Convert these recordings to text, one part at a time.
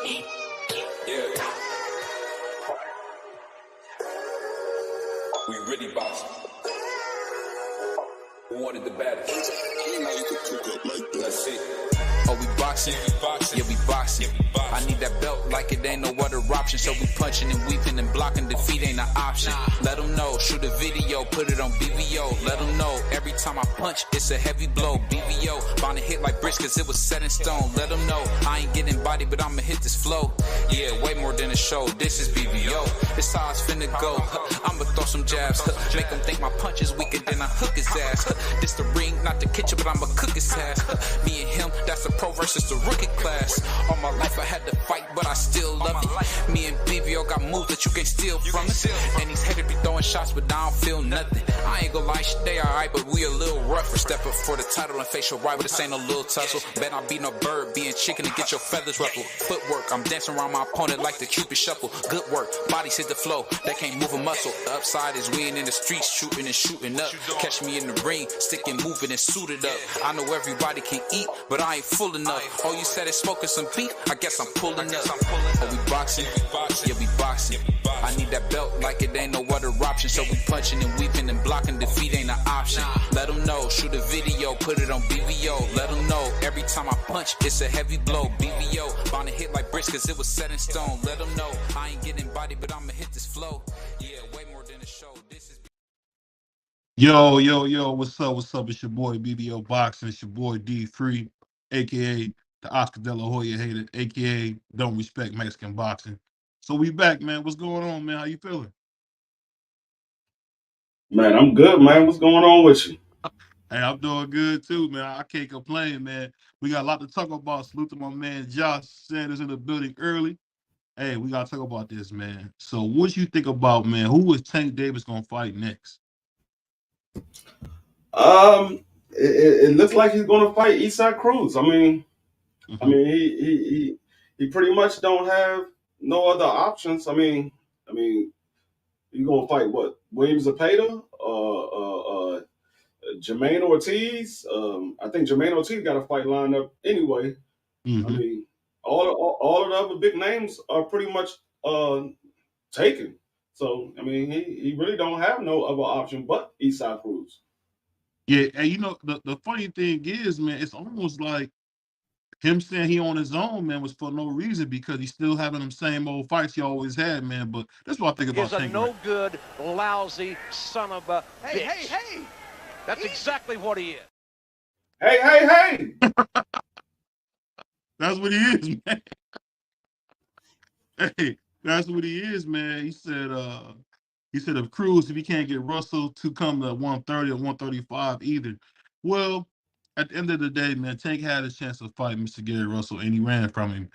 Yeah. We really boxing. Who wanted the baddest? Let's see. Oh, we boxing? Yeah, we boxing. I need that belt like it ain't no other option. So we punching and weeping and blocking. Defeat ain't an option. Let them know. Shoot a video, put it on BVO. Let them know. Every time I punch, it's a heavy blow. BVO, bound to hit like bricks cause it was set in stone. Let them know. I ain't getting body, but I'ma hit this flow. Yeah, way more than a show. This is BVO. This how it's finna go. I'ma throw some jabs. Make them think my punch is weaker than I hook his ass. This the ring, not the kitchen, but I'ma cook his ass. Me and him, that's a pro versus the rookie class. All my life I had to fight, but I still love it. Me and BVO got moves that you can't steal from us. And these haters be throwing shots, but I don't feel nothing. I ain't gonna lie, shit, they alright, but we a little rougher. Step up for the title and facial rival, this ain't no little tussle. Bet I be no bird, being chicken to get your feathers ruffled. Footwork, I'm dancing around my opponent like the Cupid shuffle. Good work, bodies hit the flow, they can't move a muscle. The upside is we ain't in the streets, shooting and shooting up. Catch me in the ring, sticking, moving and suited up. I know everybody can eat, but I ain't full enough. Oh, you said it's smoking some beef? I guess I'm pulling up. Oh, we boxing? Yeah, we boxing. I need that belt like it ain't no other option. So we punching and weeping and blocking. Defeat ain't an option. Let them know. Shoot a video, put it on BVO. Let them know. Every time I punch, it's a heavy blow. BVO, bound to hit like bricks cause it was set in stone. Let them know. I ain't getting body, but I'ma hit this flow. Yeah, way more than a show. This is... Yo, what's up? It's your boy BBO Boxing. It's your boy D3, aka the Oscar De La Hoya hater, aka don't respect Mexican boxing. So we back, man. What's going on, man? How you feeling? Man, I'm good, man. What's going on with you? Hey, I'm doing good too, man. I can't complain, man. We got a lot to talk about. Salute to my man Josh Sanders in the building early. Hey, we gotta talk about this, man. So what you think about, man? Who is Tank Davis gonna fight next? It looks like he's going to fight Eastside Cruze. He pretty much don't have no other options. I mean, you gonna fight what? Williams Zepeda, Jermaine Ortiz. I think Jermaine Ortiz got a fight lined up anyway. Mm-hmm. I mean, all of the other big names are pretty much taken. So I mean, he really don't have no other option but Eastside Cruze. Yeah, and you know the funny thing is, man, it's almost like him saying he on his own, man, was for no reason because he's still having them same old fights he always had, man. But that's what I think about Tank. Tank. He's a no good, lousy son of a bitch. Hey! That's exactly what he is. Hey! That's what he is, man. Hey, that's what he is, man. He said of Cruze, if he can't get Russell to come to 130 or 135 either. Well, at the end of the day, man, Tank had a chance to fight Mr. Gary Russell, and he ran from him.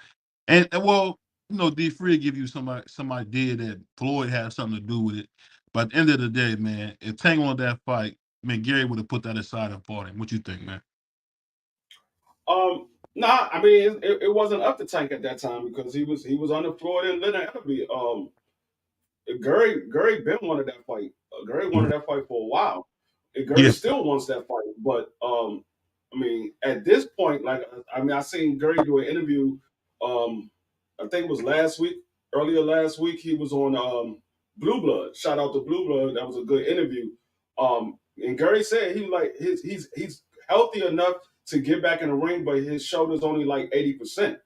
And well, you know, D3 give you some idea that Floyd had something to do with it. But at the end of the day, man, if Tank wanted that fight, man, Gary would have put that aside and fought him. What you think, man? Nah, I mean it wasn't up to Tank at that time because he was under Floyd and Leonard Envy. Gary Ben wanted that fight. Gary wanted that fight for a while. And Gary still wants that fight, but I mean, at this point, like I seen Gary do an interview. I think it was earlier last week. He was on Blue Blood. Shout out to Blue Blood. That was a good interview. And Gary said he like he's healthy enough to get back in the ring, but his shoulder's only like 80%.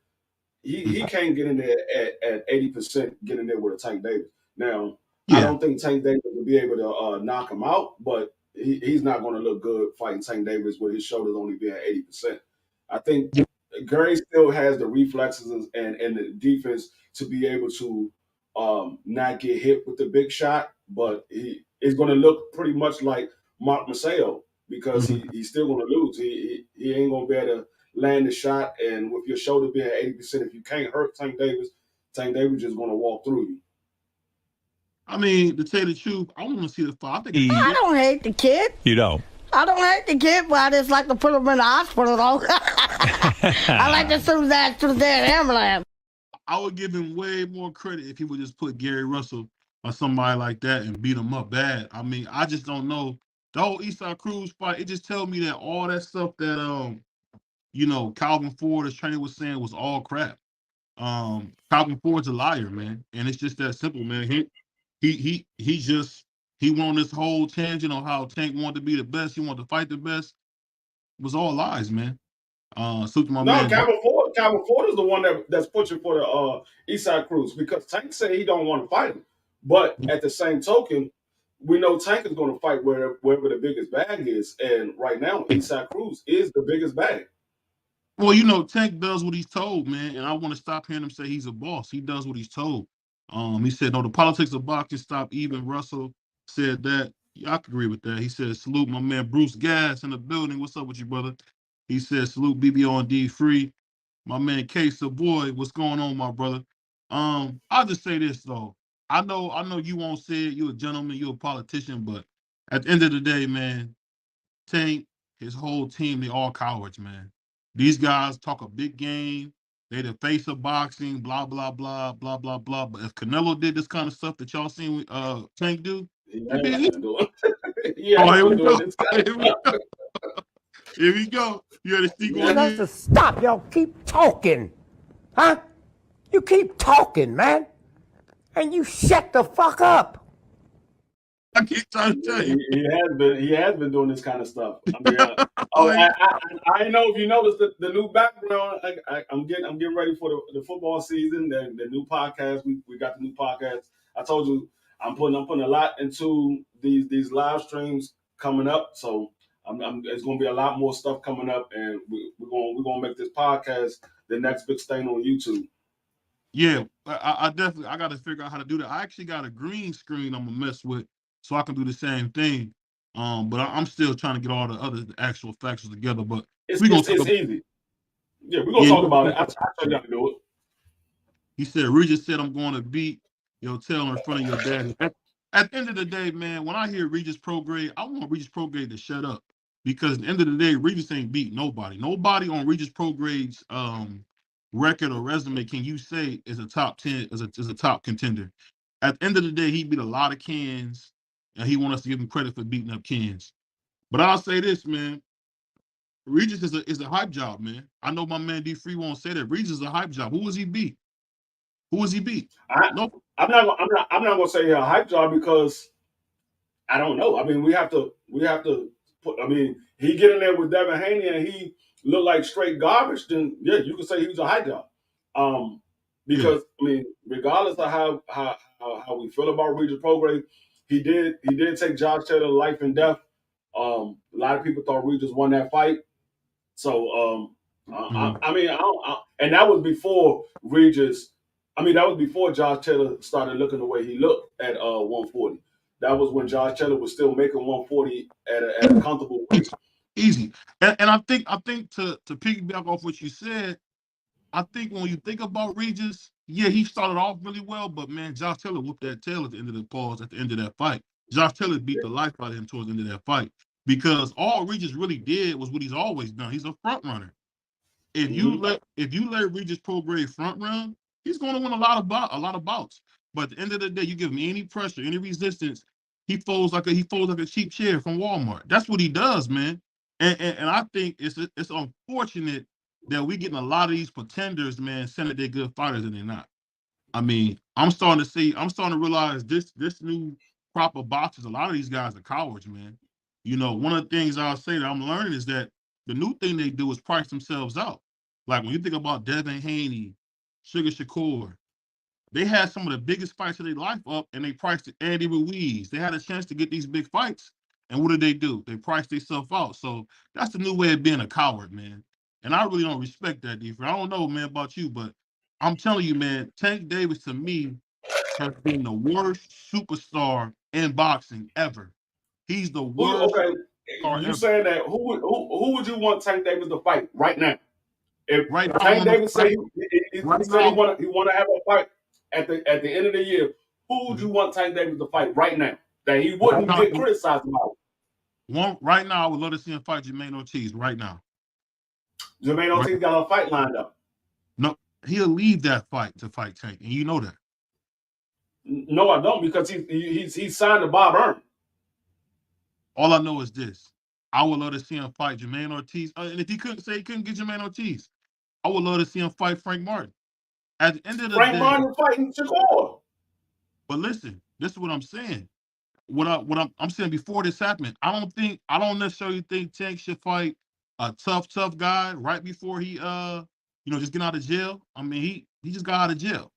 He can't get in there at 80%, get in there with a Tank Davis. Now, I don't think Tank Davis will be able to knock him out, but he's not going to look good fighting Tank Davis with his shoulders only being 80%. I think Gary still has the reflexes and the defense to be able to not get hit with the big shot, but he is going to look pretty much like Mark Maceo because he's still going to lose. He ain't going to be able to land the shot, and with your shoulder being 80%, if you can't hurt Tank Davis just going to walk through you. I mean, to tell you the truth, I want to see the fight. I don't hate the kid. You don't? I don't hate the kid, but I just like to put him in the hospital, though. I like to send that to the ambulance. I would give him way more credit if he would just put Gary Russell or somebody like that and beat him up bad. I mean, I just don't know. The whole Eastside Cruze fight, it just tells me that all that stuff that, you know, Calvin Ford, his trainer, was saying was all crap. Calvin Ford's a liar, man, and it's just that simple, man. He went on this whole tangent on how Tank wanted to be the best. He wanted to fight the best. It was all lies, man. Salute to my No, man. Calvin Ford is the one that's pushing for the Eastside Cruze because Tank said he don't want to fight him. But at the same token, we know Tank is going to fight wherever the biggest bag is, and right now Eastside Cruze is the biggest bag. Well, you know, Tank does what he's told, man, and I want to stop hearing him say he's a boss. He does what he's told. He said, "No, the politics of boxing stop." Even Russell said that. Yeah, I can agree with that. He said, "Salute my man Bruce Gas in the building. What's up with you, brother?" He said, "Salute BBO and D Free." My man K Savoy, what's going on, my brother? I'll just say this though. I know you won't say it. You're a gentleman. You're a politician, but at the end of the day, man, Tank, his whole team, they all cowards, man. These guys talk a big game. They the face of boxing, blah, blah, blah, blah, blah, blah. But if Canelo did this kind of stuff that y'all seen Tank do, He he'd be ain't an been doing. Oh, here we been doing go. this. Here we go. Here we go. You had to sneak on That's to stop. Y'all keep talking. Huh? You keep talking, man. And you shut the fuck up. I keep trying to tell you. He has been doing this kind of stuff. I mean, I know if you noticed the new background. I'm getting ready for the football season. The new podcast. We got the new podcast. I told you I'm putting a lot into these live streams coming up. So it's going to be a lot more stuff coming up, and we're going to make this podcast the next big thing on YouTube. Yeah, I definitely got to figure out how to do that. I actually got a green screen I'm gonna mess with so I can do the same thing. But I'm still trying to get all the actual facts together. But It's easy. Yeah, we're gonna talk about it. I'll show you how to do it. He said, Regis said, "I'm going to beat your tail in front of your daddy." At the end of the day, man, when I hear Regis Prograde, I want Regis Prograde to shut up. Because at the end of the day, Regis ain't beat nobody. Nobody on Regis Prograde's record or resume can you say is a top 10, is a top contender. At the end of the day, he beat a lot of cans, and he wants us to give him credit for beating up cans. But I'll say this, man. Regis is a hype job, man. I know my man D Free won't say that. Regis is a hype job. Who was he beat? Who was he beat? Nope. I'm not gonna say a hype job because I don't know. I mean, we have to put. I mean, he get in there with Devin Haney and he looked like straight garbage. Then yeah, you could say he was a hype job. Because I mean, regardless of how we feel about Regis Prograde, he did take Josh Taylor to life and death. A lot of people thought Regis won that fight. So I mean, and that was before Regis. I mean, that was before Josh Taylor started looking the way he looked at 140. That was when Josh Taylor was still making 140 at a comfortable weight. Easy. And I think to piggyback off what you said, I think when you think about Regis, yeah, he started off really well, but man, Josh Taylor whooped that tail at the end of the pause at the end of that fight. Josh Taylor beat the life out of him towards the end of that fight because all Regis really did was what he's always done. He's a front runner. If you let Regis Prograde front run, he's going to win a lot of bouts. But at the end of the day, you give him any pressure, any resistance, he folds like a cheap chair from Walmart. That's what he does, man. And I think it's unfortunate that we getting a lot of these pretenders, man, saying that they're good fighters and they're not. I mean, I'm starting to realize this new crop of boxers, a lot of these guys are cowards, man. You know, one of the things I'll say that I'm learning is that the new thing they do is price themselves out. Like when you think about Devin Haney, Sugar Shakur, they had some of the biggest fights of their life up and they priced it. Andy Ruiz. They had a chance to get these big fights. And what do? They priced themselves out. So that's the new way of being a coward, man. And I really don't respect that, different. I don't know, man, about you, but I'm telling you, man, Tank Davis to me has been the worst superstar in boxing ever. He's the worst. Okay, you saying that who would you want Tank Davis to fight right now? If Tank Davis said he want to have a fight at the end of the year, who would you want Tank Davis to fight right now that he wouldn't get criticized about? Right now, I would love to see him fight Jermaine Ortiz right now. Jermaine Ortiz got a fight lined up. No, he'll leave that fight to fight Tank, and you know that. No, I don't, because he signed to Bob Earn. All I know is this. I would love to see him fight Jermaine Ortiz. And if he couldn't get Jermaine Ortiz, I would love to see him fight Frank Martin. At the end of the Frank day, Martin fighting Shakur. but listen, this is what I'm saying. I'm saying before this happened, I don't necessarily think Tank should fight a tough guy right before he just get out of jail. I mean, he just got out of jail.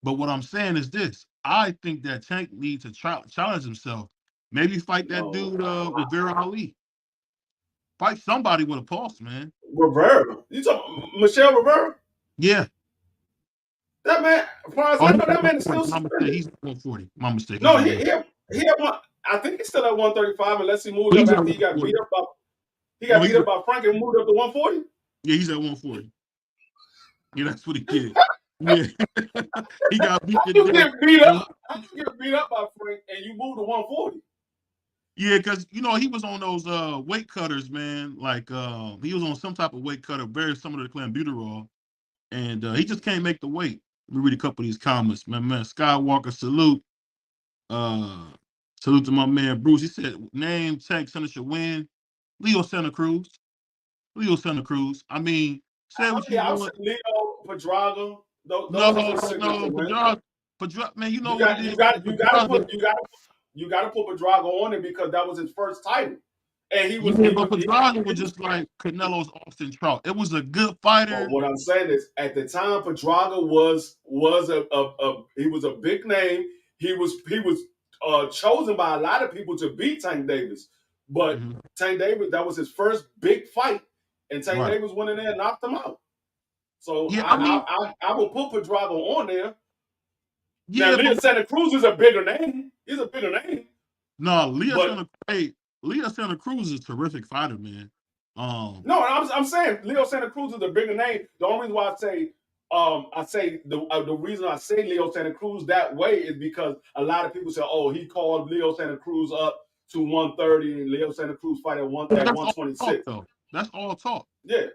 But what I'm saying is this: I think that Tank needs to challenge himself. Maybe fight that No, dude Rivera Ali. Fight somebody with a pulse, man. Rivera. You talking Michelle Rivera? Yeah. That man, as far as Oh, I he's know, at that man is 140. still My mistake. suspended. He's at 140. My mistake. He's No, at he 140. had one. I think he's still at 135 unless he moved up He's at after he got 140. beat up by No, he's Frank and moved up to 140. yeah, he's at 140. Yeah, that's what he did. Yeah. He got beat to You death. get beat up. You get beat up by Frank and you move to 140. Yeah, because he was on those weight cutters, man. Like he was on some type of weight cutter, very similar to clenbuterol, and he just can't make the weight. Let me read a couple of these comments, man. Skywalker, salute. Salute to my man Bruce. He said, "Name Tank Senator win, Leo Santa Cruz. Leo Santa Cruz. I mean, say what you I'll say want. Leo, Pedraga. No, Those are his signature wins. Pedraza, man. You know You what it got is. you got to Pedraza, put Pedraga on it because that was his first title, and but Pedraza was just like Canelo's Austin Trout. It was a good fighter. What I'm saying is, at the time, Pedraga was a big name. He was chosen by a lot of people to beat Tank Davis, but Tank Davis, that was his first big fight, and Tank Davis went in there and knocked him out. So Yeah, I will put Pedraga on there. Yeah, now, Leo Santa Cruz is a bigger name. He's a bigger name. No, Leo Santa Cruz is a terrific fighter, man. No, I'm saying Leo Santa Cruz is a bigger name. The only reason why I say the reason I say Leo Santa Cruz that way is because a lot of people say, oh, he called Leo Santa Cruz up to 130 and Leo Santa Cruz fight at 126. That's all talk. Yeah.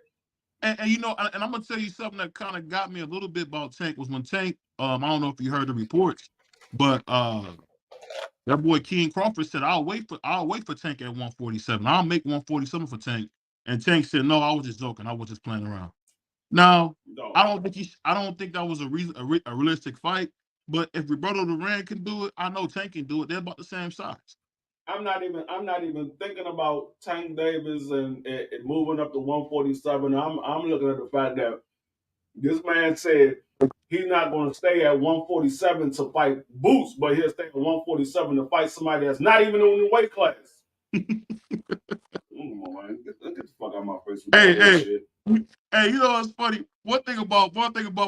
And I'm gonna tell you something that kind of got me a little bit about Tank was when Tank, I don't know if you heard the reports, but that boy King Crawford said, I'll wait for Tank at 147. I'll make 147 for Tank. And Tank said, no, I was just joking. I was just playing around. Now, no. I don't think that was a realistic fight. But if Roberto Duran can do it, I know Tank can do it. They're about the same size. I'm not even thinking about Tank Davis and moving up to 147. I'm looking at the fact that this man said he's not going to stay at 147 to fight Boots, but he'll stay at 147 to fight somebody that's not even in the weight class. Come on, man. Get the fuck out of my face with that shit. Hey, you know what's funny? One thing about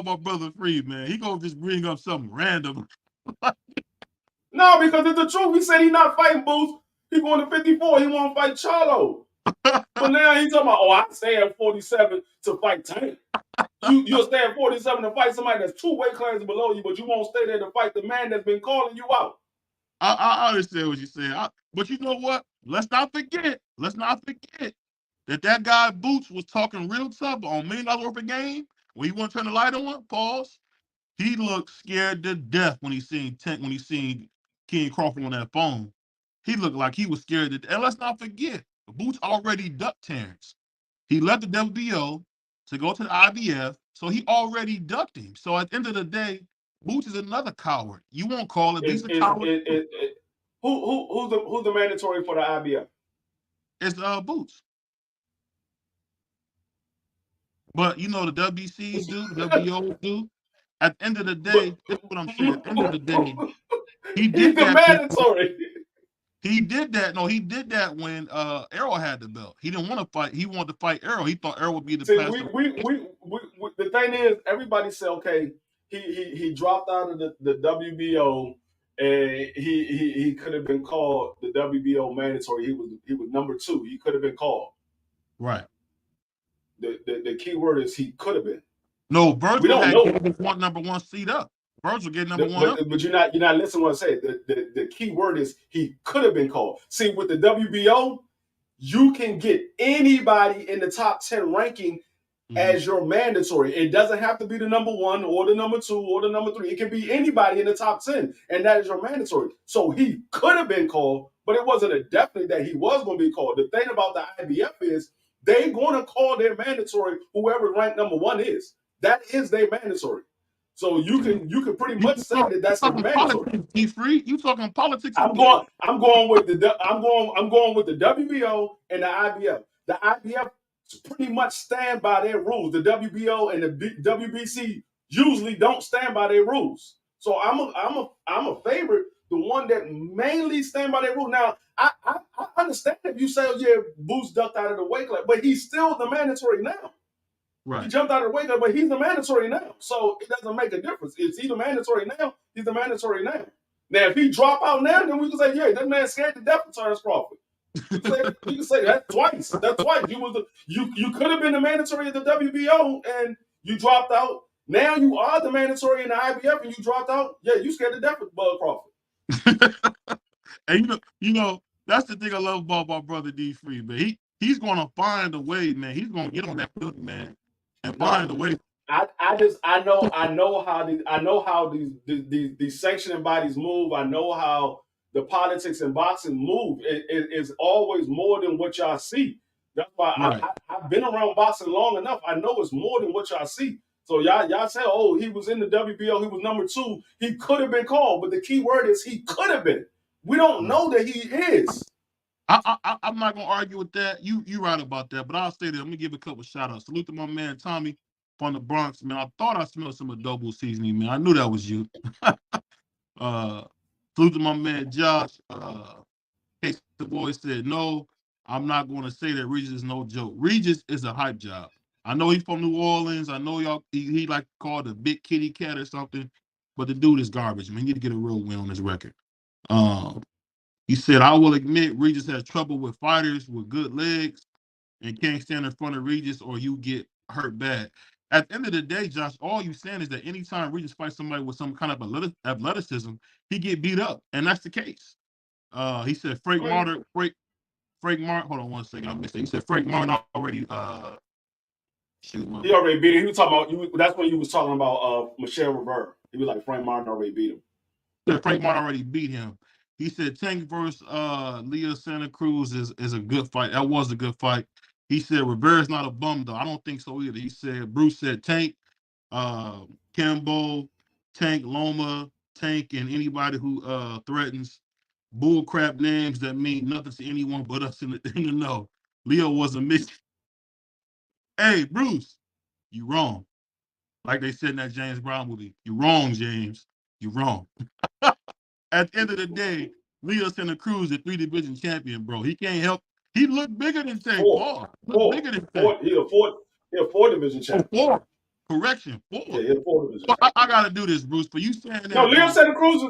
my brother Freed, man, he gonna just bring up something random. No, because it's the truth. He said he's not fighting Boots. He's going to 54. He want to fight Charlo. But now he's talking about, I stay at 47 to fight Tank. You'll stay at 47 to fight somebody that's 2 weight classes below you, but you won't stay there to fight the man that's been calling you out. I understand what you're saying. But you know what? Let's not forget that guy Boots was talking real tough on $1 million worth of game. When he want to turn the light on, pause. He looked scared to death when he seen King Crawford on that phone. He looked like he was scared to death. And let's not forget, Boots already ducked Terrence. He left the WBO to go to the IBF, so he already ducked him. So at the end of the day, Boots is another coward. You won't call it, but he's a coward. Who's the mandatory for the IBF? It's Boots. But the WCs do, the WBOs do. At the end of the day, this is what I'm saying. At the end of the day, he's the mandatory. He did that. No, he did that when Errol had the belt. He didn't want to fight. He wanted to fight Errol. He thought Errol would be the best. The thing is, everybody said, okay, he dropped out of the WBO, and he could have been called the WBO mandatory. He was number 2. He could have been called. Right. The key word is he could have been. No, Virgil had number 1 seat up. Virgil get number 1 up. But you're not listening to what I say. The key word is he could have been called. See, with the WBO, you can get anybody in the top 10 ranking as your mandatory. It doesn't have to be the number 1 or the number 2 or the number 3. It can be anybody in the top 10, and that is your mandatory. So he could have been called, but it wasn't a definite that he was going to be called. The thing about the IBF is they're going to call their mandatory whoever ranked number 1 is. That is their mandatory. So you can pretty much say that that's a mandatory. D3, you talking politics? I'm going with the WBO and the IBF. The IBF pretty much stand by their rules. The WBO and the WBC usually don't stand by their rules. So I'm a favorite, the one that mainly stand by their rules. Now I understand if you say, oh yeah, Boots ducked out of the weight class, but he's still the mandatory now. Right. He jumped out of the weight class, but he's the mandatory now. So it doesn't make a difference. Is he the mandatory now? He's the mandatory now. Now, if he drop out now, then we can say, yeah, that man scared to death of Terrence Crawford. You can say that twice. That's twice. You could have been the mandatory at the WBO and you dropped out. Now you are the mandatory in the IBF and you dropped out. Yeah, you scared to death of Bud Crawford. And you know, that's the thing I love about my brother D3, man. He's gonna find a way, man. He's gonna get on that foot, man, and find a way. I know how these sanctioning bodies move. I know how the politics in boxing move. It's always more than what y'all see. That's why right. I've been around boxing long enough. I know it's more than what y'all see. So y'all say, oh, he was in the WBO, he was number 2. He could have been called, but the key word is he could have been. We don't know that he is. I'm not gonna argue with that. You right about that, but I'll say that. I'm gonna give a couple shout outs. Salute to my man Tommy from the Bronx, man. I thought I smelled some adobo seasoning, man. I knew that was you. Salute to my man Josh. Case the boy said, no, I'm not going to say that Regis is no joke. Regis is a hype job. I know he's from New Orleans. I know y'all he like called a big kitty cat or something, but the dude is garbage, man. He need to get a real win on his record. He said, I will admit Regis has trouble with fighters with good legs and can't stand in front of Regis or you get hurt bad. At the end of the day, Josh, all you saying is that anytime Regis fights somebody with some kind of athleticism, he get beat up, and that's the case. He said Frank Martin. Hold on one second, I missed it. He said Frank Martin already. He already beat him. He was talking about. That's when you was talking about Michelle Rivera. He was like Frank Martin already beat him. Yeah, Frank Martin already beat him. He said Tank versus Leo Santa Cruz is a good fight. That was a good fight. He said Rivera's not a bum though. I don't think so either. He said Bruce said Tank, Campbell, Tank, Loma, Tank, and anybody who threatens bullcrap names that mean nothing to anyone but us in the know. Leo was a mission. Hey, Bruce, you wrong. Like they said in that James Brown movie. You wrong, James. You wrong. At the end of the day, Leo Santa Cruz is a 3-division champion, bro. He can't help. He looked bigger than Tank. Bigger than Tank. He a 4-division champion. 4. Correction, 4. Yeah, he's a 4-division. I gotta do this, Bruce. For you saying that. No, Leo Santa Cruz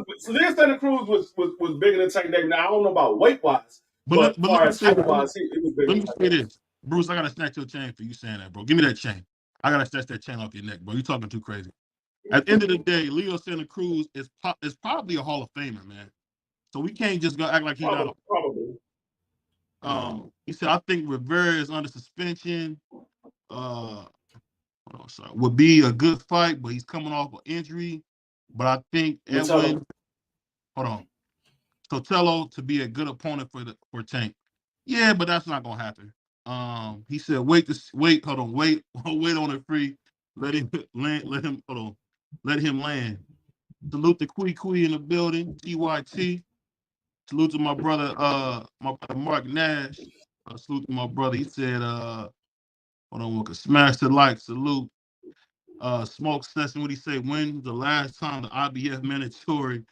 was bigger than Tank Davis. Now I don't know about weight wise, but as far as height wise, he was bigger. Let me say this, Bruce. I gotta snatch your chain for you saying that, bro. Give me that chain. I gotta snatch that chain off your neck, bro. You talking too crazy. At the end of the day, Leo Santa Cruz is probably a Hall of Famer, man. So we can't just go act like he's not. Probably. He said, I think Rivera is under suspension. Would be a good fight, but he's coming off an injury. But I think Edwin, Sotelo to be a good opponent for Tank. Yeah, but that's not gonna happen. He said, wait on it free. Let him land. Salute to Kui in the building, TYT. Salute to my brother, Mark Nash. Salute to my brother. He said, smash the like, salute. Smoke Session, what he say? When's the last time the IBF mandatory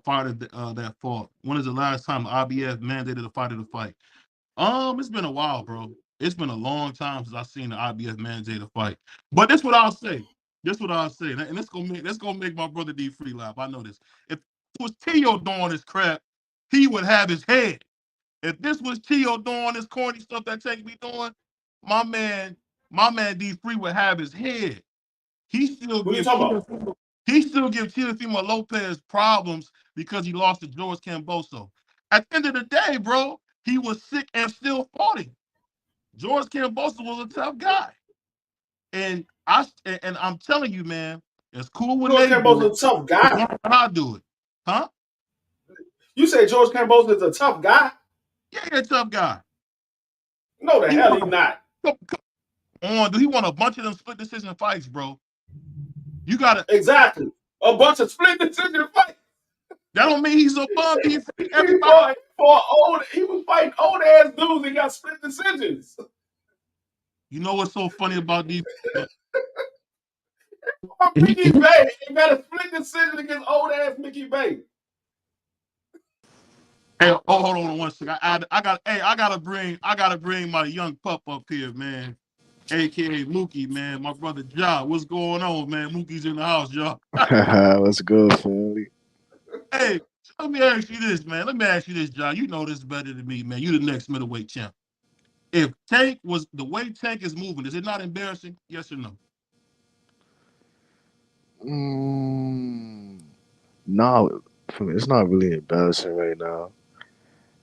fighter that fought? When is the last time the IBF mandated a fighter to fight? It's been a while, bro. It's been a long time since I've seen the IBF mandate a fight. But that's what I'll say. And that's gonna make my brother D3 laugh. I know this. If it was Teo doing this crap, he would have his head. If this was Teo doing this corny stuff that Tank be doing, my man D3 would have his head. He still gives Teofimo Lopez problems because he lost to George Camboso. At the end of the day, bro, he was sick and still fought him. George Camboso was a tough guy. And I'm telling you, man, it's cool when George Camboso is a tough guy. I do it. Huh? You say George Camboso is a tough guy? Yeah, he's a tough guy. No, the hell he's not. Come on, dude. He won a bunch of them split decision fights, bro. You gotta exactly a bunch of split decision fights. That don't mean he's a bum. He was fighting old ass dudes and got split decisions. You know what's so funny about these? Mickey Bay, he got a split decision against old ass Mickey Bay. Hey, hold on 1 second. I gotta bring my young pup up here, man. AKA Mookie, man. My brother Ja. What's going on, man? Mookie's in the house, Ja. What's good, family? Hey, let me ask you this, man. Let me ask you this, Ja. You know this better than me, man. You the next middleweight champ. If Tank was the way Tank is moving, is it not embarrassing? Yes or no? No, for me, it's not really embarrassing right now.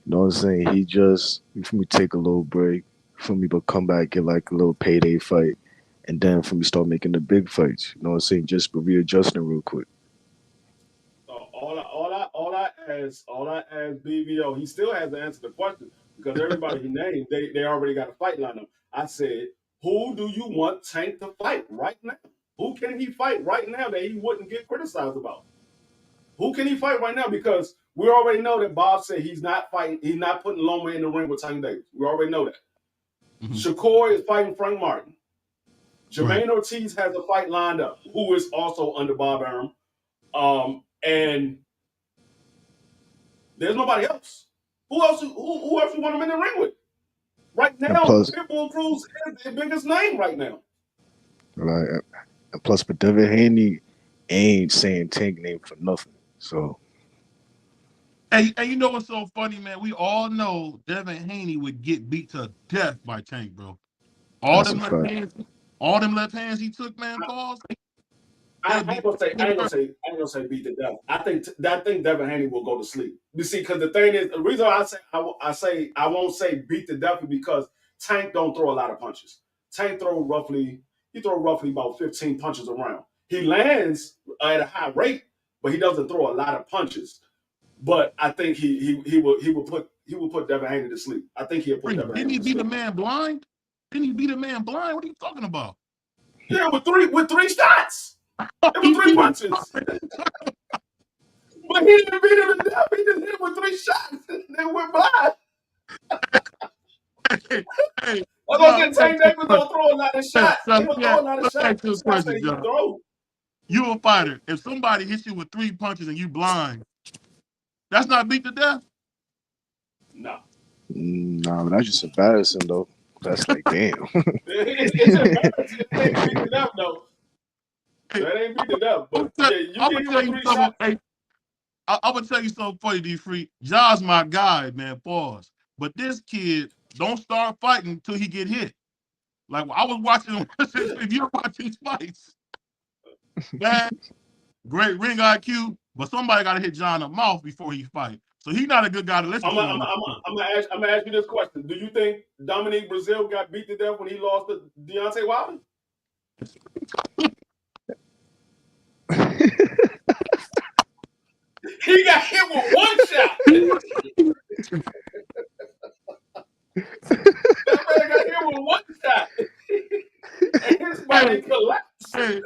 You know what I'm saying? He just, for me, take a little break, for me, but come back, get like a little payday fight, and then for me, start making the big fights. You know what I'm saying? Just readjusting real quick. All I ask BVO, he still has to answer the question because everybody he named, they already got a fight lined up. I said, who do you want Tank to fight right now? Who can he fight right now that he wouldn't get criticized about? Who can he fight right now? Because we already know that Bob said he's not fighting, he's not putting Loma in the ring with Tank Davis. We already know that. Mm-hmm. Shakur is fighting Frank Martin. Jermaine Ortiz has a fight lined up, who is also under Bob Arum. And there's nobody else. Who else you want him in the ring with? Right now, Pitbull Cruze is the biggest name right now. Right. And plus, but Devin Haney ain't saying Tank name for nothing. So. And you know what's so funny, man? We all know Devin Haney would get beat to death by Tank, bro. All them left hands he took, man, pause. I ain't gonna say beat to death. I think Devin Haney will go to sleep. You see, because the thing is, the reason I won't say beat to death is because Tank don't throw a lot of punches. Tank throw roughly about 15 punches around. He lands at a high rate, but he doesn't throw a lot of punches. But I think he will put Devin Haney to sleep. I think he'll put Devin Haney to sleep. Didn't he beat a man blind? What are you talking about? Yeah, with three shots. It was 3 punches. But he didn't beat him to death. He just hit him with 3 shots. They went blind. Hey, I'm gonna say Tank Davis don't throw a lot of shots. He don't throw a lot of shots. You a fighter. If somebody hits you with 3 punches and you blind, that's not beat to death? No. No, that's just embarrassing though. That's like damn. It's embarrassing. It ain't beat to death though. That ain't beat to death. But yeah, you get him with 3 shots. I'm gonna tell you something funny, D Free. Ja's my guy, man. Pause. But this kid don't start fighting until he get hit. Like I was watching him. If you watch his fights, man, great ring IQ, but somebody got to hit John in the mouth before he fight. So he's not a good guy to listen to. I'm gonna ask you this question: do you think Dominique Brazil got beat to death when he lost to Deontay Wilder? He got hit with 1 shot. That man got hit with 1 shot. And his body collapsed. Hey,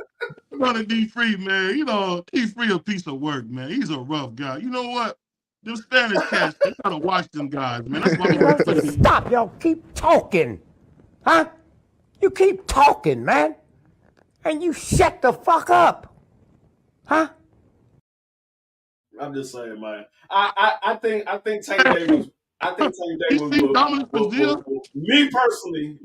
brother D Free, man. You know, D Free a piece of work, man. He's a rough guy. You know what? Them Spanish cats, they gotta watch them guys, man. That's why Stop, y'all keep talking. Huh? You keep talking, man. And you shut the fuck up. Huh? I'm just saying, man. I think Tank Davis. I think Tank Davis will me personally,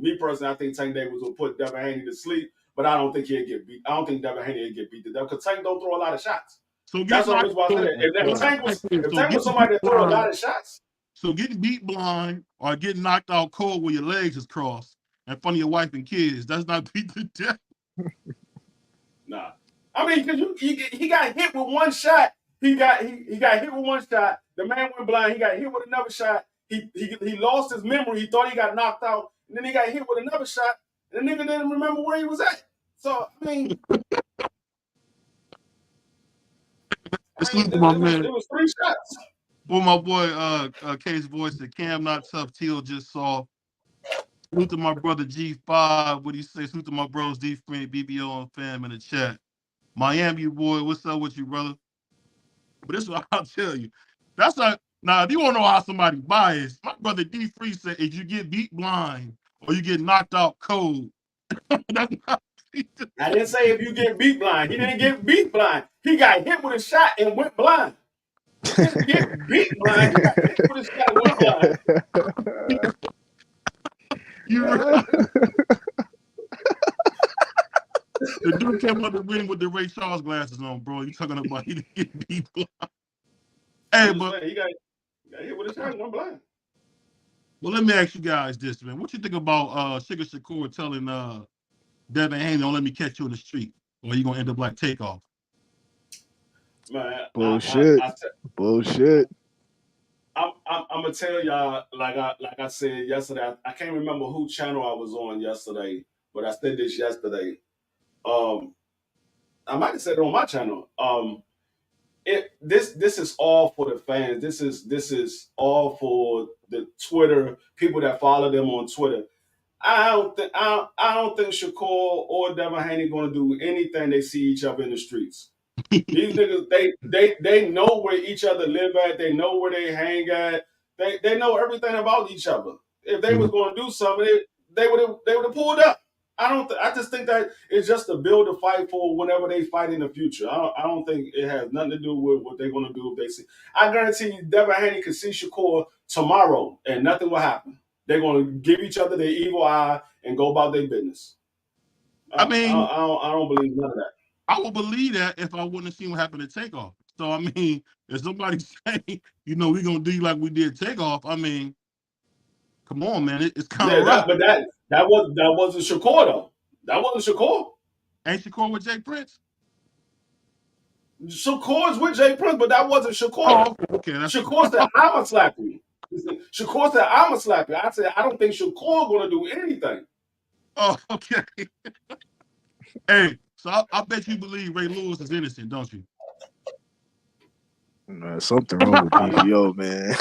I think Tank Davis will put Devin Haney to sleep, but I don't think he'll get beat. I don't think Devin Haney will get beat to death because Tank don't throw a lot of shots. So that's why I said that. If Tank was somebody that throw a lot of shots. So getting beat blind or getting knocked out cold where your legs is crossed in front of your wife and kids, that's not beat to death. Nah. I mean, because he got hit with 1 shot. He got hit with 1 shot. The man went blind. He got hit with another shot. He lost his memory. He thought he got knocked out. And then he got hit with another shot. And the nigga didn't remember where he was at. So, I mean, it was 3 shots. Well, my boy, Case Voice said, Cam not tough, Teal just saw. Salute to my brother G5. What do you say? Salute to my bros D Free, BBO, and fam in the chat. Miami boy, what's up with you, brother? But this is what I'll tell you. That's like, now, if you want to know how somebody biased, my brother D Free said if you get beat blind or you get knocked out cold, that's not. I didn't say if you get beat blind. He didn't get beat blind. He got hit with a shot and went blind. He didn't get beat blind. He got hit with a shot and went blind. The dude came up the ring with the Ray Charles glasses on, bro. You talking about he didn't get beat blind? Hey, but he got hit with a shot and went blind. Well, let me ask you guys this, man. What you think about Sugar Shakur telling Devin Haney, don't let me catch you in the street, or you gonna end up like Takeoff? Man, bullshit. Bullshit. I'm gonna tell y'all, like I said yesterday. I can't remember who channel I was on yesterday, but I said this yesterday. I might have said it on my channel. This is all for the fans. This is all for the Twitter people that follow them on Twitter. I don't think Shakur or Devin Haney gonna do anything they see each other in the streets. These niggas, they know where each other live at. They know where they hang at. They know everything about each other. If they was going to do something, they would have pulled up. I just think that it's just to build a fight for whenever they fight in the future. I don't think it has nothing to do with what they're going to do if they see. I guarantee you, Devin Haney could see Shakur tomorrow and nothing will happen. They're going to give each other their evil eye and go about their business. I don't believe none of that. I would believe that if I wouldn't have seen what happened at Takeoff. So, I mean, if somebody say, we're going to do you like we did Takeoff, I mean, come on, man. It's kind of rough. But that wasn't Shakur, though. That wasn't Shakur. Ain't Shakur with Jay Prince? Shakur's with Jay Prince, but that wasn't Shakur. Oh, okay. Shakur said, I'ma slap you. Shakur said, I'ma slap you. I said, I don't think Shakur going to do anything. Oh, okay. Hey. So I bet you believe Ray Lewis is innocent, don't you? Something wrong with BVO, man.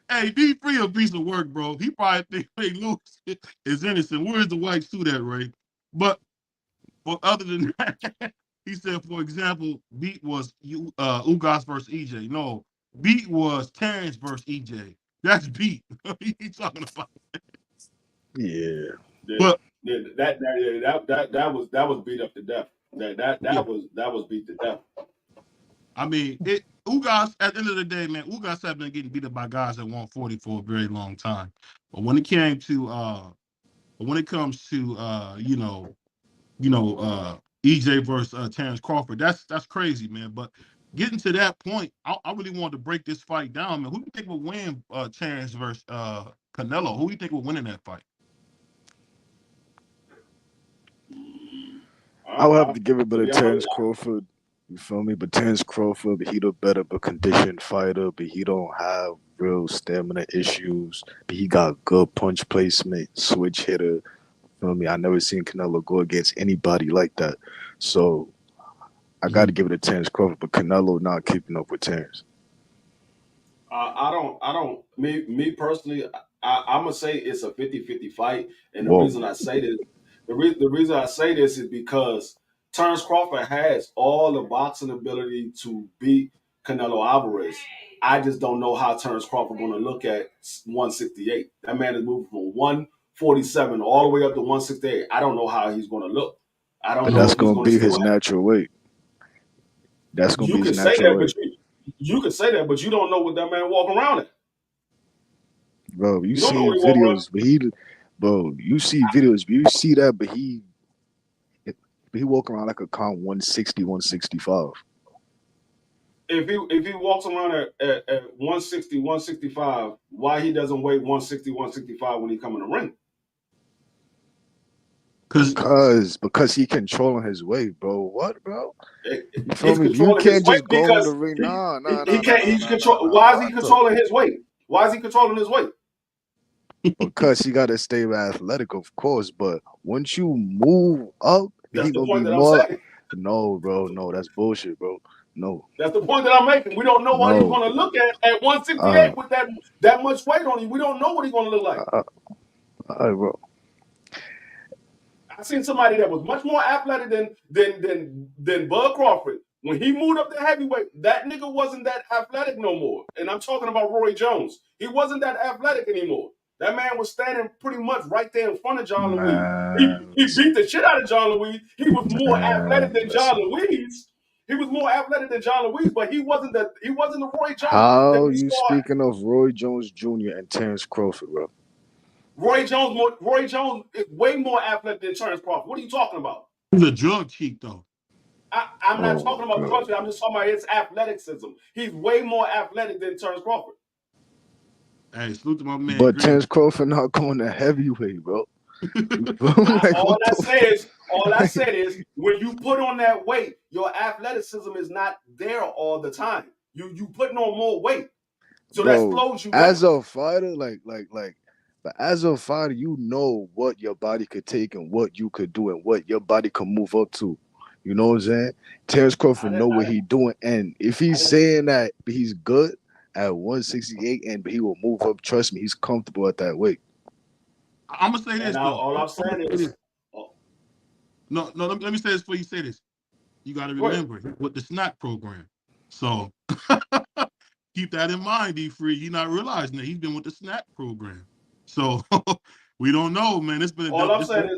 hey, be free a piece of work, bro. He probably think Ray Lewis is innocent. Where's the white suit at, Ray? But other than that, he said, for example, Beat was Ugas versus EJ. No, Beat was Terrence versus EJ. That's Beat. He's talking about. Yeah. But that was beat up to death. That was beat to death. I mean, Ugas, at the end of the day, man, Ugas have been getting beat up by guys at 140 for a very long time. But when it comes to EJ versus Terrence Crawford, that's crazy, man. But getting to that point, I really wanted to break this fight down, man. Who do you think will win Terrence versus Canelo? Who do you think will win in that fight? I would have to give it to Terrence Crawford. You feel me? But Terrence Crawford, he the better but conditioned fighter, but he don't have real stamina issues. But he got good punch placement, switch hitter. Feel me? I never seen Canelo go against anybody like that. So I got to give it to Terrence Crawford, but Canelo not keeping up with Terrence. Me personally, I'm gonna say it's a 50-50 fight, and the reason I say this. The reason I say this is because Terrence Crawford has all the boxing ability to beat Canelo Alvarez. I just don't know how Terrence Crawford going to look at 168. That man is moving from 147 all the way up to 168. I don't know how he's going to look. I don't know. That's going to be his natural weight. That's going to be his natural weight. You can say that, but you don't know what that man walking around in. Bro, you see videos, but you see videos, but you see that, but he walk around like a calm 160, 165. If he walks around at 160, 165, why he doesn't weigh 160, 165 when he come in the ring? Because he controlling his weight, bro. What, bro? You can't just go in the ring. Nah. He can't. He's control. Why is he controlling his weight? Why is he controlling his weight? Because he got to stay athletic, of course. But once you move up, that's he the gonna point be that more. I'm saying. No, bro. No, that's bullshit, bro. No. That's the point that I'm making. We don't know what he's going to look at 168 with that much weight on him. We don't know what he's going to look like. All right, bro. I seen somebody that was much more athletic than Bud Crawford. When he moved up to heavyweight, that nigga wasn't that athletic no more. And I'm talking about Roy Jones. He wasn't that athletic anymore. That man was standing pretty much right there in front of John Louise. He beat the shit out of John Louise. He was more athletic than John Louise. He was more athletic than John Louise, but he wasn't the Roy Jones. How you speaking of Roy Jones Jr. and Terrence Crawford, bro? Roy Jones is way more athletic than Terrence Crawford. What are you talking about? He's a drug cheat, though. I'm not talking about country. I'm just talking about his athleticism. He's way more athletic than Terrence Crawford. Hey, salute to my man. But Terrence Crawford not going to heavyweight, bro. Like, all I said is when you put on that weight, your athleticism is not there all the time. You putting on more weight, so bro, that slows you down. As a fighter, but as a fighter, you know what your body could take and what you could do and what your body can move up to. You know what I'm saying? Terrence Crawford know what he's doing, and if he's saying that he's good at 168 and he will move up, trust me, he's comfortable at that weight. I'm gonna say this. All I'm saying is, no. Let me say this before you say this. You got to remember with the snack program. So keep that in mind, D-Free. You're not realizing that he's been with the snack program. So we don't know, man. It's been all I'm saying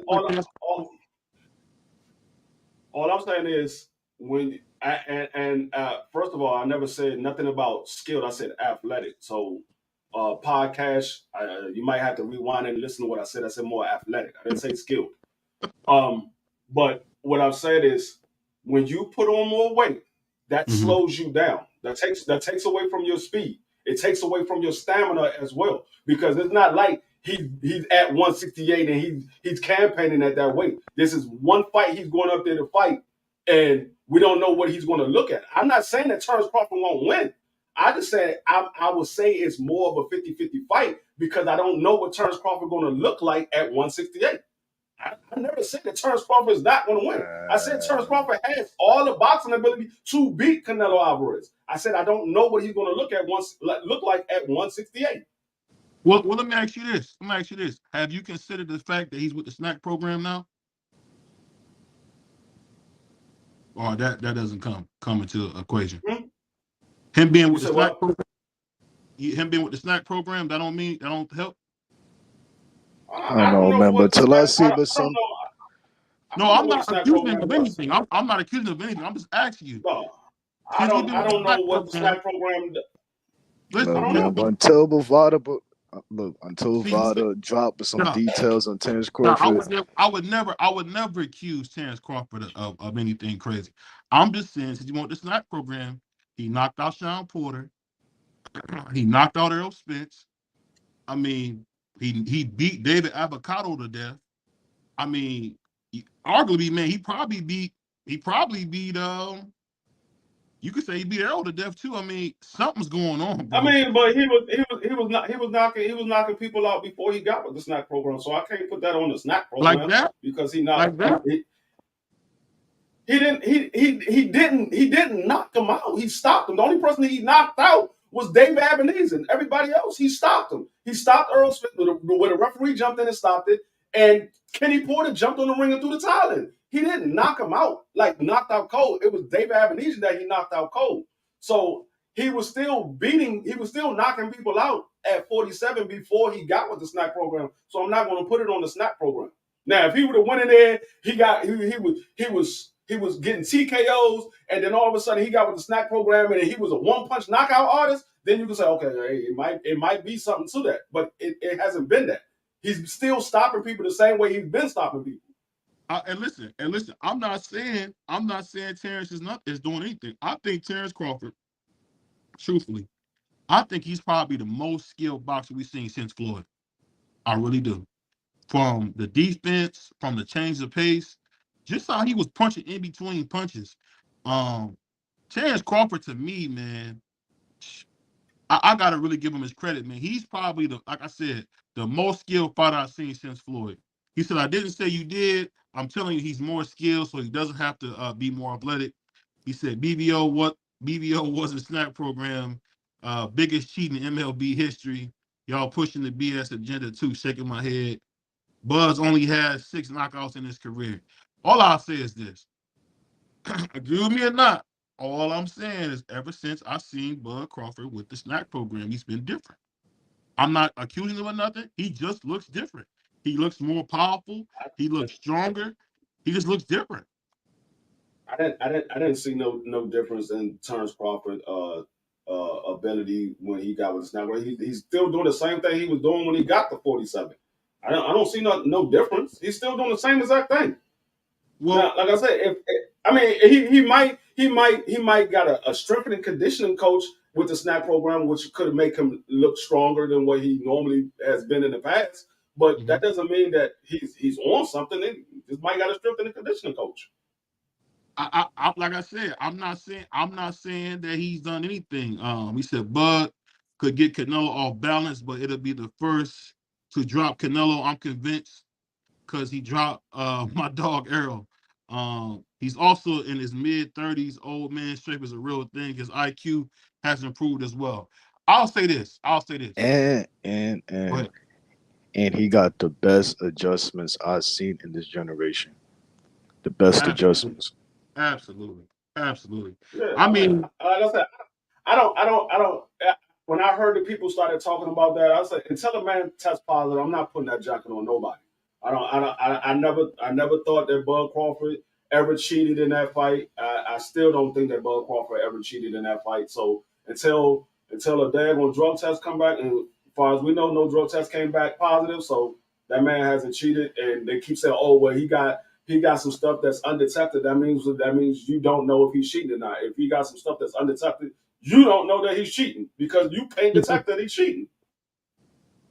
is when first of all, I never said nothing about skilled. I said athletic. So podcast, you might have to rewind and listen to what I said. I said more athletic. I didn't say skilled. But what I've said is when you put on more weight, that slows you down. That takes away from your speed. It takes away from your stamina as well, because it's not like he's at 168 and he's campaigning at that weight. This is one fight he's going up there to fight, and we don't know what he's going to look at. I'm not saying that Terrence Crawford won't win. I just said I would say it's more of a 50-50 fight because I don't know what Terrence Crawford going to look like at 168. I never said that Terrence Crawford is not going to win. I said Terrence Crawford has all the boxing ability to beat Canelo Alvarez. I said I don't know what he's going to look like at 168. Well, let me ask you this. Have you considered the fact that he's with the snack program now? Or that doesn't come into equation. Him being with the snack program, that don't help. I don't know, man. But till I see the some. No, I'm not accusing him of anything. I'm not accusing him of anything. I'm just asking you. No, I don't know what the snack program does. Listen, but until Vada drop some details on Terrence Crawford. I would never accuse Terrence Crawford of anything crazy. I'm just saying, since you want the snack program, he knocked out Sean Porter. He knocked out Errol Spence. I mean, he beat David Avocado to death. I mean, arguably, man, he probably beat you could say he beat Errol to death too. I mean, something's going on, bro. I mean, but he was knocking people out before he got with the snack program. So I can't put that on the snack program like that because he knocked like that. He didn't knock him out. He stopped him. The only person he knocked out was Dave Ebenezer. Everybody else, he stopped him. He stopped Earl Smith when the referee jumped in and stopped it. And Kenny Porter jumped on the ring and threw the towel in. He didn't knock him out, like knocked out cold. It was Dave Ebenezer that he knocked out cold. So he was still knocking people out at 47 before he got with the snack program. So I'm not going to put it on the snack program. Now, if he would have went in there, he was getting TKOs, and then all of a sudden he got with the snack program, and he was a one-punch knockout artist, then you can say, okay, it might be something to that. But it hasn't been that. He's still stopping people the same way he's been stopping people. And listen. I'm not saying Terrence is doing anything. I think Terrence Crawford, truthfully, I think he's probably the most skilled boxer we've seen since Floyd. I really do. From the defense, from the change of pace, just how he was punching in between punches. Terrence Crawford, to me, man, I gotta really give him his credit, man. He's probably like I said, the most skilled fighter I've seen since Floyd. He said, I didn't say you did. I'm telling you, he's more skilled, so he doesn't have to be more athletic. He said BBO was a snack program, biggest cheat in MLB history. Y'all pushing the BS agenda too, shaking my head. Buzz only had 6 knockouts in his career. All I'll say is this. Agree with me or not, all I'm saying is ever since I seen Bud Crawford with the snack program, he's been different. I'm not accusing him of nothing. He just looks different. He looks more powerful. He looks stronger. He just looks different. I didn't see no difference in Terrence Crawford ability when he got with the snap. He's still doing the same thing he was doing when he got the 47. I don't see no difference. He's still doing the same exact thing. Well, now, like I said, he might got a strength and conditioning coach with the snap program, which could make him look stronger than what he normally has been in the past. But that doesn't mean that he's on something. He just might got a strength and conditioning coach. I like I said, I'm not saying that he's done anything. He said Bud could get Canelo off balance, but it'll be the first to drop Canelo. I'm convinced because he dropped my dog Errol. He's also in his mid-30s. Old man strength is a real thing. His IQ has improved as well. I'll say this. And he got the best adjustments I've seen in this generation. The best adjustments. Absolutely. Yeah, I mean, like I said, I don't. When I heard that people started talking about that, I said, until a man tests positive, I'm not putting that jacket on nobody. I never thought that Bud Crawford ever cheated in that fight. I still don't think that Bud Crawford ever cheated in that fight. So until a daggone drug test come back, and as far as we know, no drug test came back positive. So that man hasn't cheated, and they keep saying, oh well, he got some stuff that's undetected. That means you don't know if he's cheating or not. If he got some stuff that's undetected, you don't know that he's cheating because you can't detect that he's cheating.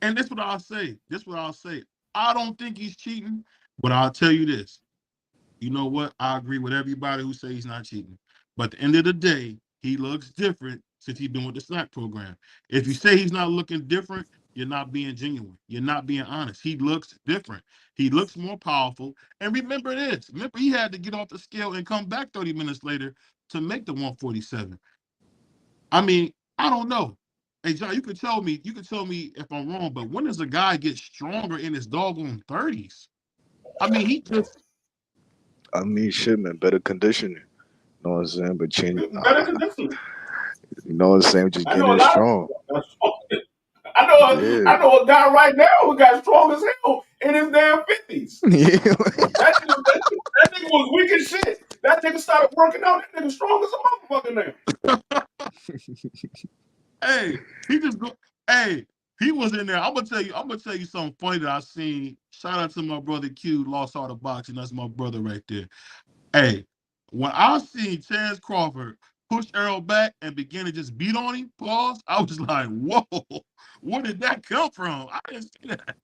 And this is what I'll say. I don't think he's cheating, but I'll tell you this. You know what? I agree with everybody who says he's not cheating. But at the end of the day, he looks different since he's been with the snack program. If you say he's not looking different, you're not being genuine. You're not being honest. He looks different. He looks more powerful. And remember this. Remember, he had to get off the scale and come back 30 minutes later to make the 147. I mean, I don't know. Hey, John, you could tell me if I'm wrong, but when does a guy get stronger in his doggone 30s? I mean, shit, man, better conditioning. You know what I'm saying? But change. Better conditioning. You know what I'm saying? Just getting strong. I know a guy right now who got strong as hell in his damn 50s. Yeah. that nigga was weak as shit. That nigga started working out. That nigga strong as a motherfucker now. Hey, he was in there. I'm gonna tell you something funny that I seen. Shout out to my brother Q, lost all the boxing. That's my brother right there. Hey, when I seen Terrence Crawford push Errol back and begin to just beat on him, pause, I was like, whoa, where did that come from? I didn't see that.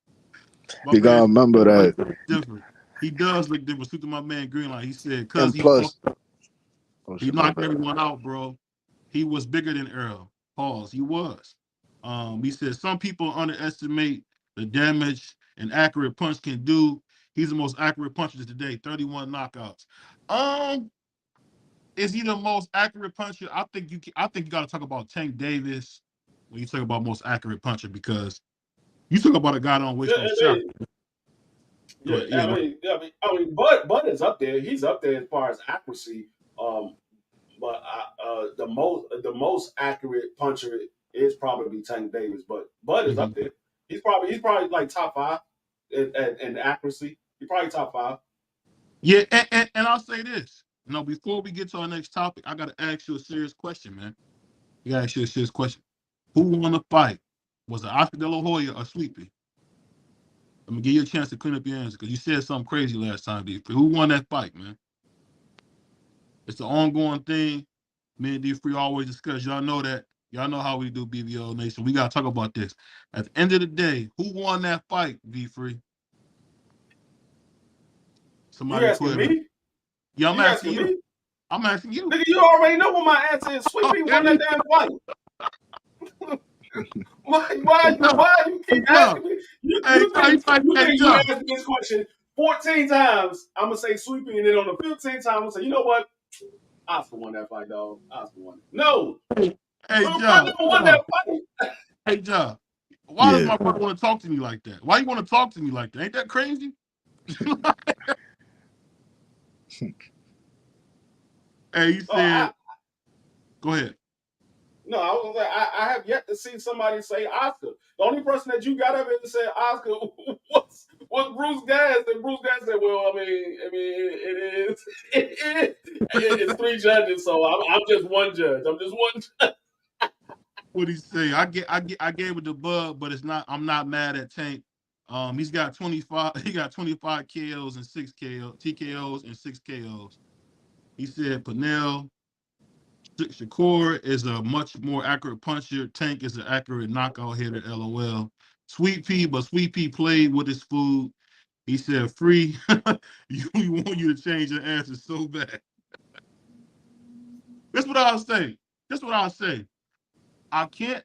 You gotta remember that. Different. He does look different. Speak to my man Greenlight. He said, and plus, he knocked everyone out, bro. He was bigger than Errol. Pause. He was. He said some people underestimate the damage an accurate punch can do. He's the most accurate puncher today. 31 knockouts. Is he the most accurate puncher? I think you got to talk about Tank Davis when you talk about most accurate puncher because you talk about a guy that don't waste no shot. I mean, Bud is up there. He's up there as far as accuracy. But the most accurate puncher is probably Tank Davis. But Bud is up there. He's probably like top 5 in accuracy. He's probably top 5. Yeah, and I'll say this. You know, before we get to our next topic, I gotta ask you a serious question, man. You gotta ask you a serious question. Who won the fight? Was it Oscar De La Hoya or Sweepy? I'm gonna give you a chance to clean up your answer because you said something crazy last time, D. Who won that fight, man? It's an ongoing thing. Me and D Free always discuss. Y'all know that. Y'all know how we do, BBO Nation. We gotta talk about this. At the end of the day, who won that fight, D Free? Somebody you asking me? Yeah, I'm asking you. I'm asking you. Nigga, you already know what my answer is. Sweepy won that damn fight. Why you keep asking me? You asked me this question 14 times. I'm gonna say Sweepy, and then on the 15th time, I'm gonna say, you know what? Oscar won that fight, dog. Oscar won it. No. Hey, John. Won that fight. Hey, John. Why does my brother want to talk to me like that? Why you want to talk to me like that? Ain't that crazy? Hey, he said, go ahead. No, I was like, I have yet to see somebody say Oscar. The only person that you got up and said Oscar was Bruce Gas, and Bruce Gas said, "Well, it's 3 judges, so I'm just one judge. I'm just one judge." What he say? I gave it the bug, but it's not. I'm not mad at Tank. He's got 25. He got 25 KOs and 6 TKOs and 6 KOs. He said Panel Shakur is a much more accurate puncher. Tank is an accurate knockout hitter. LOL. Sweet Pea, but Sweet Pea played with his food. He said, "Free, you want you to change your answer so bad." That's what I'll say. That's what I'll say. I can't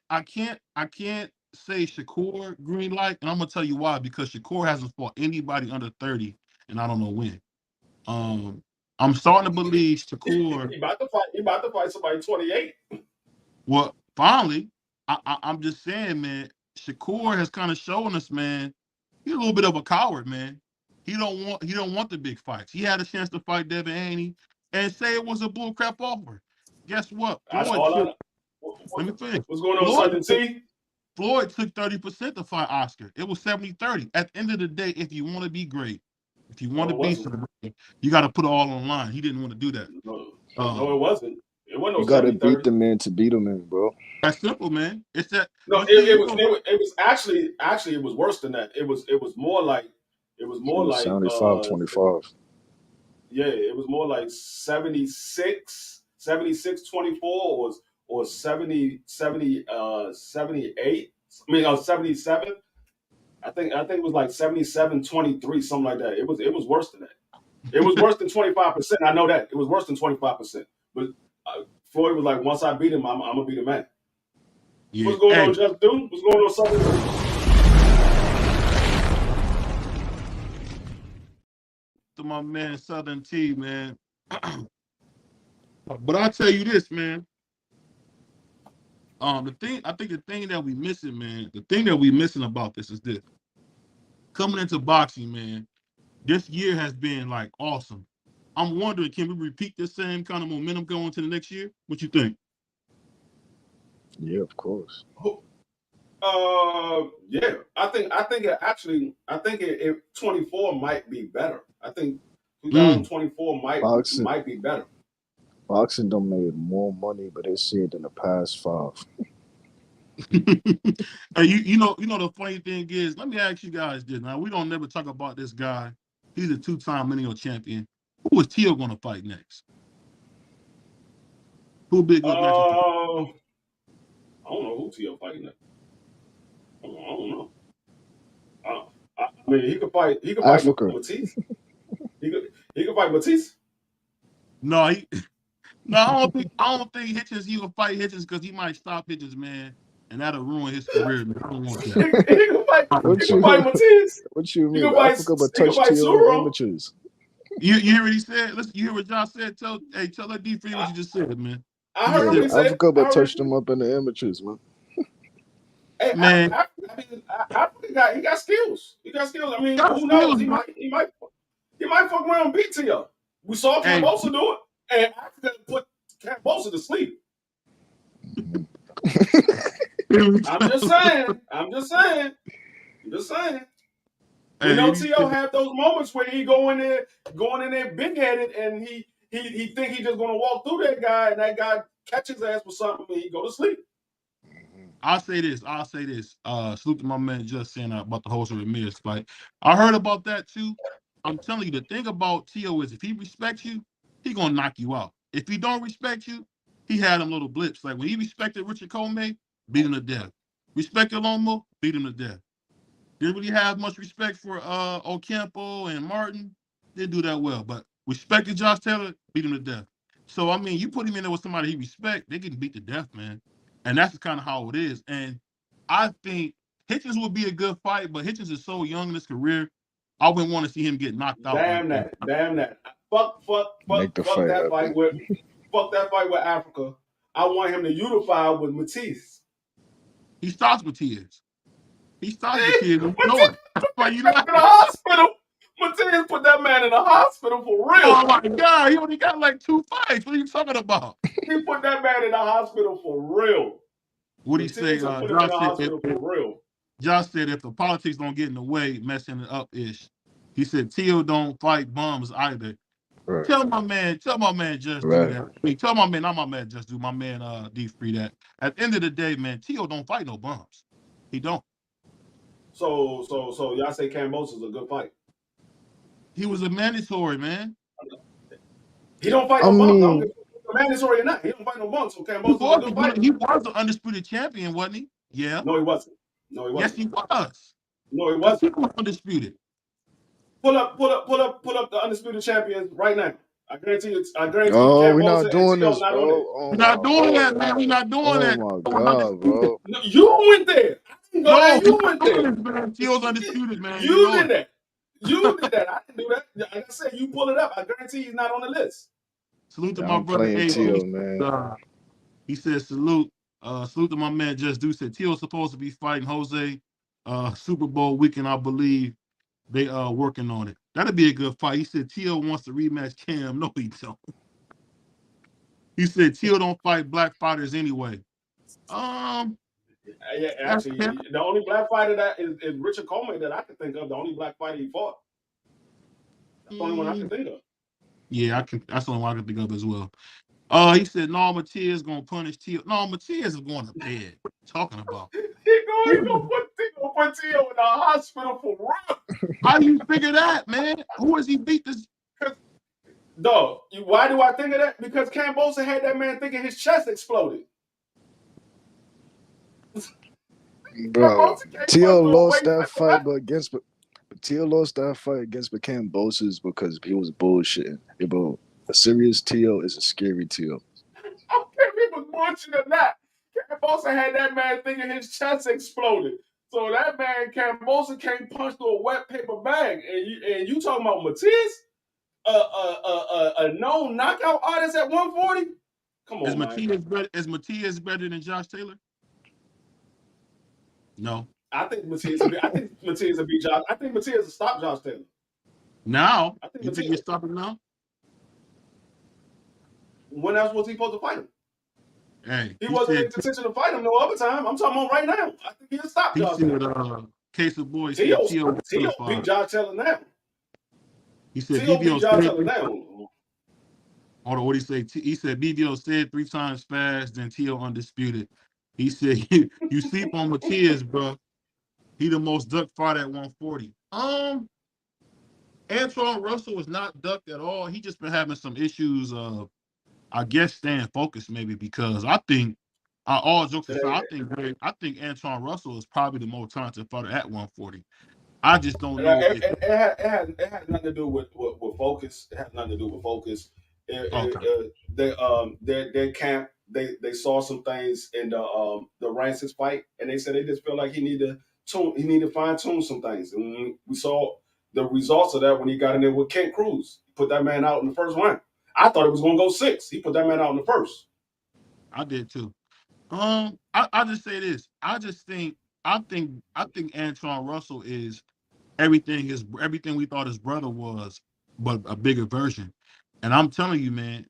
say Shakur green light, and I'm gonna tell you why. Because Shakur hasn't fought anybody under 30, and I don't know when. I'm starting to believe Shakur. He about to fight somebody 28. Well, finally, I'm just saying, man. Shakur has kind of shown us, man. He's a little bit of a coward, man. He don't want the big fights. He had a chance to fight Devin Haney and say it was a bullcrap offer. Guess what? That's all I know. Let me finish. What's going on, Sergeant T? Floyd took 30% to fight Oscar. It was 70-30. At the end of the day, if you want to be great, if you want to be somebody, you got to put it all online. He didn't want to do that. No, it wasn't. It wasn't no. You got to beat the man to beat him, man, bro. That's simple, man. It's that. No, it was actually it was worse than that. It was more like 75-25. Yeah, it was more like 76-24 or 78. I mean, 77. I think it was like 77-23, something like that. It was worse than that. It was worse than 25%. I know that. It was worse than 25%. But Floyd was like, once I beat him, I'm gonna be the man. Yeah. What's going on, Just Dude? What's going on, Southern? To my man Southern T, man. But I'll tell you this, man. I think the thing that we missing, man, the thing that we missing about this is this. Coming into boxing, man, this year has been like awesome. I'm wondering, can we repeat the same kind of momentum going to the next year? What you think? Yeah, of course. Yeah. I think it 24 might be better. I think 2024 might be better. Boxing done made more money, but this year than the past 5. You know the funny thing is, let me ask you guys this. Now we don't never talk about this guy. He's a 2-time lineal champion. Who is Teo going to fight next? Who big good match? I don't know who Teo fighting next. I don't know. I mean, he could fight Matisse. He could fight Matisse. No, I don't think Hitchens. He will fight Hitchens because he might stop Hitchens, man, and that'll ruin his career. Man. I don't want that. He could fight Matisse. What you mean? Africa but touch Teo amateurs. You hear what he said? Listen, you hear what John said? Tell that D3 what you just said, man. I heard him say Africa but touched him up in the amateurs, man. Hey, man, Africa he got skills. He got skills. I mean, who knows? He might fuck around and beat Teo. We saw Cambosa do it, and Africa put Cambosa to sleep. I'm just saying. You know, Teo had those moments where he going in there big-headed, and he think he just gonna walk through that guy, and that guy catch his ass for something, and he go to sleep. I'll say this. Salute to my man just saying about the Jose Ramirez fight. I heard about that too. I'm telling you, the thing about Teo is if he respects you, he gonna knock you out. If he don't respect you, he had them little blips. Like when he respected Richard Comey, beat him to death. Respected Lomo, beat him to death. Didn't really have much respect for Ocampo and Martin. Didn't do that well, but respected Josh Taylor, beat him to death. So I mean, you put him in there with somebody he respect, they get beat to death, man. And that's kind of how it is. And I think Hitchens would be a good fight, but Hitchens is so young in his career, I wouldn't want to see him get knocked out. Damn that. Fuck that fight with Africa. I want him to unify with Matisse. He starts Matisse. He stopped the kid. You know it. That's why you In like the hospital. Matias put that man in the hospital for real. Oh my God, he only got like 2 fights. What are you talking about? He put that man in the hospital for real. What he say? Put him in the hospital for real. Josh said if the politics don't get in the way, messing it up ish. He said Teo don't fight bums either. Right. Tell my man, just do that. I mean, tell my man, not my man, just do my man D Free that. At the end of the day, man, Teo don't fight no bums. He don't. So y'all say Kambosos is a good fight. He was a mandatory, man. He don't fight no bums. I don't give a mandatory or not. He don't fight no bums. So Kambosos is a good fight. He was an undisputed champion, wasn't he? Yeah. No, he wasn't. Yes, he was. No, he wasn't. He was undisputed. Pull up the undisputed champions right now. I guarantee you. Oh, we're not doing this, bro. We're not doing that, man. We're not doing that. Oh my God, bro. No, you went there. You went there. Man. Teo's undisputed, man. You did that. You did that. I didn't do that. Like I said, you pull it up. I guarantee he's not on the list. Salute to my brother Teo, man. He said salute. Salute to my man Just Do. Said Teo's supposed to be fighting Jose Super Bowl weekend, I believe. They working on it. That'd be a good fight. He said Teo wants to rematch Cam. No, he don't. He said Teo don't fight black fighters anyway. Yeah, actually, the only black fighter that is Richard Coleman that I can think of. The only black fighter he fought. That's the only one I can think of. Yeah, that's the only one I can think of as well. He said no, Matias gonna punish Teo. No, Matias is going to bed. What are you talking about? He gonna put Teo in the hospital for real. How do you figure that, man? Who has he beat this? Dog, why do I think of that? Because Kambosos had that man thinking his chest exploded. Bro, Teo lost that fight, Teo lost that fight against Kambosos because he was bullshitting. Yeah, bro, a serious Teo is a scary Teo. I don't care if he was bullshitting or not. Kambosos had that man thinking his chest exploded. So that man, Kambosos, can't punch through a wet paper bag. And you talking about Matias? A known knockout artist at 140? Come on, Is Matias better than Josh Taylor? No. I think Matias will beat Josh. I think Matias will stop Josh Taylor. Now? You think he's stopping now? When else was he supposed to fight him? Hey, he wasn't in contention to fight him no other time. I'm talking about right now. I think he'll stop Josh Taylor. Case of boys. Teo beat Josh Taylor now. He said Teo beat Josh Taylor now. Hold on, what he say? He said BBO said 3 times fast, then Teo undisputed. He said you sleep on Matias, bro. He the most ducked fighter at 140. Antoine Russell was not ducked at all. He just been having some issues of, I guess, staying focused maybe because I think, all jokes aside, I think Antoine Russell is probably the most talented fighter at 140. I just don't know. It had nothing to do with focus. It had nothing to do with focus. Their camp, they saw some things in the Rancis fight, and they said they just feel like he need to fine tune some things. And we saw the results of that when he got in there with Kent Cruze. He put that man out in the first round. I thought it was going to go 6. He put that man out in the first. I did too. I just say this. I think Antoine Russell is everything we thought his brother was, but a bigger version. And I'm telling you, man,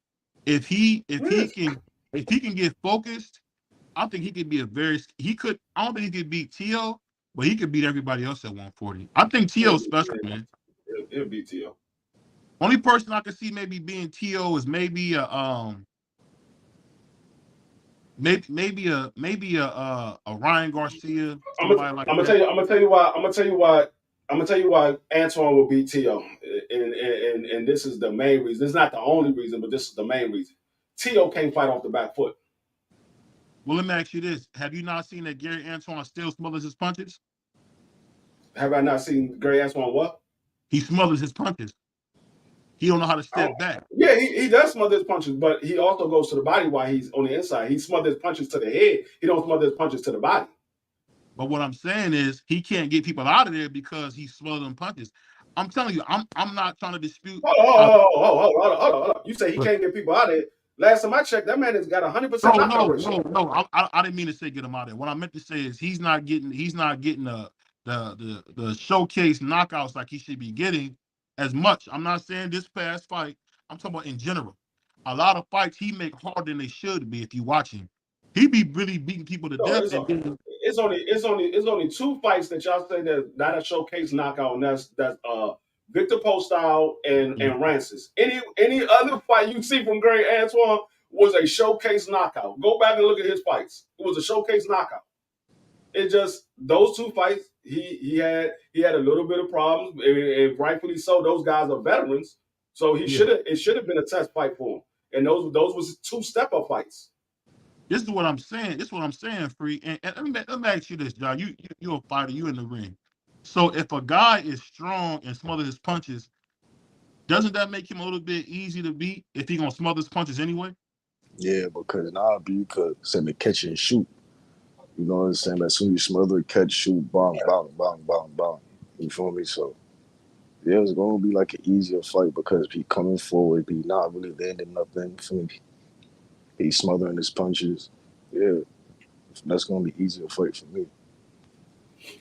if he can get focused, I think he could be I don't think he could beat Teo, but he could beat everybody else at 140. I think Teo's special, man. He'll beat Teo. Only person I could see maybe being Teo is maybe a Ryan Garcia. I'm gonna tell you why Antoine will beat Teo, and this is the main reason. This is not the only reason, but this is the main reason. Teo can't fight off the back foot. Well, let me ask you this: have you not seen that Gary Antoine still smothers his punches? Have I not seen Gary Antoine what? He smothers his punches. He don't know how to step back. Yeah, he does smother his punches, but he also goes to the body while he's on the inside. He smothers punches to the head. He don't smother his punches to the body. But what I'm saying is he can't get people out of there because he's smothering punches. I'm telling you, I'm not trying to dispute. Hold on. You say he can't get people out of there. Last time I checked, that man has got 100% knockout ratio. No. I didn't mean to say get him out of there. What I meant to say is he's not getting the showcase knockouts like he should be getting as much. I'm not saying this past fight. I'm talking about in general. A lot of fights he make harder than they should be if you watch him. He be really beating people to No, death. it's only 2 fights that y'all say that not a showcase knockout, and that's Victor Postile and Rancis. Any other fight you see from Gary Antoine was a showcase knockout. Go back and look at his fights. It was a showcase knockout. It just those 2 fights he had a little bit of problems, and rightfully so. Those guys are veterans, so it should have been a test fight for him. And those was 2 step-up fights. This is what I'm saying. This is what I'm saying, Free. And let me ask you this, John. You're a fighter. You in the ring. So if a guy is strong and smother his punches, doesn't that make him a little bit easy to beat if he gonna smother his punches anyway? Yeah, because now you could say me catch and shoot. You know what I'm saying? As soon as you smother, catch, shoot, bang, bang, bang, bang, bang. You feel me? So yeah, it's gonna be like an easier fight because he coming forward, he not really landing nothing. For me, he smothering his punches. Yeah, that's gonna be easier fight for me.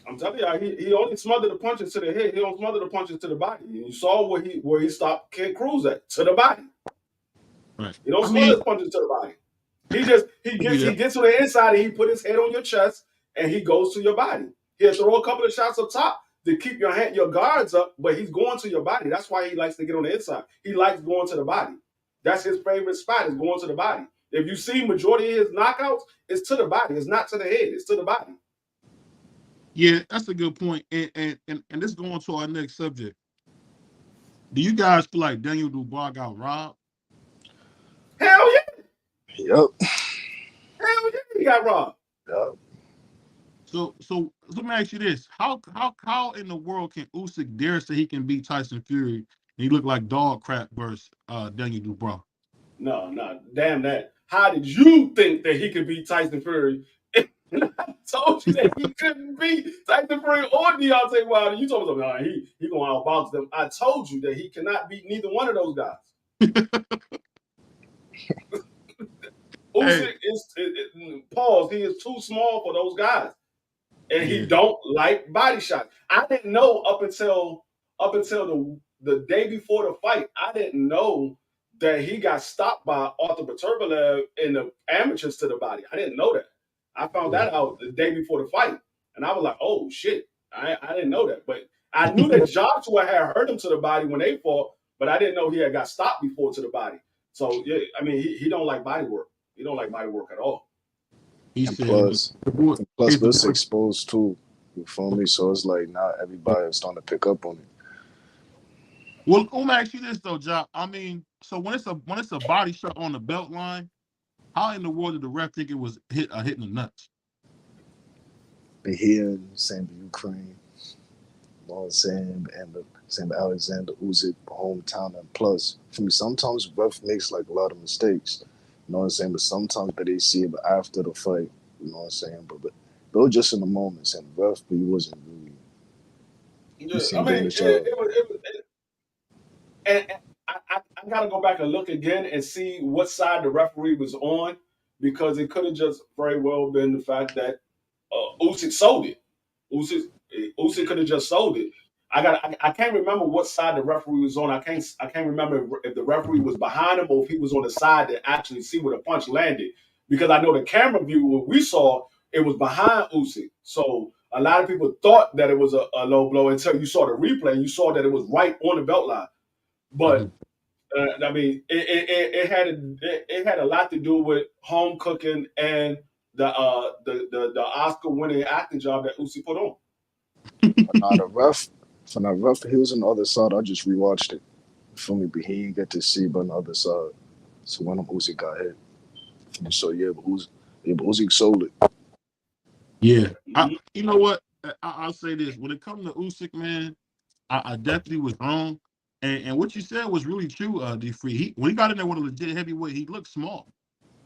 I'm telling you, he only smothered the punches to the head. He don't smother the punches to the body. You saw where he stopped Kid Cruze at, to the body. Right. He don't smother his punches to the body. He gets to the inside and he put his head on your chest and he goes to your body. He'll throw a couple of shots up top to keep your guards up, but he's going to your body. That's why he likes to get on the inside. He likes going to the body. That's his favorite spot, is going to the body. If you see majority of his knockouts, it's to the body. It's not to the head. It's to the body. Yeah, that's a good point. And this going to our next subject. Do you guys feel like Daniel Dubois got robbed? Hell yeah. Yep. Hell yeah, he got robbed. Yep. So let me ask you this: How in the world can Usyk dare say he can beat Tyson Fury and he look like dog crap versus Daniel Dubois? No, damn that. How did you think that he could beat Tyson Fury? I told you that he couldn't beat Tyson Fury or Deontay Wilder. You told me, no, he gonna outbox them. I told you that he cannot beat neither one of those guys. Usyk is pause. He is too small for those guys, and he don't like body shots. I didn't know up until the day before the fight. I didn't know that he got stopped by Arthur Beterbiev in the amateurs to the body. I didn't know that. I found that out the day before the fight, and I was like, "Oh shit!" I didn't know that, but I knew that Joshua had hurt him to the body when they fought, but I didn't know he had got stopped before to the body. So yeah, I mean, he don't like body work. He don't like body work at all. Plus it's exposed too. You feel me? So it's like now everybody's starting to pick up on it. Well, let me ask you this though, Jock. I mean, so when it's a body shot on the belt line, how in the world did the ref think it was hitting the nuts? But here, same Ukraine, you know what I'm saying, and the same Alexander Usyk hometown, and plus, for me, sometimes ref makes like a lot of mistakes. You know what I'm saying? But sometimes they see it after the fight. You know what I'm saying? But they were just in the moment, and the ref, he wasn't really. Yeah, I mean, and I got to go back and look again and see what side the referee was on, because it could have just very well been the fact that Usyk sold it. Usyk could have just sold it. I can't remember what side the referee was on. I can't remember if the referee was behind him or if he was on the side to actually see where the punch landed. Because I know the camera view, what we saw, it was behind Usyk. So a lot of people thought that it was a low blow until you saw the replay and you saw that it was right on the belt line. But I mean, it had a lot to do with home cooking and the Oscar-winning acting job that Usyk put on. Now the ref, he was on the other side. I just rewatched it. You feel me? But he didn't get to see but on the other side. So when Usyk got hit. So yeah, but Usyk sold it. Yeah. You know what? I'll say this. When it comes to Usyk, man, I definitely was wrong. And what you said was really true, D-Free. When he got in there with a legit heavyweight, he looked small.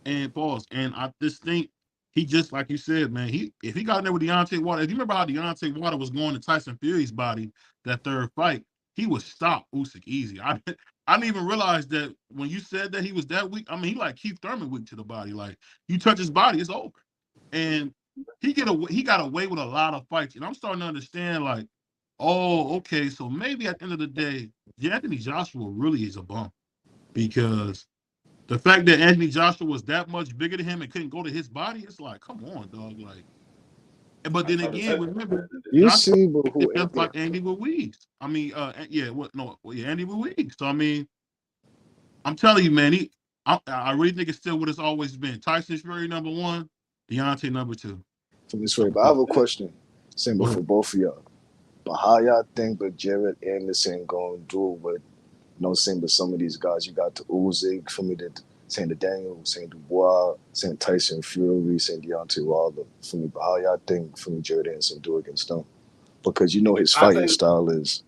And pause. And I just think he just, like you said, man, if he got in there with Deontay Wilder, if you remember how Deontay Wilder was going to Tyson Fury's body that third fight, he would stop Usyk easy. I didn't even realize that when you said that he was that weak. I mean, he like Keith Thurman weak to the body. Like, you touch his body, it's over. And he got away with a lot of fights, and I'm starting to understand like, oh, okay, so maybe at the end of the day, Anthony Joshua really is a bum because the fact that Anthony Joshua was that much bigger than him and couldn't go to his body, it's like, come on, dog. Like, but then again, remember, You Joshua see, but who? just like Andy Ruiz. I mean, Andy Ruiz. So I mean, I'm telling you, man, I really think it's still what it's always been. Tyson Fury #1, Deontay #2. From this way, but I have a question. Same, but for both of y'all. But how y'all think that Jared Anderson gonna do with, saying, but some of these guys, you got the Usyk, for me, that saying the Daniel, saying Dubois, saying Tyson Fury, saying Deontay Wilder, for me, but how y'all think for me Jared Anderson do against them? Because his fighting style is.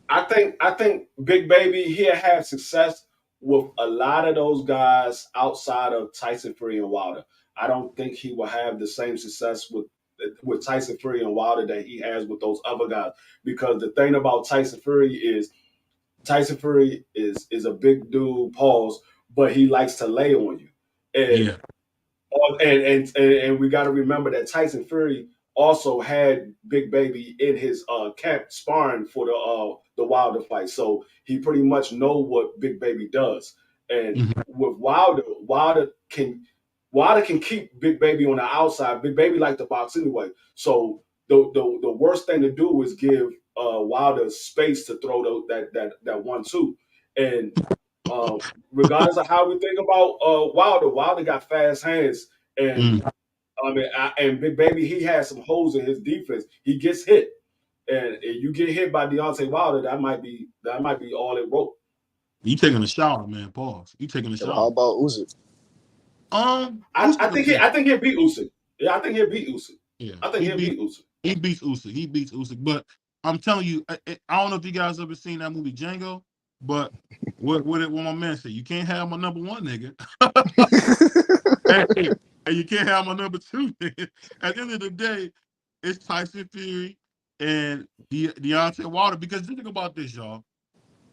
I think Big Baby he'll have success with a lot of those guys outside of Tyson Fury and Wilder. I don't think he will have the same success with Tyson Fury and Wilder that he has with those other guys. Because the thing about Tyson Fury is a big dude, but he likes to lay on you. And and we got to remember that Tyson Fury also had Big Baby in his camp sparring for the Wilder fight, so he pretty much know what Big Baby does. And with Wilder can keep Big Baby on the outside. Big Baby like to box anyway, so the worst thing to do is give Wilder space to throw that 1-2. And regardless of how we think about Wilder got fast hands, and and Big Baby, he has some holes in his defense. He gets hit, and if you get hit by Deontay Wilder, that might be all it wrote. You taking a shower, man? Pause. You taking a shower? How about Usyk? I think he'll beat Usyk. Yeah, I think he'll beat Usyk. Yeah, I think he'll beat Usyk. He beats Usyk. He beats Usyk. But I'm telling you, I don't know if you guys ever seen that movie Django, but what my man said, you can't have my #1 nigga, and you can't have my #2 nigga. At the end of the day, it's Tyson Fury and Deontay Wilder. Because think about this, y'all.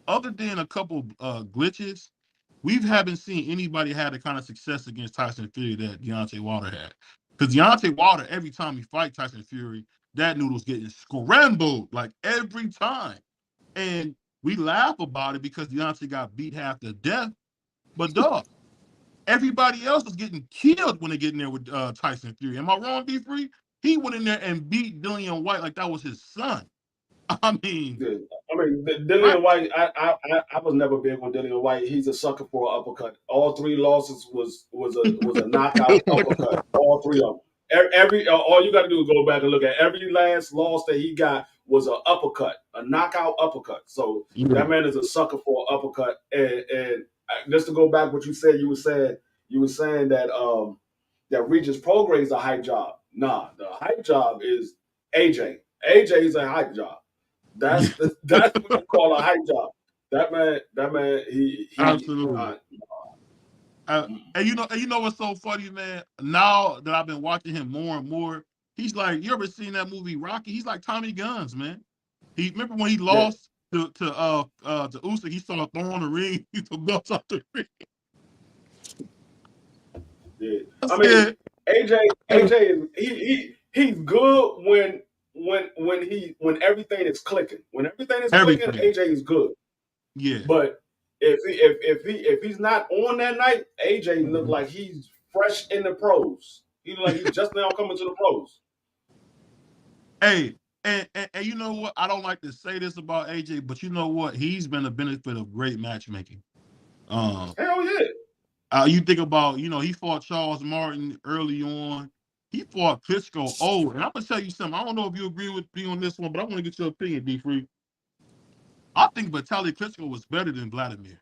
Other than a couple glitches, we haven't seen anybody have the kind of success against Tyson Fury that Deontay Wilder had. Because Deontay Wilder, every time he fight Tyson Fury, that noodle's getting scrambled like every time. And we laugh about it because Deontay got beat half to death. But dog, everybody else is getting killed when they get in there with Tyson Fury. Am I wrong, D3? He went in there and beat Dillian White like that was his son. I mean, Dillian White. I was never big on Dillian White. He's a sucker for an uppercut. All 3 losses was a knockout uppercut. All 3 of them. All you got to do is go back and look at every last loss that he got was an uppercut, a knockout uppercut. So that man is a sucker for an uppercut. And just to go back, what you said, you were saying that that Regis Prograis is a hype job. Nah, the hype job is AJ. AJ is a hype job. That's what you call a hype job. That man, he absolutely. And you know what's so funny, man? Now that I've been watching him more and more, he's like, you ever seen that movie Rocky? He's like Tommy Guns, man. He remember when he lost to Usyk, he started throwing the ring, the belts out the ring. Yeah, I mean, AJ is he's good when everything is clicking. When everything is clicking, AJ is good. Yeah. But if he's not on that night, AJ look like he's fresh in the pros. He look like he's just now coming to the pros. Hey, and you know what? I don't like to say this about AJ, but you know what? He's been a benefit of great matchmaking. Hell yeah. You think about, he fought Charles Martin early on. He fought Klitschko old. And I'm going to tell you something. I don't know if you agree with me on this one, but I want to get your opinion, D3. I think Vitaly Klitschko was better than Vladimir,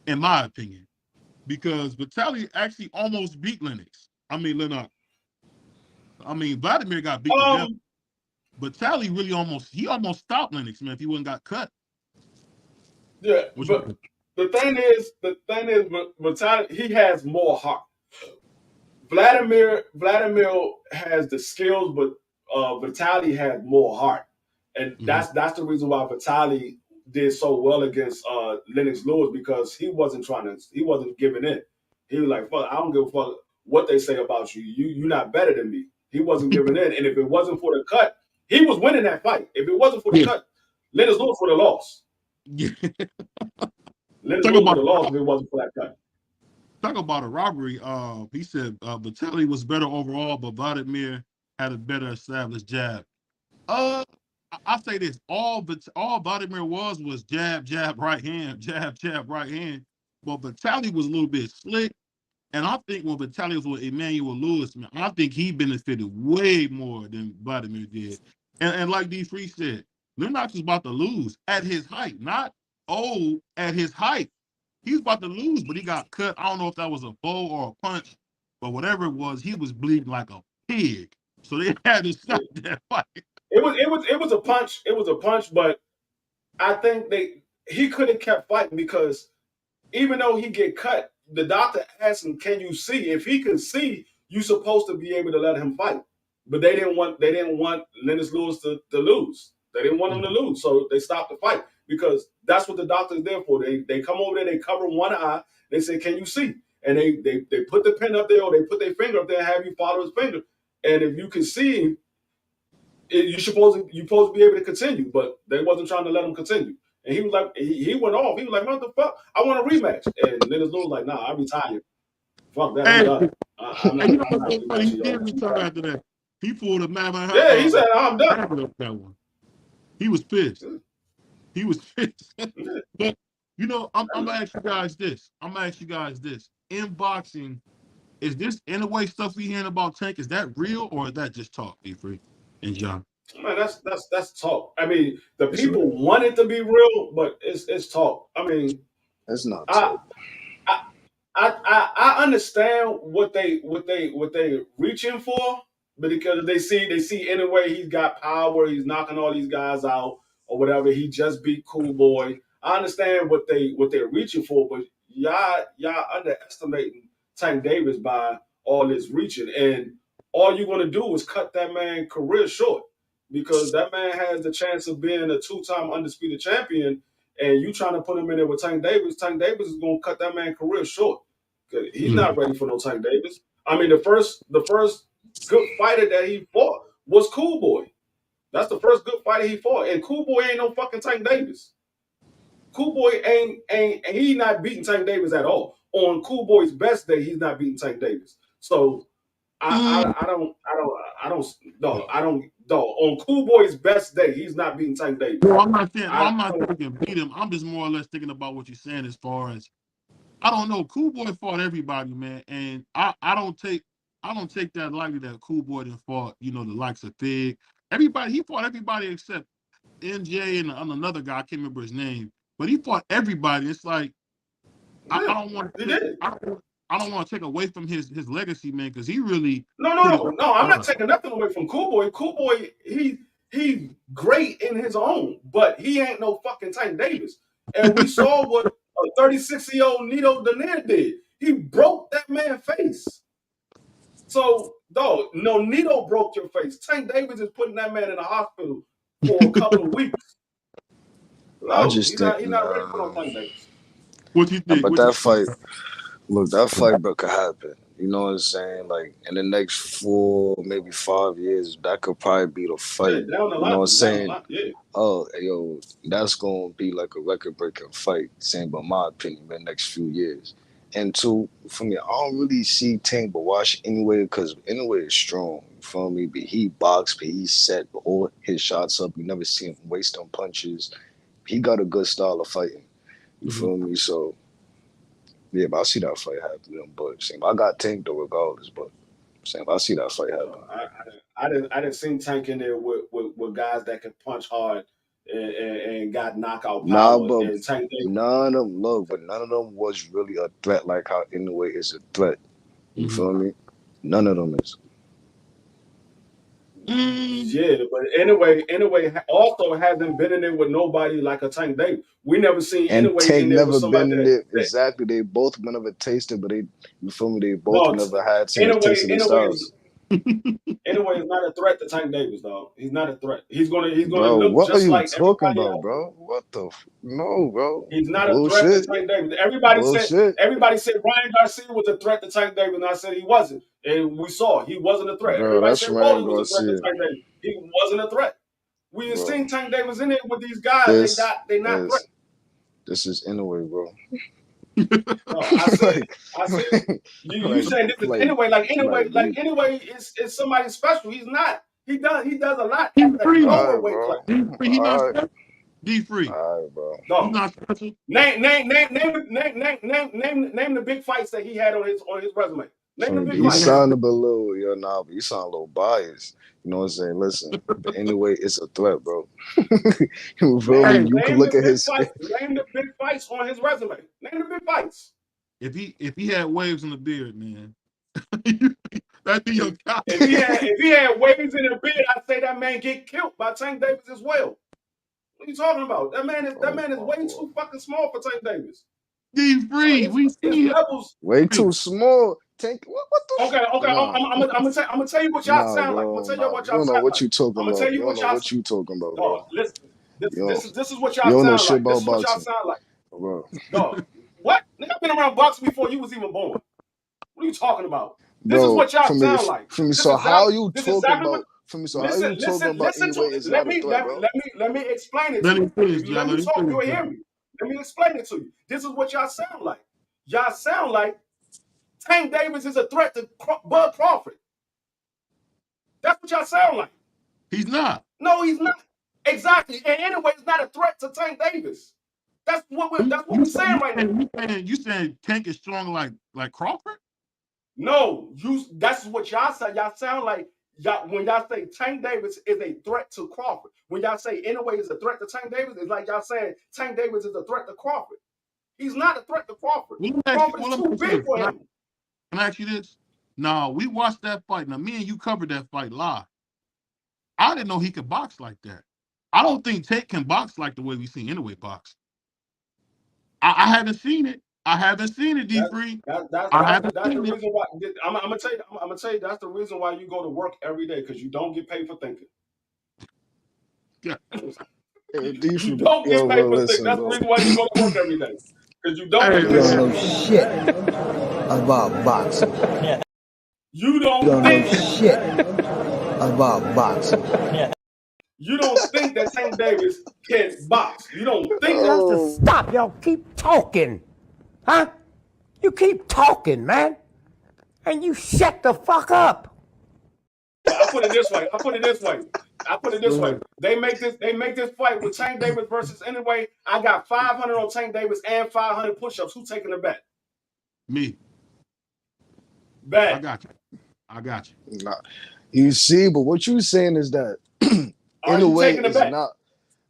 in my opinion. Because Vitaly actually almost beat Lennox. Vladimir got beat to death. Vitaly really almost stopped Lennox, man, if he wouldn't got cut. Yeah, but the thing is, Vitaly, he has more heart. Vladimir has the skills, but Vitaly had more heart, and that's the reason why Vitaly did so well against Lennox Lewis, because he wasn't giving in. He was like, "Fuck, I don't give a fuck what they say about you. You're not better than me. He wasn't giving in. And if it wasn't for the cut, he was winning that fight. If it wasn't for the cut, Lennox Lewis would have lost. Yeah. Lennox Lewis would have lost if it wasn't for that cut. Talk about a robbery. He said Vitaly was better overall, but Vladimir had a better established jab. I say this: all Vladimir was jab, right hand, jab, right hand. But Vitaly was a little bit slick, and I think when Vitaly was with Emmanuel Lewis, man, I think he benefited way more than Vladimir did. And like D Free said, Lennox was about to lose at his height, not old at his height. He was about to lose, but he got cut. I don't know if that was a blow or a punch, but whatever it was, he was bleeding like a pig. So they had to stop that fight. It was a punch. It was a punch, but I think he could have kept fighting because even though he get cut, the doctor asked him, "Can you see? If he can see, you're supposed to be able to let him fight." But they didn't want Lennox Lewis to lose. They didn't want him to lose, so they stopped the fight because that's what the doctor is there for. They come over there, they cover one eye. They say, "Can you see?" And they put the pen up there or they put their finger up there and have you follow his finger. And if you can see, you're supposed to be able to continue. But they wasn't trying to let him continue. And he was like, he went off. He was like, "What the fuck? I want a rematch." And Lennox Lewis was like, "Nah, I retired. Fuck that. I'm done. I'm not he did retire after that. He pulled a man. Yeah, he said, "I'm done." That one. He was pissed. He was pissed. But you know, I'm gonna ask you guys this. In boxing, is this Inoue stuff we hearing about Tank? Is that real or is that just talk, D3 and John? Man, that's talk. I mean, the people want it to be real, but it's talk. I mean, it's not talk. I understand what they reaching for, but because they see anyway he's got power, he's knocking all these guys out or whatever. He just beat Cool Boy. I understand what they're reaching for, but y'all underestimating Tank Davis by all this reaching, and all you're gonna do is cut that man's career short because that man has the chance of being a 2-time undisputed champion. And you trying to put him in there with Tank Davis. Tank Davis is going to cut that man's career short. He's not ready for no Tank Davis. I mean, the first good fighter that he fought was Cool Boy. That's the first good fighter he fought. And Cool Boy ain't no fucking Tank Davis. Cool Boy he not beating Tank Davis at all. On Cool Boy's best day, he's not beating Tank Davis. So I don't. On Cool Boy's best day, he's not beating Tank Davis. No, I'm not thinking beat him. I'm just more or less thinking about what you're saying as far as I don't know. Cool Boy fought everybody, man, and I don't take that lightly that Cool Boy didn't fought. You know, the likes of Thig. Everybody, he fought everybody except NJ and another guy. I can't remember his name, but he fought everybody. It's like I don't want to take away from his legacy, man, because he really No. I'm not taking nothing away from Cool Boy. Cool Boy, he great in his own, but he ain't no fucking Tank Davis. And we saw what a 36-year-old Nito Donaire did. He broke that man's face. So, Nito broke your face. Tank Davis is putting that man in the hospital for a couple of weeks. No, he's not ready for no Tank Davis. What do you think? But that fight. Look, that fight, bro, could happen. You know what I'm saying? Like, in the next 4, maybe 5 years, that could probably be the fight. Yeah, you know what I'm saying? Yeah. Oh, yo, that's going to be like a record-breaking fight, saying by my opinion, in the next few years. And 2, for me, I don't really see Tank Bawash anyway, because anyway is strong. You feel me? But he boxed, but he set all his shots up. You never see him waste on punches. He got a good style of fighting. You feel me? So, yeah, but I see that fight happening. But I got Tank though, regardless. But I see that fight happening. I didn't see Tank in there with guys that can punch hard and got knockout power. Nah, but and Tank none of them was really a threat like how Inoue is a threat. You feel me? None of them is. Yeah, but anyway, also hasn't been in there with nobody like a Tank Davis. We never seen Inoue in there never with somebody been in there. Exactly, they both never tasted, but you feel me? They both never had same taste in themselves. Anyway, is not a threat to Tank Davis, dog. He's not a threat. He's gonna Bro, look what are just you like talking everybody about, else. bro? What the? No, bro. He's not a threat to Bullshit. Tank Davis. Everybody Bullshit. said Ryan Garcia was a threat to Tank Davis, and I said he wasn't. And we saw he wasn't a threat. Bro, Everybody that's said Ryan Rolly was a threat to Garcia. Tank Davis. He wasn't a threat. We have Bro, seen Tank Davis in there with these guys. They not threats. This is anyway, bro. No, I see. You saying this is anyway? Anyway, it's somebody special. He's not. He does a lot at the lower weight class. He's not special. D-Free. All right, bro. He's not special. Name the big fights that he had on his resume. Name the big fights. You sound a little, you sound a little biased. You know what I'm saying? Listen, but anyway, it's a threat, bro. You feel me? You can look at his. Name the big fights on his resume. Name the big fights. If he had waves in the beard, man, that'd be your guy. If he had waves in the beard, I'd say that man get killed by Tank Davis as well. What are you talking about? That man is way too fucking small for Tank Davis. D-Free, we see levels way too small. Tank, what the? Okay. I'm gonna tell you what y'all sound like. I'm gonna tell you what y'all sound like. You don't know what you talking about. I'm gonna tell you what you talking about, bro. Listen, this is what y'all you don't know sound shit like. about This is what y'all boxing. sound like. Bro. Dog, what? Nigga, I've been around boxing before you was even born. What are you talking about? Bro, this is what y'all sound like. So how you talking about? Listen, anyway, it's not a threat, bro. Let me explain it to you. If you let me talk, you'll hear me. Let me explain it to you. This is what y'all sound like. Y'all sound like Tank Davis is a threat to Bud Crawford. That's what y'all sound like. He's not. No, he's not. Exactly. And anyway, it's not a threat to Tank Davis. That's what we're saying right now. You saying Tank is strong like Crawford? No, that's what y'all say. Y'all sound like when y'all say Tank Davis is a threat to Crawford. When y'all say anyway is a threat to Tank Davis, it's like y'all saying Tank Davis is a threat to Crawford. He's not a threat to Crawford. Crawford is too big for him. Can I ask you this? No, we watched that fight. Now, me and you covered that fight live. I didn't know he could box like that. I don't think Tank can box like the way we seen anyway box. I haven't seen it. I haven't seen it, D-Free. That's the reason why. I'm gonna tell you. That's the reason why you go to work every day, because you don't get paid for thinking. Yeah. You don't get paid for thinking. That's the reason why you go to work every day, because you don't get paid. You don't know shit about boxing. You don't know shit about boxing. You don't think that Tank Davis can box. You don't think that. Just stop. Y'all keep talking. Huh? You keep talking, man. And you shut the fuck up. I put it this way. They make this fight with Tank Davis versus anyway. I got 500 on Tank Davis and 500 push-ups. Who's taking the bet? Me. Bet. I got you. Nah. You see, but what you saying is that anyway is not.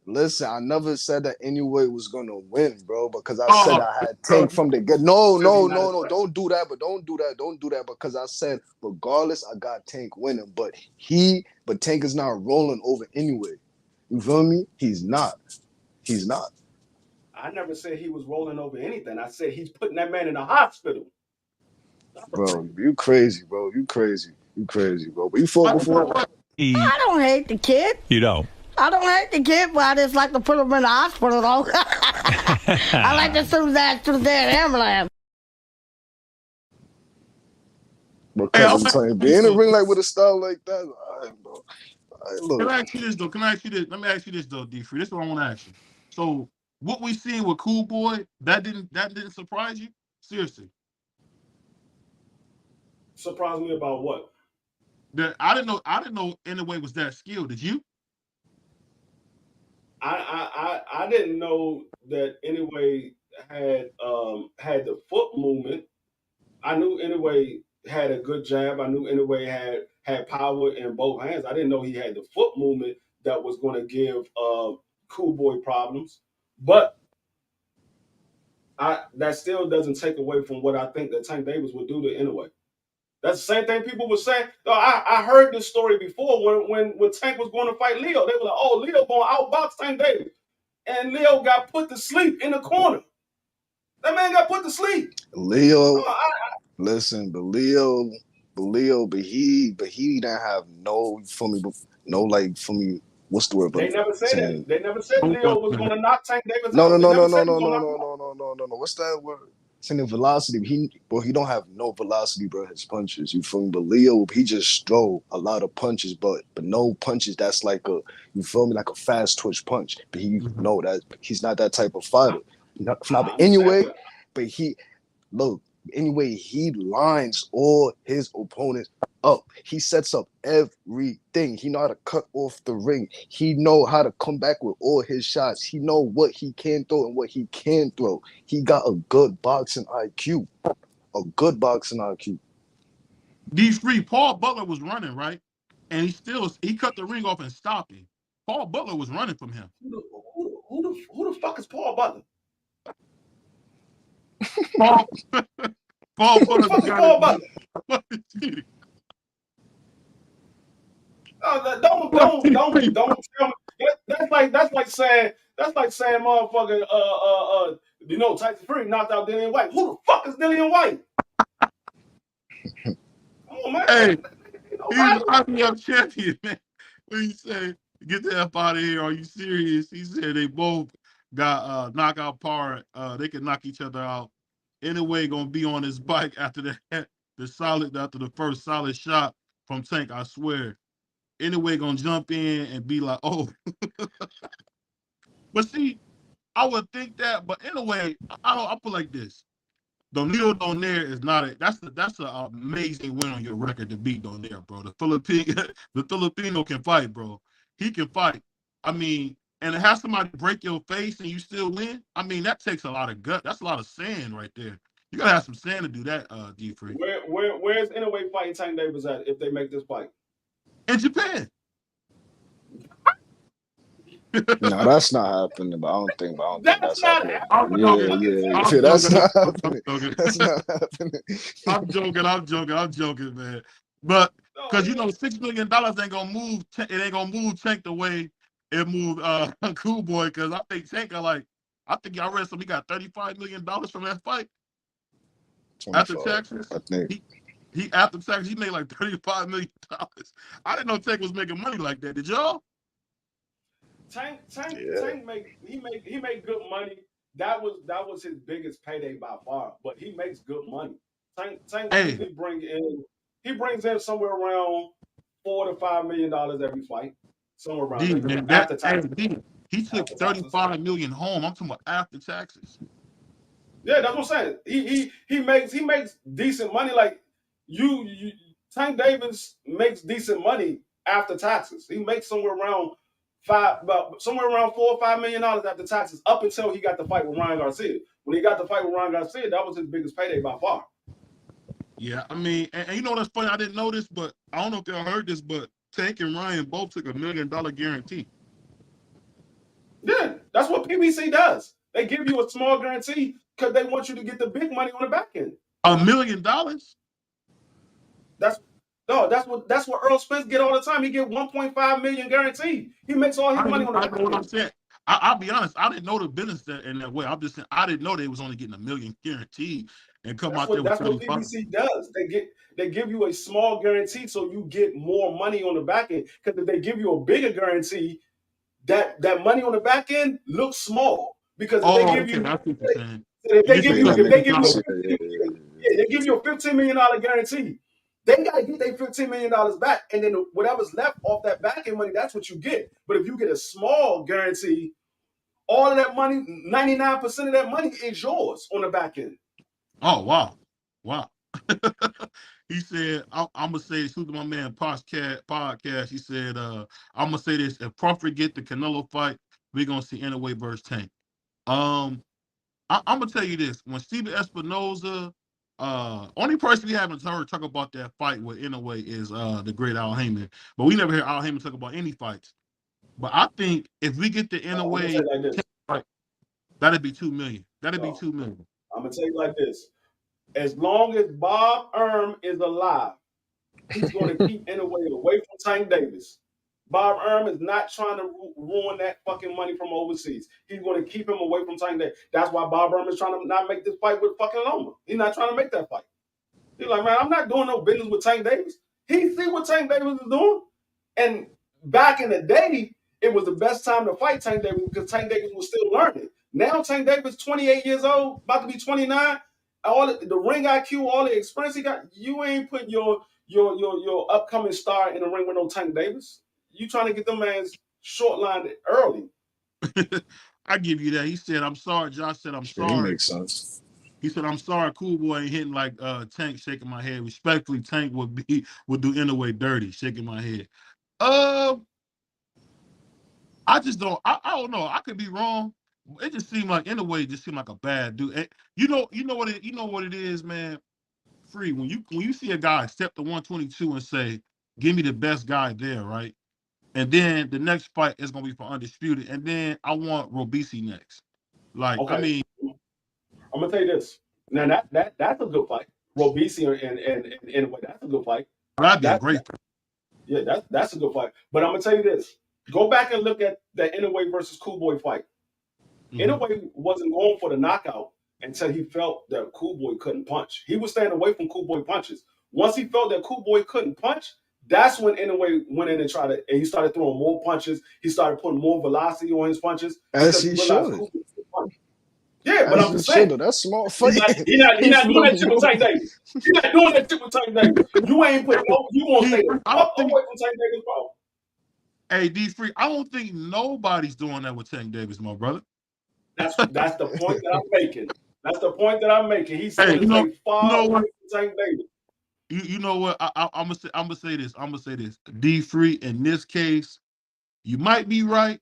Listen, I never said that anyway was gonna win, bro. Because I said I had Tank from the get. No. Don't do that. But don't do that. Because I said regardless, I got Tank winning. But Tank is not rolling over anyway. You feel me? He's not. I never said he was rolling over anything. I said he's putting that man in the hospital. Bro, you crazy, bro. You crazy, bro. But you fought before. I don't hate the kid. You don't. I don't hate the kid, but I just like to put him in the hospital, though. I like to send that to the ambulance. Because I'm telling you, being in a ring like with a style like that, all right, bro. Look. Can I ask you this, though? Let me ask you this, though, D-Free. This is what I want to ask you. So, what we seen with Cool Boy, that didn't surprise you? Seriously. Surprised me about what? I didn't know anyway was that skilled. Did you? I didn't know that anyway had the foot movement. I knew anyway had a good jab. I knew anyway had power in both hands. I didn't know he had the foot movement that was going to give Cool Boy problems. But that still doesn't take away from what I think that Tank Davis would do to anyway. That's the same thing people were saying. I heard this story before when Tank was going to fight Leo. They were like, oh, Leo going to outbox Tank Davis. And Leo got put to sleep in the corner. That man got put to sleep. Leo, listen, but Leo Leo, but he didn't have no, you feel me, no, like, for me, what's the word? They never said Saying, it. They never said Leo was going to knock Tank Davis no, out. no, They no, never no, no, said he no, was no, going to no, knock him out. no. What's that word? Saying the velocity. He don't have no velocity, bro. His punches, you feel me? But Leo, he just throw a lot of punches, but no punches. That's like a, you feel me, like a fast twitch punch. But no, that he's not that type of fighter. But anyway, but look, anyway, he lines all his opponents up. He sets up everything. He know how to cut off the ring. He know how to come back with all his shots. He know what he can throw and what he can throw. He got a good boxing IQ. A good boxing IQ. D3, Paul Butler was running, right? And he cut the ring off and stopped him. Paul Butler was running from him. Who the fuck is Paul Butler? Paul Who the fuck is Paul Butler? Don't tell me. That's like saying motherfucker Tyson Fury knocked out Dillian White. Who the fuck is Dillian White? Come on, man. Hey, he's an IBF champion, man. What you say? Get the F out of here. Are you serious? He said they both got knockout power. They can knock each other out. Anyway, gonna be on his bike after after the first solid shot from Tank, I swear. Anyway, gonna jump in and be like, oh. But see, I would think that, but in a way, I put like this. Donito Donaire is not that's an amazing win on your record to beat Donaire, bro. The Filipino can fight, bro. He can fight. I mean, and to have somebody break your face and you still win, I mean, that takes a lot of gut. That's a lot of sand right there. You gotta have some sand to do that, D3. Where's Inoue fighting Tank Davis at if they make this fight? In Japan. No, that's not happening. But I don't think that's happening. Yeah. That's not happening. That's not happening. I'm joking, man. But because $6 million ain't gonna move. It ain't gonna move Tank the way it moved Cool Boy. Because I think Tank I read something. He got $35 million from that fight. After taxes, I think. He after taxes he made like $35 million. I didn't know Tank was making money like that. Did y'all? Tank made good money. That was his biggest payday by far. But he makes good money. Tank brings in somewhere around $4 to $5 million every fight. Somewhere around after taxes. He took $35 million home. I'm talking about after taxes. Yeah, that's what I'm saying. He makes decent money. Like Tank Davis makes decent money after taxes. He makes somewhere around $4 or $5 million after taxes up until he got the fight with Ryan Garcia. When he got the fight with Ryan Garcia, that was his biggest payday by far. Yeah, I mean, and you know what's funny? I didn't know this, but I don't know if y'all heard this, but Tank and Ryan both took $1 million guarantee. Yeah, that's what PBC does. They give you a small guarantee because they want you to get the big money on the back end. $1 million? That's what Earl Spence get all the time. He get 1.5 million guaranteed. He makes all his money on the back end. I know what I'm saying. I'll be honest. I didn't know the business in that way. I'm just saying I didn't know they was only getting $1 million guaranteed and come out there with 35. That's what PBC does. They give you a small guarantee so you get more money on the back end. Because if they give you a bigger guarantee, that money on the back end looks small. Because if they give you a $15 million guarantee, they gotta get their $15 million back, and then whatever's left off that back end money, that's what you get. But if you get a small guarantee, all of that money, 99% of that money is yours on the back end. Oh wow. He said, I'm gonna say this to my man podcast. He said, I'm gonna say this: if Crawford get the Canelo fight, we're gonna see Inoue versus Tank. I'm gonna tell you this: when Steven Espinoza, only person we haven't heard talk about that fight with Inoue is the great Al Heyman, but we never hear Al Heyman talk about any fights. But I think if we get the Inoue fight, that'd be $2 million. That'd be $2 million. I'm gonna tell you like this: as long as Bob Erm is alive, he's going to keep Inoue away from Tank Davis. Bob Erm is not trying to ruin that fucking money from overseas. He's going to keep him away from Tank Davis. That's why Bob Erm is trying to not make this fight with fucking Loma. He's not trying to make that fight. He's like, man, I'm not doing no business with Tank Davis. He see what Tank Davis is doing. And back in the day, it was the best time to fight Tank Davis because Tank Davis was still learning. Now Tank Davis, 28 years old, about to be 29. All the ring IQ, all the experience he got, you ain't putting your upcoming star in the ring with no Tank Davis. You trying to get them man's short line early. I give you that. He said, I'm sorry. Josh said, I'm sorry. It makes sense. He said, I'm sorry, Cool Boy ain't hitting like Tank, shaking my head. Respectfully, Tank would do Inouye dirty, shaking my head. I just don't. I don't know. I could be wrong. It just seemed like Inouye just seemed like a bad dude. You know what it is, man. Free when you see a guy step to 122 and say, "Give me the best guy there," right? And then the next fight is gonna be for undisputed, and then I want Robeisy next. Like, okay. I mean, I'm gonna tell you this. Now that's a good fight. Robeisy and Inouye, that's a good fight. That'd be a great fight. Yeah, that's a good fight. But I'm gonna tell you this. Go back and look at the Inouye versus Cool Boy fight. Inouye wasn't going for the knockout until he felt that Cool Boy couldn't punch. He was staying away from Cool Boy punches. Once he felt that Cool Boy couldn't punch, that's when Inouye went in and he started throwing more punches. He started putting more velocity on his punches. As he should. Yeah, but I'm just saying. That's smart fight. He's not doing that shit with Tank Davis. He's not doing that shit with Tank Davis. You ain't putting you won't stay away from Tank Davis, bro. Hey, D-Free, I don't think nobody's doing that with Tank Davis, my brother. That's the point that I'm making. That's the point that I'm making. He's saying far away from Tank Davis. You know what? I'm gonna say this. D-Free, in this case, you might be right,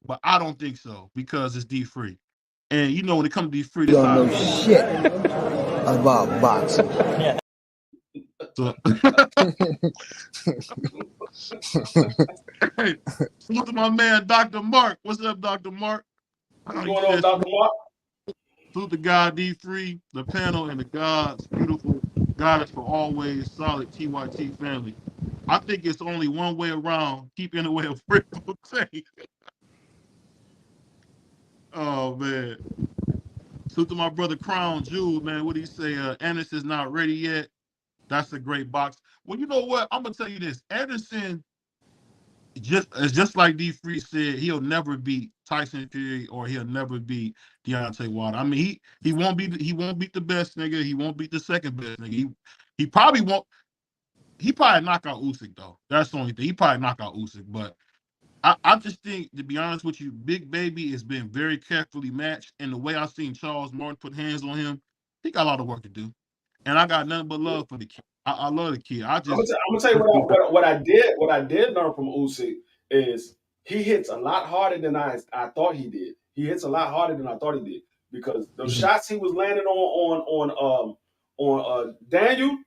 but I don't think so because it's D-Free. And you know when it comes to D-Free, you don't know shit about boxing. So, hey, salute to my man, Dr. Mark. What's up, Dr. Mark? What's going on, Dr. Mark? Salute the God D3, the panel, and the gods, beautiful goddess for always, solid TYT family. I think it's only one way around. Keep in the way of Rickle Tank. Oh, man. Salute to my brother Crown Jewel, man. What do you say? Anderson's not ready yet. That's a great box. Well, you know what? I'm going to tell you this. Anderson, just like D-Free said, he'll never beat Tyson Fury or he'll never beat Deontay Wilder. I mean, he won't beat the best nigga. He won't beat the second best nigga. He probably won't. He probably knock out Usyk though. That's the only thing. He probably knock out Usyk. But I just think, to be honest with you, Big Baby has been very carefully matched. And the way I've seen Charles Martin put hands on him, he got a lot of work to do. And I got nothing but love for the kid. I love the kid. I'm gonna tell you what I did learn from Usyk is he hits a lot harder than I thought he did. He hits a lot harder than I thought he did because the shots he was landing on Daniel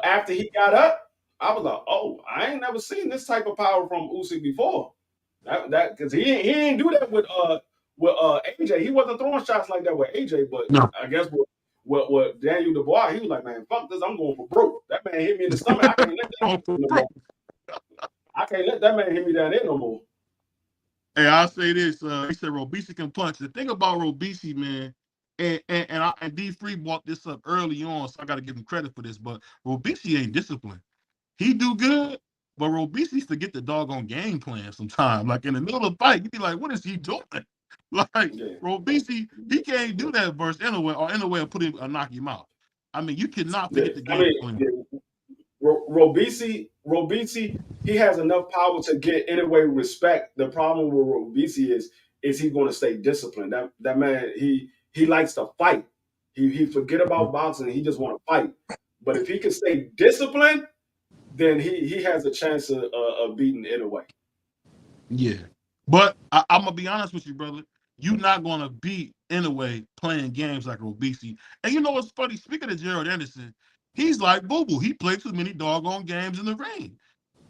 after he got up, I was like, oh, I ain't never seen this type of power from Usyk before. That because he ain't do that with AJ. He wasn't throwing shots like that with AJ, but no. I guess with Daniel Dubois, he was like, man, fuck this, I'm going for broke. That man hit me in the stomach. I can't let that no more. I can't let that man hit me down there no more. Hey, I'll say this. He said Robeisy can punch. The thing about Robeisy, man, and D-Free brought this up early on, so I got to give him credit for this, but Robeisy ain't disciplined. He do good, but Robeisy forget the doggone game plan sometimes. Like in the middle of the fight, you be like, what is he doing? Like Robeisy, he can't do that versus Inouye, or Inouye will put him knock him out. I mean, you cannot forget the game plan. Robeisy, he has enough power to get Inouye respect. The problem with Robeisy is he going to stay disciplined. That man, he likes to fight. He forget about boxing. He just want to fight. But if he can stay disciplined, then he has a chance of beating Inouye. Yeah. But I'm going to be honest with you, brother. You're not going to beat Inouye playing games like Robeisy. And you know what's funny? Speaking of Gerald Anderson, he's like boo-boo. He played too many doggone games in the ring.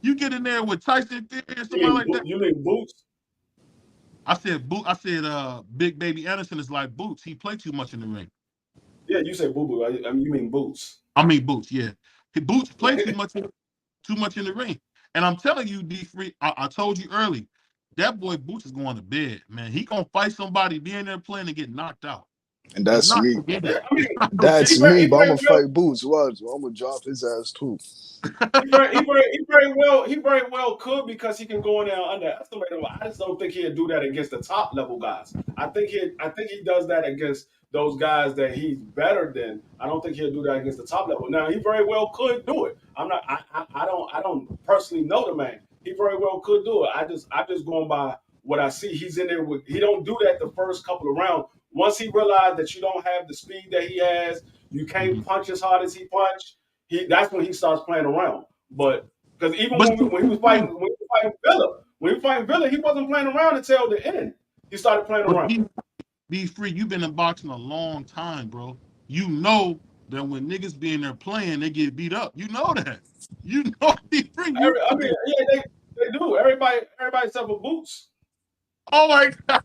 You get in there with Tyson Fury or somebody like that. You mean Boots? I said Big Baby Anderson is like Boots. He played too much in the ring. Yeah, you said boo-boo. I mean, you mean Boots. I mean Boots, yeah. Boots played too much in the ring. And I'm telling you, D-Free, I told you early, that boy Boots is going to bed, man. He going to fight somebody, be in there playing and get knocked out. And that's not me. forgetting. Yeah, I mean, That's he me, very but I'm gonna well. fight Boots. Watch, I'm gonna drop his ass too. He very well could, because he can go in there and underestimate him. I just don't think he'd do that against the top level guys. I think he does that against those guys that he's better than. I don't think he'll do that against the top level. Now, he very well could do it. I don't personally know the man. He very well could do it. I'm just going by what I see. He's in there with. He don't do that the first couple of rounds. Once he realized that you don't have the speed that he has, you can't punch as hard as he punched. That's when he starts playing around. But because even when he was fighting Villa, he wasn't playing around until the end. He started playing around. Be free. You've been in boxing a long time, bro. You know that when niggas be in there playing, they get beat up. You know that. You know, be free. Yeah, they do. Everybody except for Boots. Oh my God.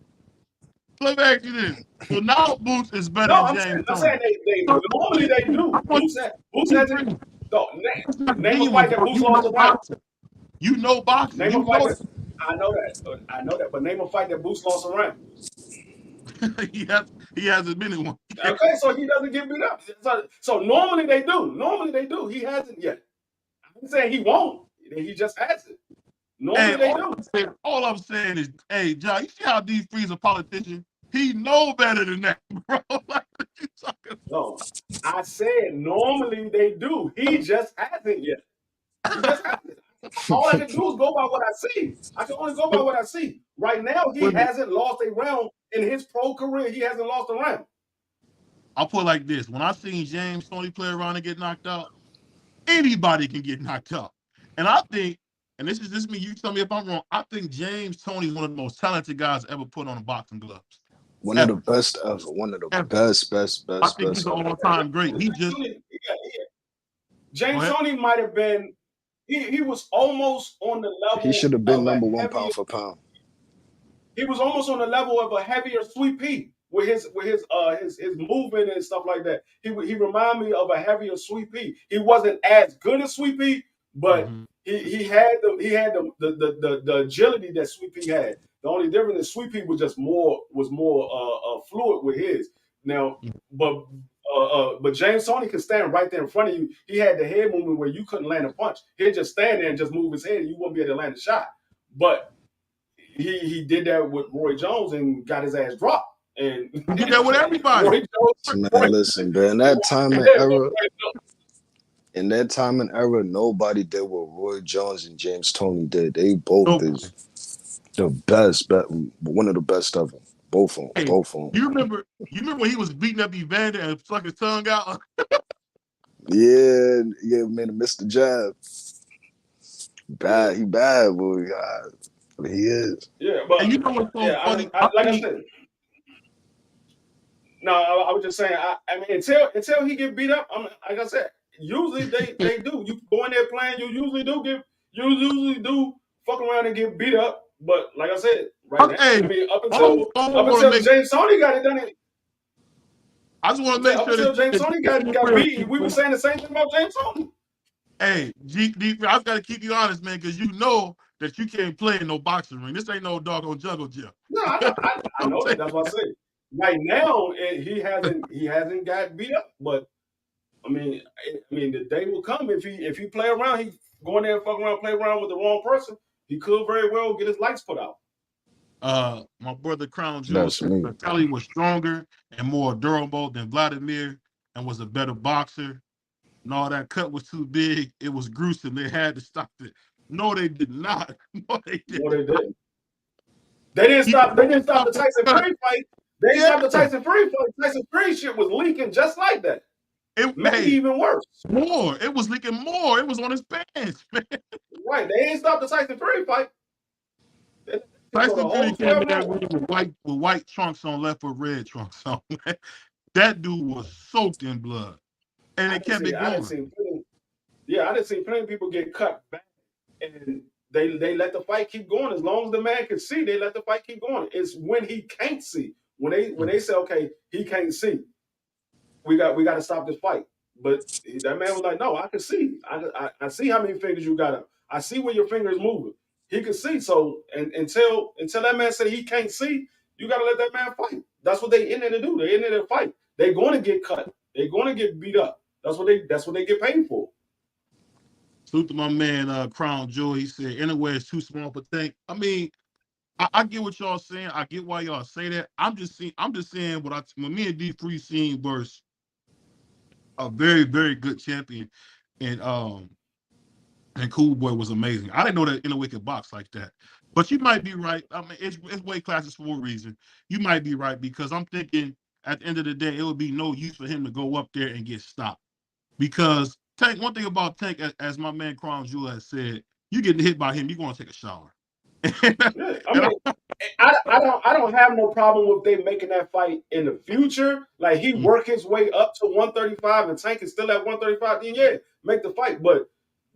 Let me ask you this. So now Boots is better than James I'm Tony. saying they normally they do. Boots hasn't. Name a fight that Boots lost around. You know boxing. Name a fight that. I know that. But name a fight that Boots lost around. he hasn't been in one. Okay, so he doesn't get beat up. So normally they do. He hasn't yet. I'm saying he won't. He just hasn't. Normally they do. All I'm saying is, hey, John, you see how D-Free's a politician? He know better than that, bro. Like, what you talking about? No, I said normally they do. He just hasn't yet. He just hasn't. All I can do is go by what I see. I can only go by what I see. Right now, he hasn't lost a round in his pro career. He hasn't lost a round. I'll put it like this. When I seen James Tony play around and get knocked out, anybody can get knocked out. And I think, and this is me, you tell me if I'm wrong, I think James Tony is one of the most talented guys ever put on the boxing gloves. One of the best ever. One of the best. I think he's an all-time great. James Tony might have been. He was almost on the level. He should have been number one pound for pound. He was almost on the level of a heavier Sweet Pea with his movement and stuff like that. He reminded me of a heavier Sweet Pea. He wasn't as good as Sweet Pea, but he had the agility that Sweet Pea had. The only difference is Sweet Pea was more fluid with his. Now, but James Tony could stand right there in front of you. He had the head movement where you couldn't land a punch. He'd just stand there and just move his head, and you wouldn't be able to land a shot. But he did that with Roy Jones and got his ass dropped. And he did that with everybody. Listen, man, in that time and era, nobody did what Roy Jones and James Tony did. They both is the best, one of the best of them. Both of them. You remember when he was beating up Evander and stuck his tongue out? Yeah, man, Mr. Jab. He bad, boy. God, he is. Yeah, but and you know what's so funny? I said. No, I was just saying. I mean, until he get beat up, like I said, usually they do. You go in there playing, you usually do fuck around and get beat up. But like I said, now, I mean, up until James Tony got it done. I just want to make sure that James Tony got beat. We were saying the same thing about James Tony. Hey, I just got to keep you honest, man, because you know that you can't play in no boxing ring. This ain't no doggone jungle gym. No, I know that. That's what I say. Right now, he hasn't got beat up, but I mean, the day will come if he play around. He go in there and fuck around, play around with the wrong person. He could very well get his lights put out. My brother Crown Jewel said Kelly was stronger and more durable than Vladimir and was a better boxer. No, that cut was too big. It was gruesome. They had to stop it. No, they did not. No, they didn't. They didn't stop the Tyson Fury fight. They didn't stop the Tyson Fury fight. Tyson Fury shit was leaking just like that. Maybe even worse. More. It was leaking more. It was on his pants, man. Right. They ain't stopped the Tyson Fury fight. Tyson Fury came in that ring with white trunks on, left with red trunks on. That dude was soaked in blood. And it kept it going. I didn't see plenty of people get cut back. And they let the fight keep going. As long as the man can see, they let the fight keep going. It's when he can't see. When they say, okay, he can't see, we got to stop this fight. But that man was like, no, I can see. I see how many fingers you got up. I see where your finger is moving. He could see. So and until that man said he can't see, You got to let that man fight. That's what they in there to do. They in there to fight. They're going to get cut. They're going to get beat up. That's what they get paid for. Salute to my man, Crown Jewel. He said, anywhere is too small for Tank. I mean, I get what y'all saying. I get why y'all say that. I'm just saying when me and D3 seen versus a very, very good champion, and Cool Boy was amazing. I didn't know that Inoue could box like that. But you might be right. I mean, it's weight classes for a reason. You might be right because I'm thinking at the end of the day, it would be no use for him to go up there and get stopped. Because Tank, one thing about Tank, as my man Crown Jewel has said, you getting hit by him, you're going to take a shower. Yeah, I mean, I don't have no problem with they making that fight in the future. Like he work his way up to 135 and Tank is still at 135. Then yeah, make the fight. But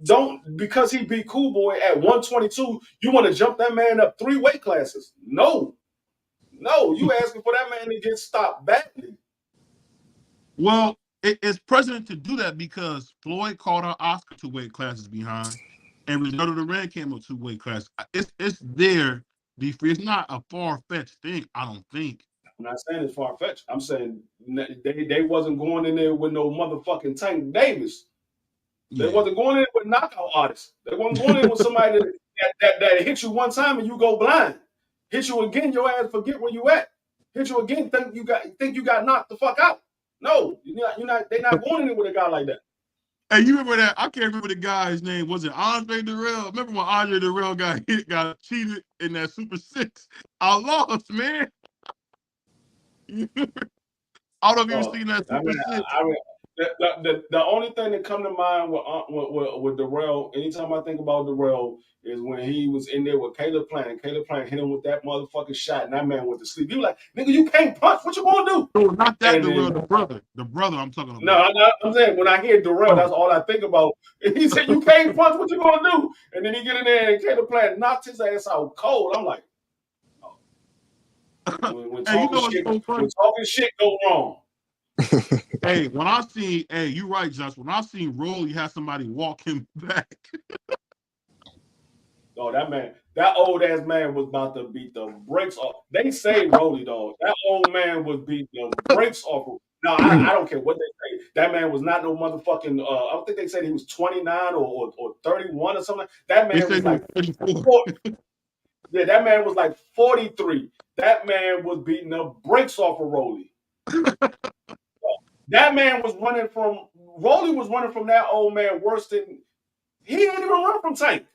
don't, because he beat Cool Boy at 122, you want to jump that man up 3 weight classes. No, you asking for that man to get stopped badly. Well, it's precedent to do that because Floyd called out Oscar 2 weight classes behind, and Renato Duran came up 2 weight classes. It's there. It's not a far-fetched thing, I don't think. I'm not saying it's far-fetched. I'm saying they wasn't going in there with no motherfucking Tank Davis. They wasn't going in with knockout artists. They wasn't going in with somebody that hit you one time and you go blind. Hit you again, your ass forget where you at. Hit you again, think you got knocked the fuck out. No, you're not. They're not going in with a guy like that. Hey, you remember that? I can't remember the guy's name. Was it Andre Durrell? Remember when Andre Durrell got cheated in that Super 6? I lost, man. I don't know if you've seen that Super 6. The only thing that come to mind with Durrell, anytime I think about Durrell, is when he was in there with Caleb Plant. Caleb Plant hit him with that motherfucking shot, and that man went to sleep. You like, nigga, you can't punch. What you gonna do? No, not that Durrell, the brother. The brother I'm talking about. No, I'm saying when I hear Durrell, that's all I think about. He said, you can't punch. What you gonna do? And then he get in there and Caleb Plant knocked his ass out cold. I'm like, oh. When talking shit go wrong. Hey, when I seen, you right, Josh. When I seen Rolly had somebody walk him back. Oh, that old ass man was about to beat the brakes off. They say Rolly, dog. That old man was beating the brakes off. No, I don't care what they say. That man was not no motherfucking. I don't think they said he was 29 or 31 or something. That man was like 40. Yeah, that man was like 43. That man was beating the brakes off of Rolly. That man was running from Rolly was running from that old man worse than he didn't even run from Tank.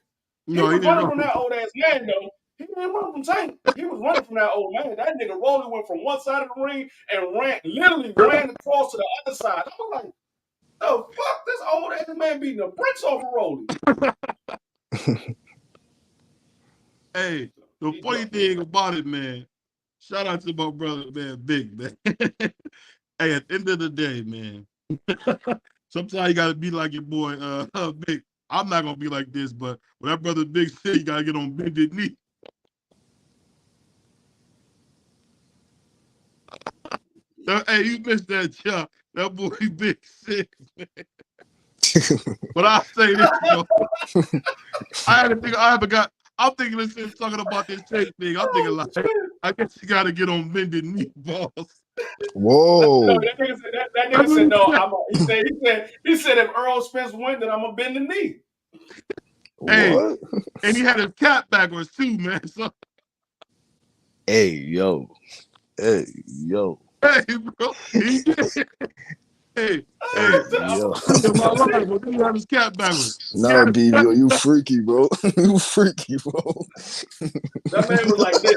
He was running from that old ass man though. He didn't run from Tank. He was running from that old man. That nigga Rolly went from one side of the ring and ran across to the other side. I was like, the fuck, this old ass man beating the bricks off of Rolly. Hey, the funny thing about it, man. Shout out to my brother, man, Big, man. Hey, at the end of the day, man, sometimes you gotta be like your boy, Big. I'm not gonna be like this, but when that brother Big said you gotta get on bended knee. Hey, you missed that job. That boy Big 6, man. But I'll say this, you know. I'm thinking this is talking about this tape thing. I'm thinking like, I guess you gotta get on bended knee, boss. Whoa. No, that nigga said no. He said if Earl Spence win, then I'm gonna bend the knee. Hey, what? And he had his cap backwards too, man. So, Hey, yo. Hey, bro. He did. Hey, yo. He had his cap backwards. Nah, B, yo, you freaky, bro. You freaky, bro. That man was like this.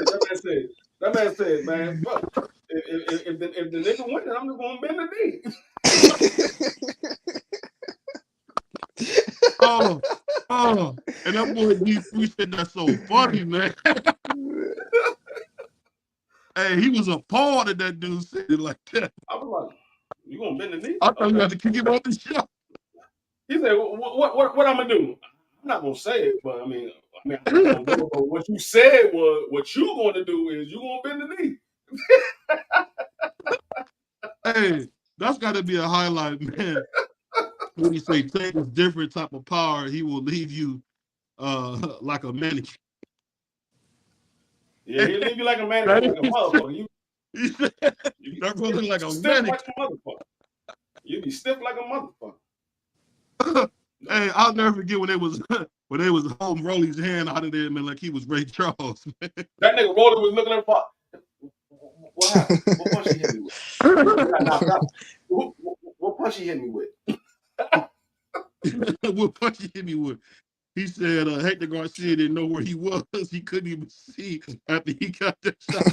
That man said, man, fuck. If the nigga win, then I'm just gonna bend the knee. And that boy D3 said that's so funny, man. Hey, he was appalled at that dude said it like that. I was like, you gonna bend the knee? I thought you had to kick him off the show. He said, what I'm gonna do? I'm not gonna say it, but I mean I'm gonna do it, but what you said was what you gonna do is you gonna bend the knee. Hey, that's got to be a highlight, man. When you say take a different type of power, he will leave you like a mannequin. Yeah, he'll leave you like a mannequin, like a motherfucker. You that brother like a stiff mannequin. like a motherfucker. You be stiff like a motherfucker. Hey, I'll never forget when they was home rolling his hand out of there, man, like he was Ray Charles, man. That nigga Roller was looking at the what happened? What punch he hit me with? Got knocked out. What punch he hit me with? What punch he hit me with? He said Hector Garcia didn't know where he was. He couldn't even see after he got that shot.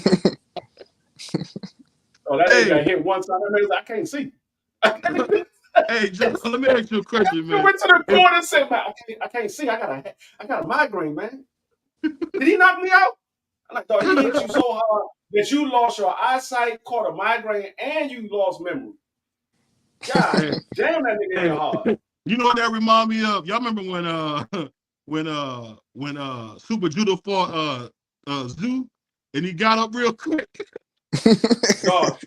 Oh, that nigga got hit one time. That nigga was like, I can't see. Hey, John, let me ask you a question, man. He went to the corner and said, man, I can't see. I got a migraine, man. Did he knock me out? I'm like, dog, he hit you so hard that you lost your eyesight, caught a migraine, and you lost memory. God damn, that nigga hit hard. You know what that remind me of? Y'all remember when Super Judo fought Zoo and he got up real quick? Dog,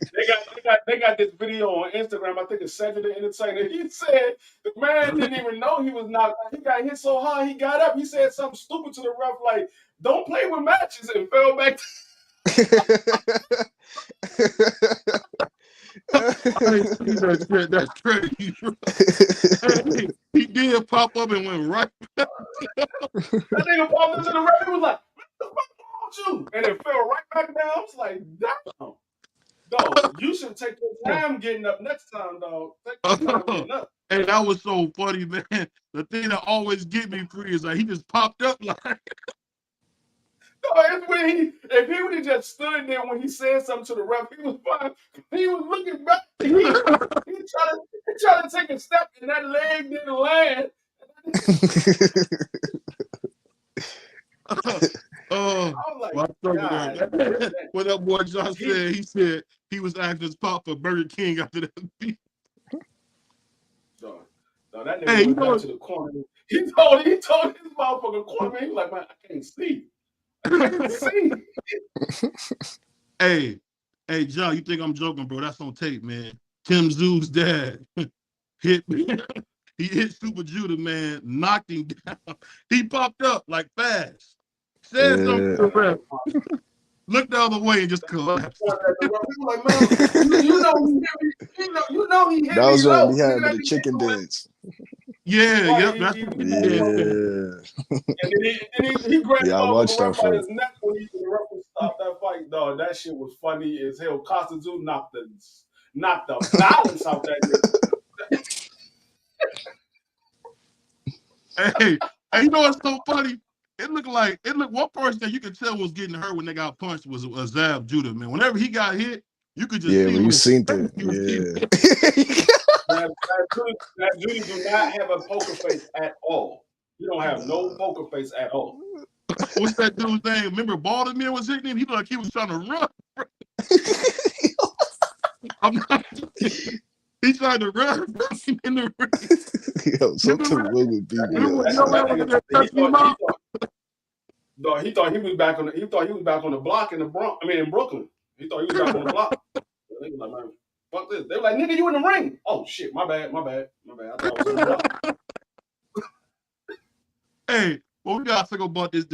they got this video on Instagram. I think it's Saturday Entertainer. He said the man didn't even know he was knocked out. He got hit so hard, he got up. He said something stupid to the ref like, "Don't play with matches," and fell back. That's crazy. Hey, he did pop up and went right back. That nigga popped into the ref. He was like, "What the fuck wrong with you?" And it fell right back down. I was like, "Damn, dog, you should take your time getting up next time, dog. Take your time getting up." Hey, that was so funny, man. The thing that always get me free is like he just popped up like. If he would have just stood there when he said something to the ref, he was fine. He was looking back. He tried to take a step, and that leg didn't land. Oh, like, what that boy John said, he said he was acting his pop for Burger King after that beat. No, that nigga went down to the corner. He told his motherfucking corner man, he was like, man, I can't see. Hey, John, you think I'm joking, bro? That's on tape, man. Tim Zoo's dad hit he hit Super Judah, man, knocked him down. He popped up like fast. Said something to the ref. Looked the other way and just collapsed. Like, man, you know he hit me. That was when he had the chicken dance. Yeah, right, yep, that's he what And then he grabbed I watched that fight. His neck when the referee stopped that fight, dog. That shit was funny as hell. Costa Zoo knocked the balance out that nigga. Hey, you know what's so funny? It looked one person that you could tell was getting hurt when they got punched was Zab Judah, man. Whenever he got hit, you could just see when you seen it. That Judah do not have a poker face at all. He don't have no poker face at all. What's that dude's name? Remember Baltimore was hitting him? He looked like he was trying to run. He tried to run in the ring. Yo, something wrong with people. He thought he was back on the block in Brooklyn. He thought he was back on the block. They was like, man, fuck this. They were like, nigga, you in the ring. Oh shit, my bad. I thought I was in the block. Hey, well, we gotta think about this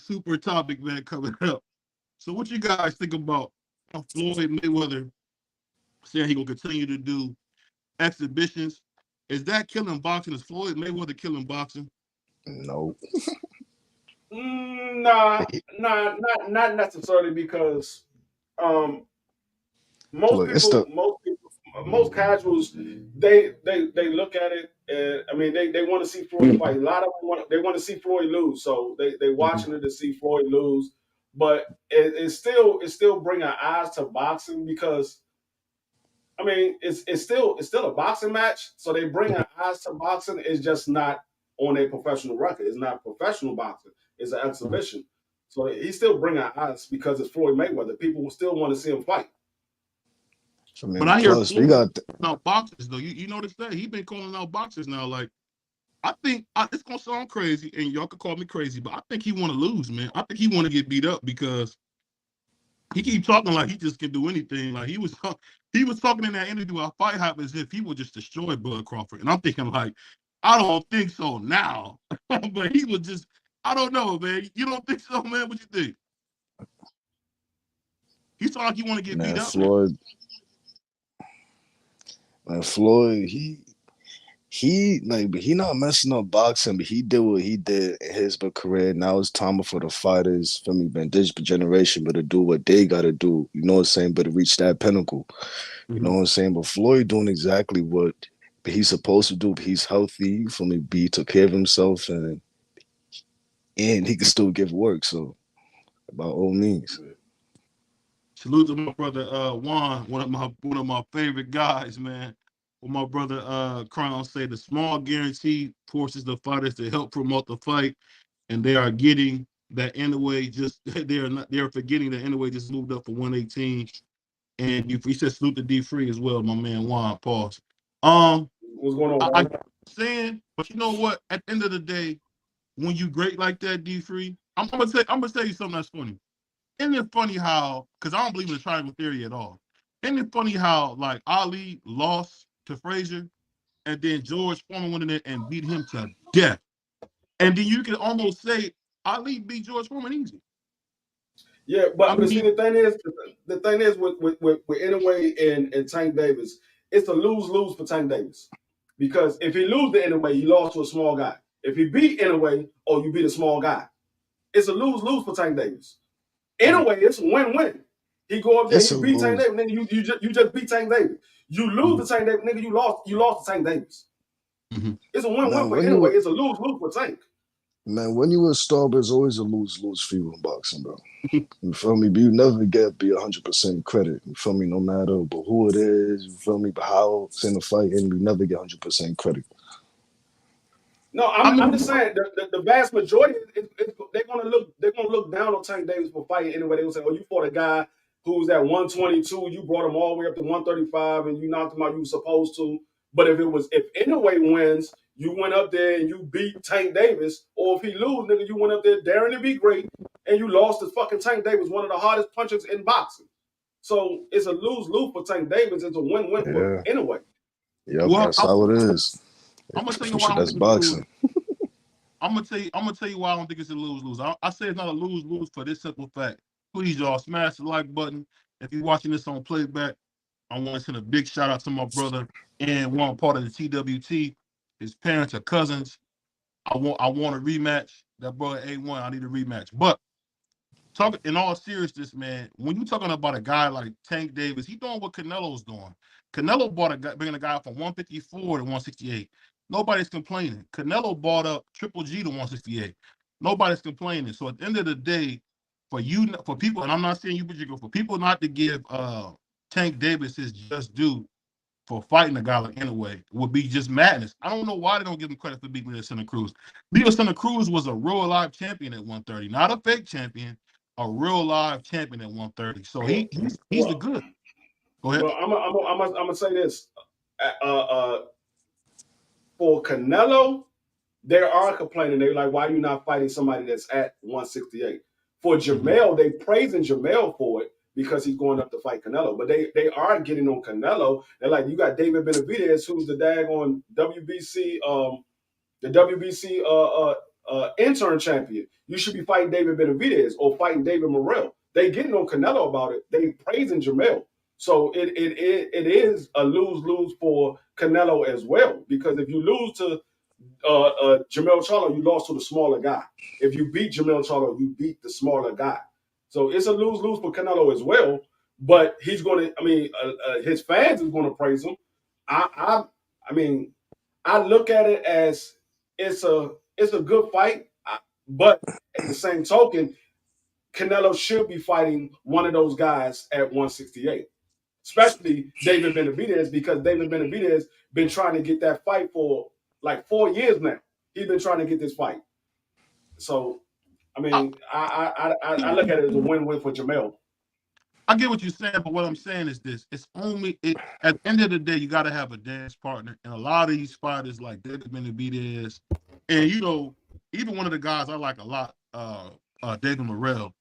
super topic, man, coming up. So what you guys think about Floyd Mayweather saying he gonna continue to do exhibitions? Is that killing boxing? Is Floyd Mayweather killing boxing? No. Nah, not necessarily, because most casuals they look at it. They want to see Floyd fight. A lot of them want to see Floyd lose, so they watching it to see Floyd lose. But it's still bringing eyes to boxing, because it's still a boxing match. So they bring eyes to boxing. It's just not on a professional record. It's not professional boxing. It's an exhibition. So he's still bringing eyes because it's Floyd Mayweather. People will still want to see him fight. But I hear about boxers though. You notice that he's been calling out boxers now. Like, I think it's gonna sound crazy, and y'all could call me crazy, but I think he want to lose, man. I think he want to get beat up, because he keep talking like he just can do anything. Like he was talking in that interview at Fight Hype as if he would just destroy Bud Crawford, and I'm thinking like, I don't think so now, but he was just, I don't know, man. You don't think so, man? What you think? He sound like he want to get beat Man, up now. Floyd, he like, but he not messing up boxing, but he did what he did in his career. Now it's time for the fighters, for me, man, this generation, but to do what they gotta do. You know what I'm saying? But to reach that pinnacle. You know what I'm saying? But Floyd doing exactly what he's supposed to do. He's healthy, for me, he took care of himself, and he can still give work. So by all means. Salute to my brother Juan, one of my favorite guys, man. What my brother Crown say, the small guarantee forces the fighters to help promote the fight, and they are getting that anyway. Just they're forgetting that anyway just moved up for 118. And he said salute to D Free as well, my man Juan. Pause. What's going on, I Juan? saying, but you know what? At the end of the day, when you great like that, D Free, I'm gonna tell you something that's funny. Isn't it funny how, because I don't believe in the triangle theory at all. Isn't it funny how, like, Ali lost to Frazier, and then George Foreman went in there and beat him to death. And then you can almost say Ali beat George Foreman easy. Yeah, but see, the thing is with Inoue and Tank Davis, it's a lose-lose for Tank Davis. Because if he lose the Inoue, he lost to a small guy. If he beat Inoue, or you beat a small guy. It's a lose-lose for Tank Davis. Anyway, it's a win-win. He go up there, he beat Tank Davis, nigga. You just beat Tank Davis. You lose to Tank Davis, nigga. You lost to Tank Davis. It's a win-win for anyway. It's a lose-lose for Tank. Man, when you a star, it's always a lose-lose for you in boxing, bro. You feel me? But you never get 100% credit. You feel me? No matter but who it is, you feel me? But how it's in the fight, and you never get 100% credit. No, I'm just saying the vast majority they're gonna look down on Tank Davis for fighting anyway. They're gonna say, oh, you fought a guy who was at 122, you brought him all the way up to 135, and you knocked him out you were supposed to. But if Inoue wins, you went up there and you beat Tank Davis, or if he lose, nigga, you went up there daring to be great, and you lost to fucking Tank Davis, one of the hardest punchers in boxing. So it's a lose-lose for Tank Davis. It's a win-win for Inoue. Yep, well, that's how it is. I'm gonna tell you why that's boxing. I'm gonna tell you why I don't think it's a lose-lose. I say it's not a lose-lose for this simple fact. Please, y'all, smash the like button. If you're watching this on playback, I want to send a big shout out to my brother and one part of the TWT. His parents are cousins. I want a rematch. That brother A1, I need a rematch. But talking in all seriousness, man, when you're talking about a guy like Tank Davis, he's doing what Canelo's doing. Canelo bringing a guy from 154 to 168. Nobody's complaining. Canelo bought up Triple G to 168. Nobody's complaining. So at the end of the day, for people, and I'm not saying you, but you go for people not to give Tank Davis his just due for fighting a guy like Inoue would be just madness. I don't know why they don't give him credit for beating Leo Santa Cruz. Leo Santa Cruz was a real live champion at 130, not a fake champion, a real live champion at 130. So he's the good. Go ahead. Well, I'm gonna say this. For Canelo, they are complaining. They're like, why are you not fighting somebody that's at 168? For Jamel, they praising Jamel for it because he's going up to fight Canelo. But they are getting on Canelo. They're like, you got David Benavidez, who's the daggone WBC, the WBC intern champion. You should be fighting David Benavidez or fighting David Morrell. They getting on Canelo about it. They praising Jamel. So it is a lose-lose for Canelo as well, because if you lose to Jermell Charlo, you lost to the smaller guy. If you beat Jermell Charlo, you beat the smaller guy. So it's a lose-lose for Canelo as well. But he's going to, his fans is going to praise him. I look at it as it's a good fight, but at the same token, Canelo should be fighting one of those guys at 168. Especially David Benavidez, because David Benavidez been trying to get that fight for like 4 years now. He's been trying to get this fight. So, I look at it as a win-win for Jamel. I get what you're saying, but what I'm saying is this. At the end of the day, you got to have a dance partner. And a lot of these fighters like David Benavidez, and, even one of the guys I like a lot, David Morrell.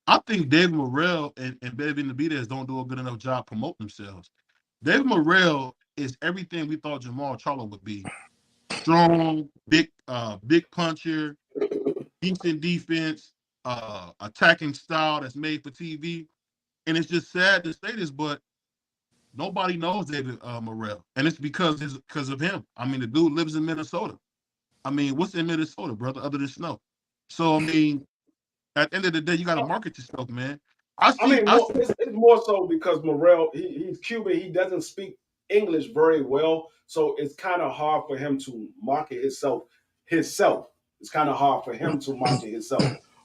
I think David Morrell and David Benavidez don't do a good enough job promoting themselves. David Morrell is everything we thought Jamal Charlo would be. Strong, big puncher, decent defense, attacking style that's made for TV. And it's just sad to say this, but nobody knows David Morrell, and it's because of him. I mean, the dude lives in Minnesota. I mean, what's in Minnesota, brother, other than snow? So I mean, at the end of the day, you got to market yourself, man. I see. It's more so because Morrell, he's Cuban. He doesn't speak English very well, so it's kind of hard for him to market himself. It's kind of hard for him to market himself.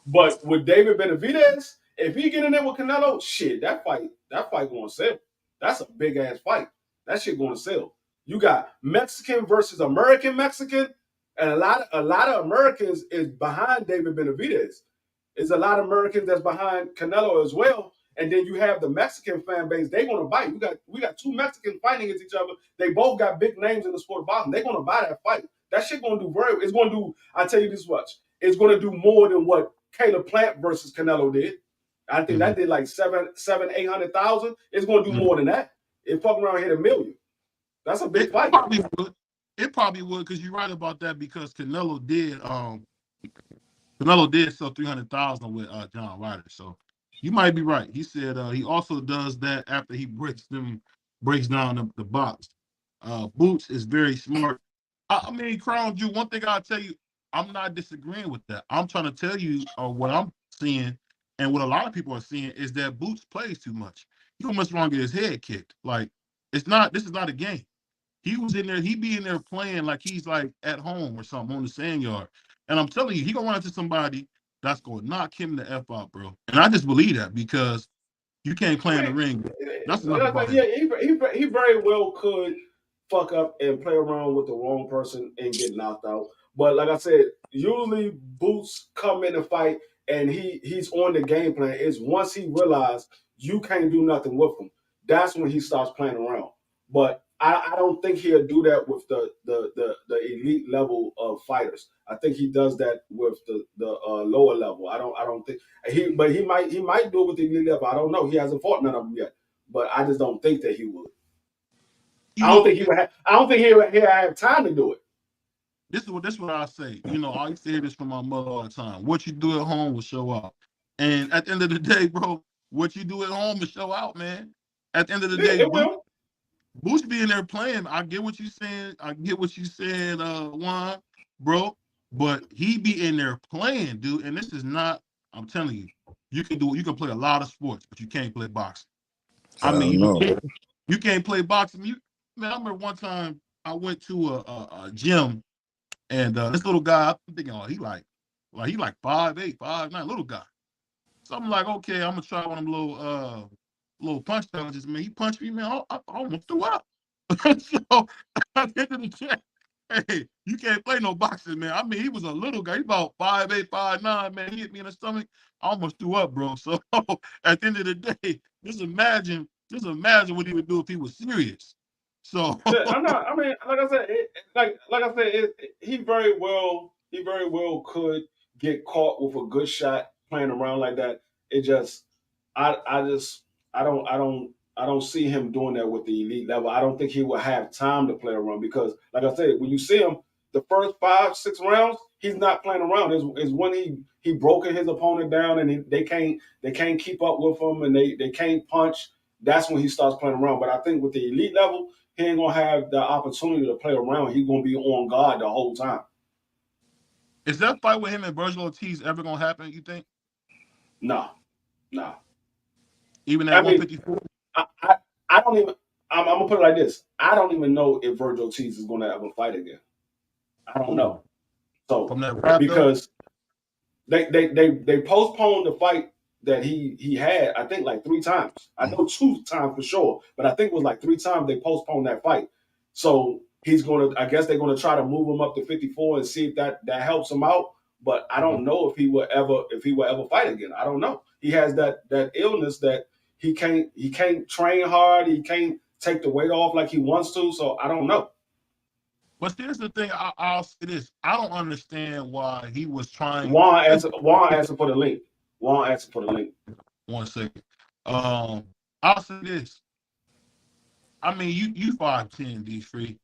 But with David Benavidez, if he get in there with Canelo, shit, that fight going to sell. That's a big ass fight. That shit going to sell. You got Mexican versus American Mexican, and a lot of Americans is behind David Benavidez. There's a lot of Americans that's behind Canelo as well. And then you have the Mexican fan base. They're going to bite. We got two Mexicans fighting against each other. They both got big names in the sport of boxing. They're going to buy that fight. That shit going to do it's going to do, I tell you this much, it's going to do more than what Caleb Plant versus Canelo did. I think that did like 800,000. It's going to do more than that. It fucking around hit $1 million. That's a big fight. It probably would, because you're right about that, because Canelo did sell 300,000 with John Ryder. So you might be right. He said he also does that after he breaks down the box. Boots is very smart. I mean, Crown Jew, one thing I'll tell you, I'm not disagreeing with that. I'm trying to tell you what I'm seeing, and what a lot of people are seeing, is that Boots plays too much. He almost wrong get his head kicked. Like, this is not a game. He was in there, he be in there playing like he's like at home or something on the sand yard. And I'm telling you, he gonna run into somebody that's gonna knock him the F out, bro. And I just believe that, because you can't play in the ring. That's enough. Yeah, he very well could fuck up and play around with the wrong person and get knocked out. But like I said, usually Boots come in the fight and he's on the game plan. It's once he realizes you can't do nothing with him, that's when he starts playing around. But I don't think he'll do that with the elite level of fighters. I think he does that with the lower level. I don't think he might do it with the elite level. I don't know. He hasn't fought none of them yet, but I just don't think that he would. I don't think he'll have time to do it. This is what I say. You know, I used to hear this from my mother all the time. What you do at home will show out. And at the end of the day, bro, what you do at home will show out, man. At the end of the day, Boots being there playing, I get what you're saying. Juan, bro. But he be in there playing, dude. And this is not, I'm telling you, you can play a lot of sports, but you can't play boxing. I mean, you can't play boxing. Man, I remember one time I went to a gym, and this little guy, I'm thinking, he like 5'8", 5'9", little guy. So I'm like, okay, I'm gonna try one of them little punch challenges, man. He punched me, man. I almost threw up. So at the end of the day, hey, you can't play no boxing, man. I mean, he was a little guy. He about 5'8", 5'9", man. He hit me in the stomach. I almost threw up, bro. So at the end of the day, just imagine what he would do if he was serious. So I'm not. I mean, like I said, he very well could get caught with a good shot playing around like that. It just, I don't see him doing that with the elite level. I don't think he will have time to play around, because, like I said, when you see him, the first 5-6 rounds, he's not playing around. Is when he broken his opponent down, and they can't keep up with him, and they can't punch. That's when he starts playing around. But I think with the elite level, he ain't gonna have the opportunity to play around. He's gonna be on guard the whole time. Is that fight with him and Virgil Ortiz ever gonna happen, you think? Nah. Even at 154? I don't even. I'm gonna put it like this. I don't even know if Virgil Ortiz is gonna ever fight again. I don't know. So because they postponed the fight that he had, I think, like 3 times. I know 2 times for sure, but I think it was like 3 times they postponed that fight. So I guess they're gonna try to move him up to 54 and see if that helps him out. But I don't know if he will ever fight again. I don't know. He has that illness that he can't train hard. He can't take the weight off like he wants to. So I don't know. But here's the thing. I'll say this. I don't understand why he was trying. Juan asked for the link. 1 second. I'll say this. I mean, you 5'10", D3,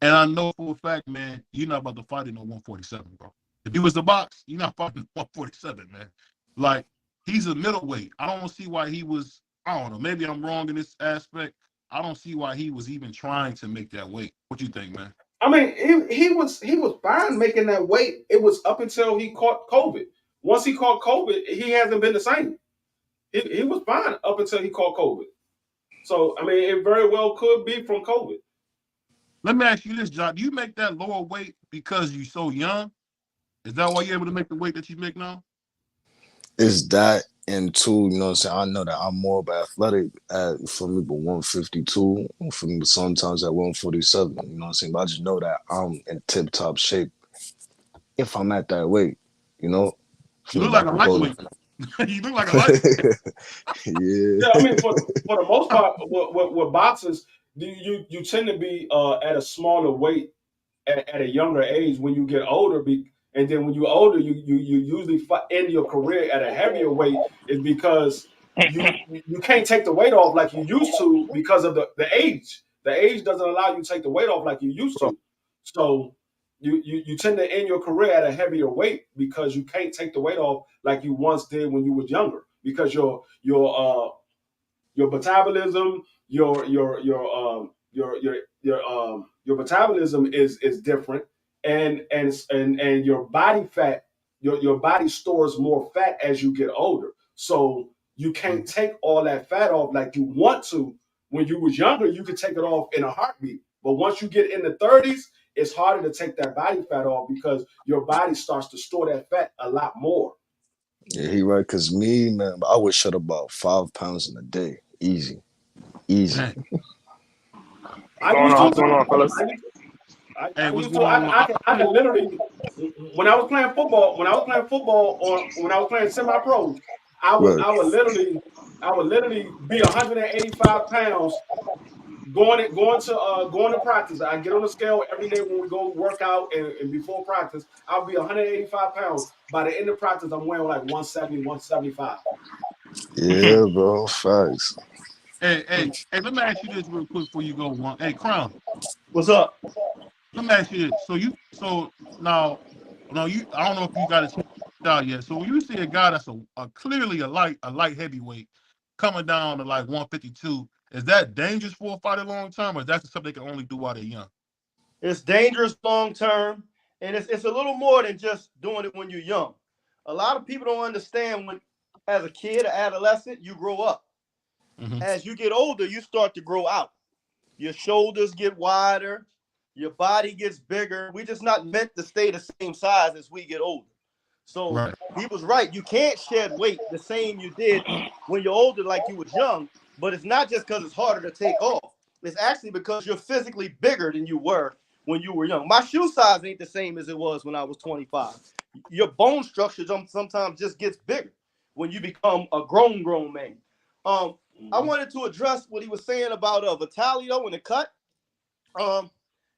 and I know for a fact, man, you're not about to fight in no 147, bro. If he was the box, you're not fighting 147, man. Like, he's a middleweight. I don't see why he was I don't know. Maybe I'm wrong in this aspect. I don't see why he was even trying to make that weight. What you think, man? I mean, he was fine making that weight. It was up until he caught COVID. Once he caught COVID, he hasn't been the same. He was fine up until he caught COVID. So I mean, it very well could be from COVID. Let me ask you this, John. Do you make that lower weight because you're so young? Is that why you're able to make the weight that you make now? It's that, and two, you know what I'm saying? I know that I'm more of athletic for me, but 152, for me, but sometimes at 147, you know what I'm saying? But I just know that I'm in tip-top shape if I'm at that weight, you know? You look like a lightweight. You look like a lightweight. Yeah. I mean, for the most part, with boxers, you tend to be at a smaller weight at a younger age. When you get older, and then when you're older, you usually end your career at a heavier weight, is because you can't take the weight off like you used to because of the age. The age doesn't allow you to take the weight off like you used to. So you tend to end your career at a heavier weight because you can't take the weight off like you once did when you was younger, because your metabolism, your metabolism is different, and your body fat, your body stores more fat as you get older. So you can't take all that fat off like you want to. When you was younger, you could take it off in a heartbeat. But once you get in the 30s, it's harder to take that body fat off because your body starts to store that fat a lot more. Yeah, he right. Cause me, man, I would shed about 5 pounds in a day, easy. I used to. I can literally, when I was playing football, when I was playing semi-pro, I would literally be 185 pounds going to practice. I get on the scale every day when we go work out, and before practice, I'll be 185 pounds. By the end of practice, I'm weighing like 170, 175. Yeah, bro, facts. Hey, let me ask you this real quick before you go one. Hey, Crown. What's up? Let me ask you this. So now you, I don't know if you got a chance out yet. So when you see a guy that's clearly a light heavyweight coming down to like 152, is that dangerous for a fighter long term, or is that something they can only do while they're young? It's dangerous long term, and it's a little more than just doing it when you're young. A lot of people don't understand when, as a kid, an adolescent, you grow up. Mm-hmm. As you get older, you start to grow out. Your shoulders get wider, your body gets bigger. We're just not meant to stay the same size as we get older. So he was right. You can't shed weight the same you did when you're older like you was young, but it's not just because it's harder to take off. It's actually because you're physically bigger than you were when you were young. My shoe size ain't the same as it was when I was 25. Your bone structure sometimes just gets bigger when you become a grown man. I wanted to address what he was saying about Vitalio in the cut.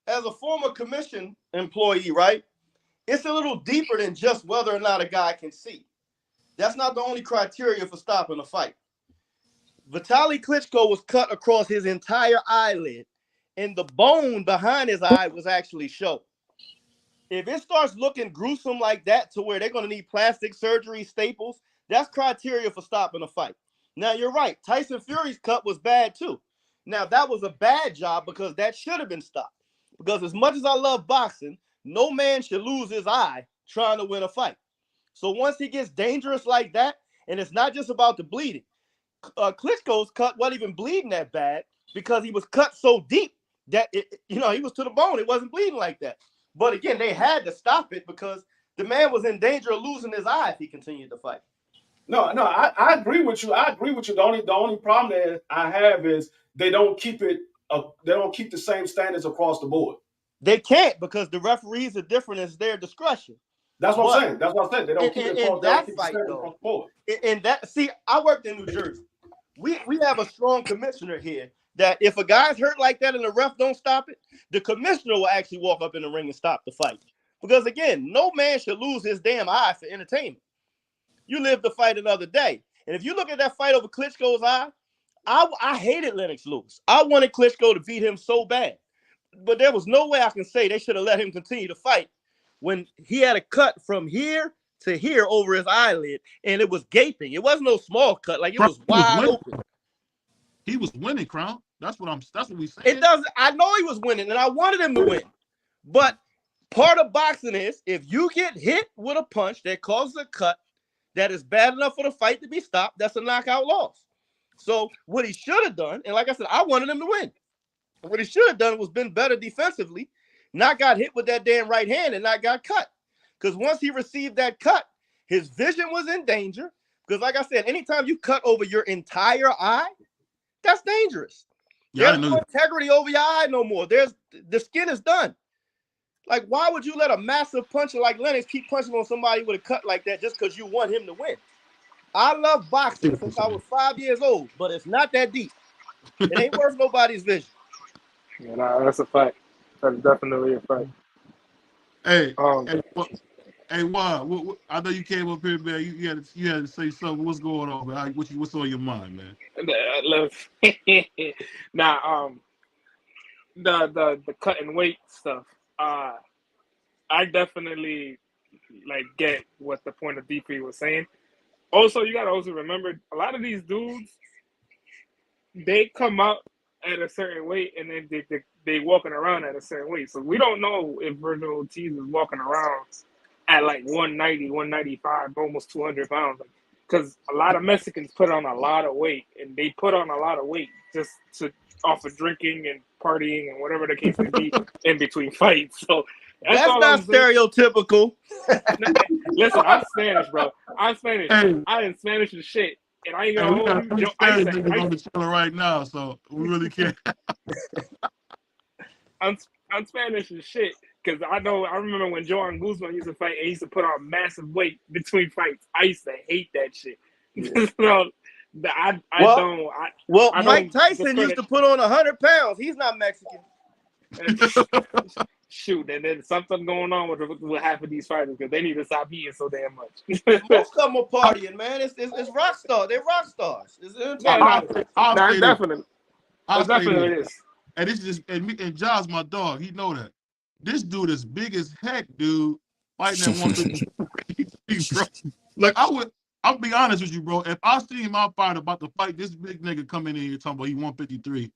As a former commission employee, right? It's a little deeper than just whether or not a guy can see. That's not the only criteria for stopping a fight. Vitaly Klitschko was cut across his entire eyelid, and the bone behind his eye was actually shown. If it starts looking gruesome like that to where they're going to need plastic surgery, staples, that's criteria for stopping a fight. Now, you're right. Tyson Fury's cut was bad, too. Now, that was a bad job because that should have been stopped. Because as much as I love boxing, no man should lose his eye trying to win a fight. So once he gets dangerous like that, and it's not just about the bleeding, Klitschko's cut wasn't even bleeding that bad because he was cut so deep that, he was to the bone. It wasn't bleeding like that. But again, they had to stop it because the man was in danger of losing his eye if he continued to fight. No, I agree with you. The only problem that I have is they don't keep it. They don't keep the same standards across the board. They can't because the referees are different. It's their discretion. That's what I'm saying. That's what I'm saying. They don't keep it across the board. In that, see, I worked in New Jersey. We have a strong commissioner here that if a guy's hurt like that and the ref don't stop it, the commissioner will actually walk up in the ring and stop the fight. Because again, no man should lose his damn eye for entertainment. You live to fight another day. And if you look at that fight over Klitschko's eye, I hated Lennox Lewis. I wanted Klitschko to beat him so bad. But there was no way I can say they should have let him continue to fight when he had a cut from here to here over his eyelid, and it was gaping. It wasn't no small cut. Like, it was wide open. he was winning, Crown. That's what we saying. It doesn't. I know he was winning, and I wanted him to win. But part of boxing is if you get hit with a punch that causes a cut that is bad enough for the fight to be stopped, that's a knockout loss. So what he should have done, and like I said, I wanted him to win. What he should have done was been better defensively, not got hit with that damn right hand and not got cut. Because once he received that cut, his vision was in danger. Because like I said, anytime you cut over your entire eye, that's dangerous. Yeah, There's no integrity over your eye no more. The skin is done. Like, why would you let a massive puncher like Lennox keep punching on somebody with a cut like that just because you want him to win? I love boxing since I was 5 years old, but it's not that deep. It ain't worth nobody's vision. Yeah, nah, that's a fact. That's definitely a fact. Hey, Juan, I know you came up here, man. You had to say something. What's going on, man? What's on your mind, man? The cutting weight stuff. I definitely get what the point of DP was saying. Also, you gotta also remember a lot of these dudes, they come out at a certain weight and then they walking around at a certain weight. So we don't know if Virgil Ortiz is walking around at 190, 195, almost 200 pounds. Because a lot of Mexicans put on a lot of weight, and they put on a lot of weight just off of drinking and partying and whatever the case may be in between fights. So that's not stereotypical. Listen, I'm Spanish, bro. I'm Spanish. Hey. I am Spanish as shit. And I ain't gonna hold you. I'm on the channel right now, so we really can't. I'm Spanish as shit because I remember when Joan Guzman used to fight and he used to put on massive weight between fights. I used to hate that shit. So Mike Tyson used to put on 100 pounds. He's not Mexican. Shoot, and then something going on with half of these fighters because they need to stop eating so damn much. Most of them are partying, man. It's rock stars. They're rock stars. Definitely. It is. And this is and John's my dog. He know that. This dude is big as heck, dude. Fighting at 153, bro. I'll be honest with you, bro. If I see him out fight about to fight this big nigga coming in here talking about he 153,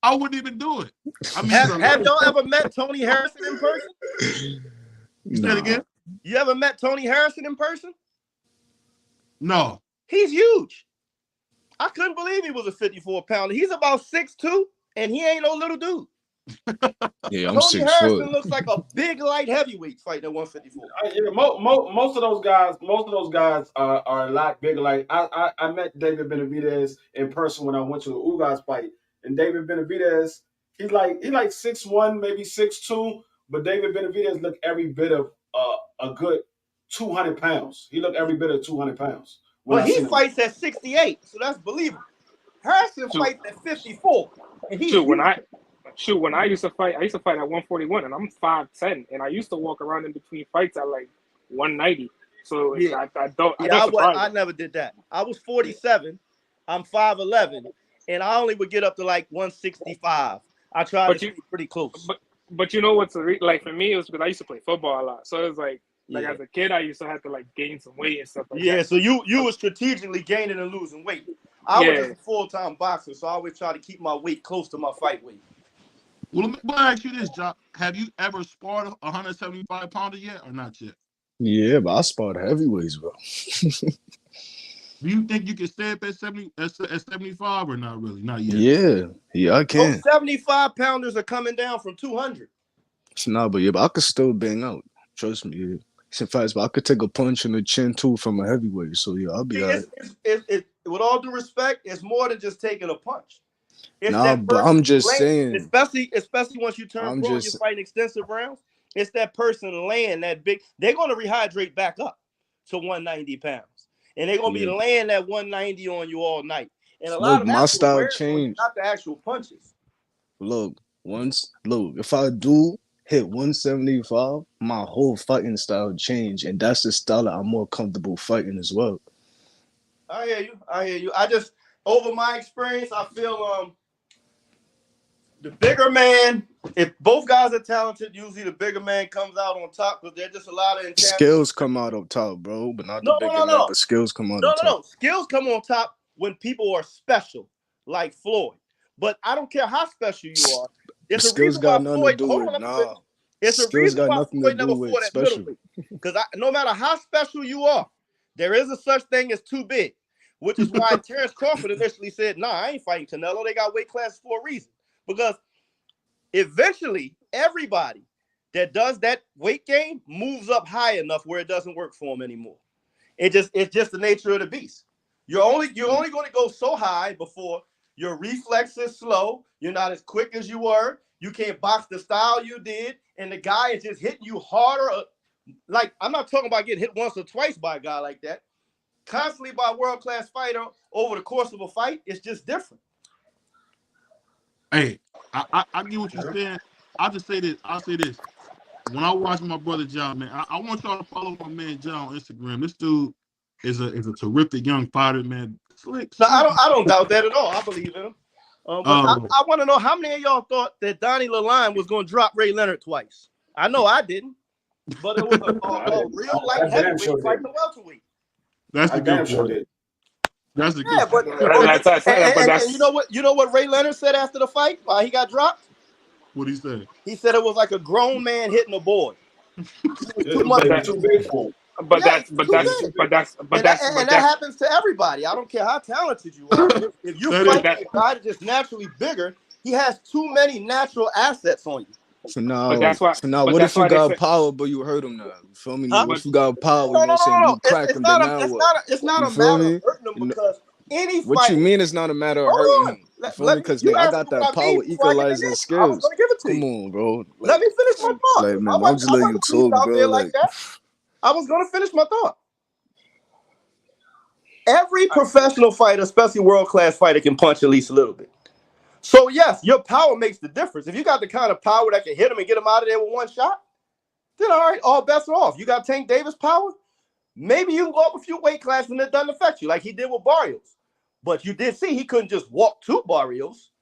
I wouldn't even do it. I mean, have y'all ever met Tony Harrison in person? You said again? You ever met Tony Harrison in person? No. He's huge. I couldn't believe he was a 54-pounder. He's about 6'2", and he ain't no little dude. Yeah, I'm 6 foot. Tony Harrison looks like a big light heavyweight fighting at 154. Most of those guys are a lot bigger. Like I met David Benavidez in person when I went to the Ugas fight, and David Benavidez, he's like 6'1", maybe 6'2", but David Benavidez looked every bit of a good 200 pounds. He looked every bit of 200 pounds. Well, he fights at 68, so that's believable. Harrison fights at 54, and when I used to fight at 141, and I'm 5'10", and I used to walk around in between fights at 190. So yeah. I never did that. I was 47. I'm 5'11", and I only would get up to 165. I tried to be pretty close. But you know what's for me, it was because I used to play football a lot. So it was as a kid, I used to have to gain some weight and stuff like that. Yeah, so you were strategically gaining and losing weight. I was just a full-time boxer, so I always try to keep my weight close to my fight weight. Well, let me ask you this, Jock. Have you ever sparred a 175-pounder yet or not yet? Yeah, but I sparred heavyweights, bro. Do you think you can stay up at 75 or not really? Not yet. Yeah, I can. 75-pounders are coming down from 200. But I could still bang out. Trust me. Yeah. In fact, but I could take a punch in the chin too from a heavyweight. So yeah, I'll be all right. With all due respect, it's more than just taking a punch. But I'm just saying. Especially once you turn pro and you're fighting extensive rounds, it's that person laying that big. They're going to rehydrate back up to 190 pounds. And they're going to be laying that 190 on you all night. And a lot of my style changed. Not the actual punches. If I do hit 175, my whole fighting style changed. And that's the style that I'm more comfortable fighting as well. I hear you. I just, over my experience, I feel the bigger man, if both guys are talented, usually the bigger man comes out on top because there's just a lot of skills come out up top, bro, but not the bigger man, but skills come out on top. Skills come on top when people are special, like Floyd. But I don't care how special you are. It's a Skills reason got why nothing Floyd. to do Hold with on, nah. it's a Skills reason got why nothing to Floyd do never with fought at special. middleweight. Because no matter how special you are, there is a such thing as too big, which is why Terrence Crawford initially said, "Nah, I ain't fighting Canelo. They got weight classes for a reason." Because eventually, everybody that does that weight gain moves up high enough where it doesn't work for them anymore. It's just the nature of the beast. You're only going to go so high before your reflex is slow. You're not as quick as you were. You can't box the style you did, and the guy is just hitting you harder. Like, I'm not talking about getting hit once or twice by a guy like that. Constantly by a world-class fighter over the course of a fight, it's just different. Hey, I get what you're saying. I'll just say this. I'll say this. When I watch my brother John, man, I want y'all to follow my man John on Instagram. This dude is a terrific young fighter, man. Slick. No, I don't doubt that at all. I believe in him. But I want to know how many of y'all thought that Donnie Lalonde was going to drop Ray Leonard twice. I know I didn't, but it was a real light heavyweight fighting the welterweight. That's a good point. That's a good point. And you know what? You know what Ray Leonard said after the fight while he got dropped? What he said? He said it was like a grown man hitting a boy. Too much. Too big for him. But that happens to everybody. I don't care how talented you are. If you fight a guy that's just naturally bigger, he has too many natural assets on you. So now, what if you got power, but you hurt him now? You feel me? What if you got power, you know what I'm saying? You crack him, but now what? It's not a matter of hurting him because any fight. What you mean it's not a matter of hurting him? You feel me? Because I got that power equalizing skills. I was going to give it to you. Come on, bro. Let me finish my thought. Like, man, I'm just letting you talk, bro. Like that. I was going to finish my thought. Every professional fighter, especially world-class fighter, can punch at least a little bit. So, yes, your power makes the difference. If you got the kind of power that can hit him and get him out of there with one shot, then all right, all bets are off. You got Tank Davis power, maybe you can go up a few weight classes and it doesn't affect you like he did with Barrios. But you did see he couldn't just walk to Barrios.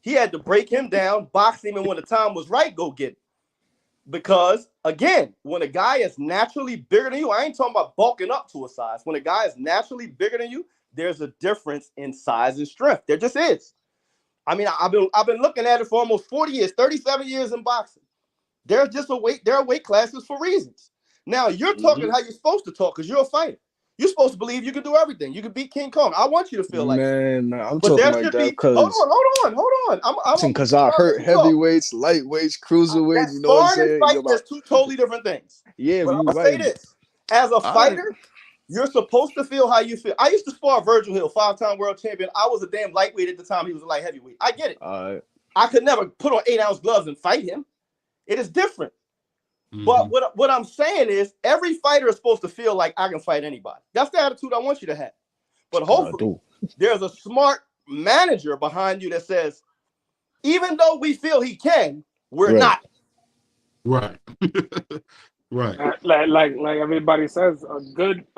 He had to break him down, box him, and when the time was right, go get him. Because, again, when a guy is naturally bigger than you, I ain't talking about bulking up to a size. When a guy is naturally bigger than you, there's a difference in size and strength. There just is. I mean, I've been looking at it for almost 40 years, 37 years in boxing. There's just there are weight classes for reasons. Now, you're talking how you're supposed to talk because you're a fighter. You're supposed to believe you can do everything. You can beat King Kong. I want you to feel like man, I'm talking like that because hold on. Because I hurt heavyweights, lightweights, cruiserweights. You know what I'm saying? Fight, there's two totally different things. Yeah, but I'm gonna say this: as a fighter, you're supposed to feel how you feel. I used to spar Virgil Hill, 5-time world champion. I was a damn lightweight at the time. He was a light heavyweight. I get it. I could never put on 8-ounce gloves and fight him. It is different. But what I'm saying is every fighter is supposed to feel like I can fight anybody. That's the attitude I want you to have. But hopefully there's a smart manager behind you that says, even though we feel he can, we're not. Right. Right. Like everybody says, a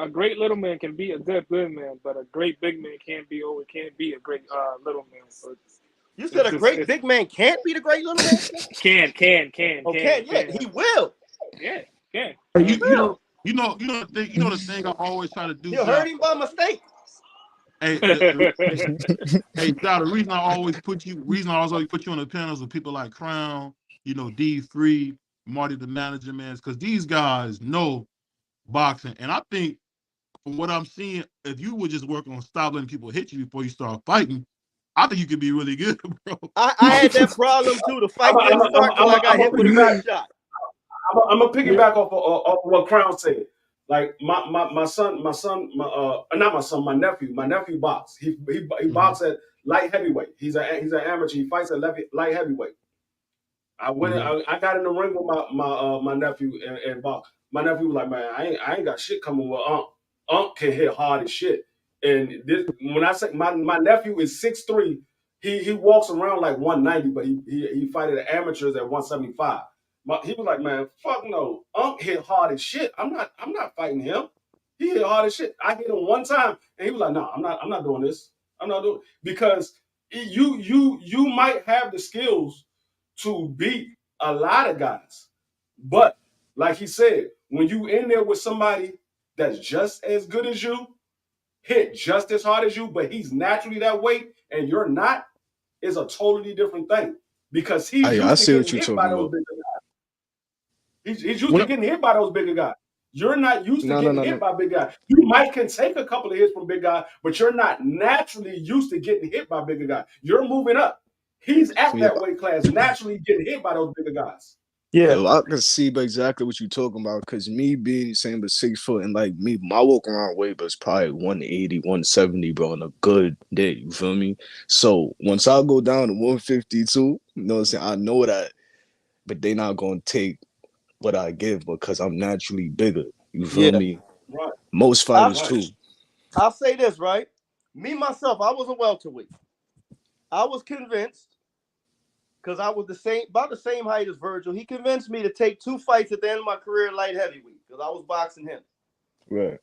great little man can be a good man, but a great big man can't be a great little man. So you said a great big man can't be the great little man? Can. He will. Yeah. You know the thing I always try to do. You're hurting by mistake. Hey, Dad, the reason I always put you on the panels with people like Crown, D3, Marty the manager, man, is because these guys know boxing. And I think from what I'm seeing, if you would just work on stop letting people hit you before you start fighting, I think you could be really good, bro. I had that problem too. The fight didn't start until I got hit with a good shot. I'm gonna piggyback off what Crown said. Like my nephew box. He boxes at light heavyweight. He's an amateur. He fights at light heavyweight. I went. I got in the ring with my nephew and box. My nephew was like, man, I ain't got shit coming with Unc. Unc can hit hard as shit. And this, when I say my nephew is 6'3", he walks around like 190, but he fighted the amateurs at 175. He was like, man, fuck no. Unc hit hard as shit. I'm not fighting him. He hit hard as shit. I hit him one time, and he was like, no, I'm not doing this. I'm not doing because you might have the skills to beat a lot of guys, but like he said, when you in there with somebody that's just as good as you, hit just as hard as you, but he's naturally that weight and you're not, is a totally different thing because he's I used to see what getting you're hit by talking those about. bigger guys. He's used to getting hit by those bigger guys. You're not used to getting hit by big guys. You might can take a couple of hits from big guys, but you're not naturally used to getting hit by bigger guys. You're moving up. He's at that weight class, naturally getting hit by those bigger guys. Yeah, I can see exactly what you're talking about. Cause me being same but 6 foot and like me, my walk around weight was probably 180, 170, bro, on a good day. You feel me? So once I go down to 152, you know what I'm saying? I know that, but they not gonna take what I give because I'm naturally bigger. You feel me? Right. Most fighters too. I'll say this, right? Me myself, I was a welterweight. I was convinced because I was about the same height as Virgil. He convinced me to take 2 fights at the end of my career at light heavyweight because I was boxing him. Right.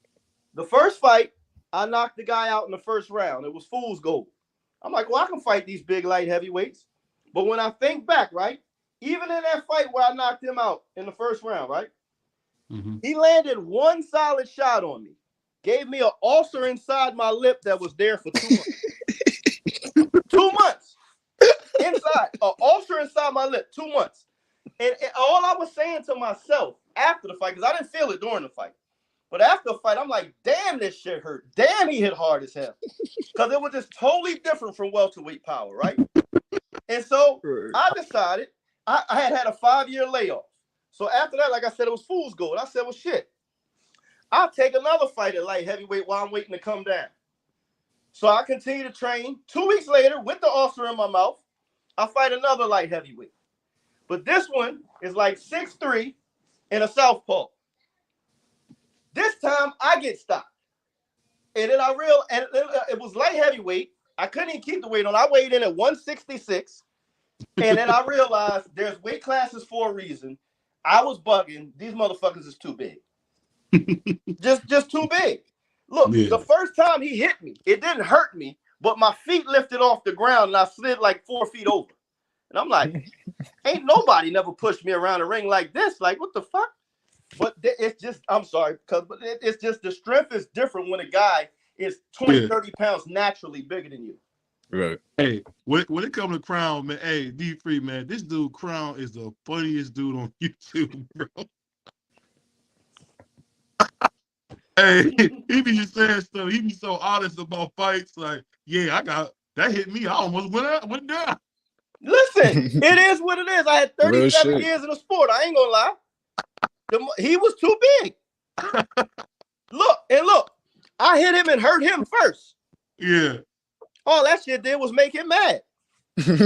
The first fight, I knocked the guy out in the first round. It was fool's gold. I'm like, well, I can fight these big light heavyweights. But when I think back, right, even in that fight where I knocked him out in the first round, right, he landed 1 solid shot on me. Gave me an ulcer inside my lip that was there for 2 months. 2 months. Inside, an ulcer inside my lip, 2 months. And all I was saying to myself after the fight, because I didn't feel it during the fight, but after the fight, I'm like, damn, this shit hurt. Damn, he hit hard as hell. Because it was just totally different from welterweight power, right? And so I decided, I had a 5-year layoff. So after that, like I said, it was fool's gold. I said, well, shit, I'll take another fight at light heavyweight while I'm waiting to come down. So I continue to train. 2 weeks later, with the ulcer in my mouth, I fight another light heavyweight. But this one is like 6'3" and a southpaw. This time I get stopped. And then it was light heavyweight. I couldn't even keep the weight on. I weighed in at 166. And then I realized there's weight classes for a reason. I was bugging. These motherfuckers is too big. just too big. Look, the first time he hit me, it didn't hurt me, but my feet lifted off the ground and I slid like 4 feet over. And I'm like, ain't nobody never pushed me around a ring like this. Like, what the fuck? But it's just, I'm sorry, because it's just the strength is different when a guy is 20, 30 pounds naturally bigger than you. Right. Hey, when it comes to Crown, man, hey, D3, man, this dude Crown is the funniest dude on YouTube, bro. Hey, he be just saying stuff. He be so honest about fights. Like, yeah, that hit me. I almost went down. Listen, it is what it is. I had 37 years in the sport. I ain't gonna lie. He was too big. Look, I hit him and hurt him first. Yeah. All that shit did was make him mad. It's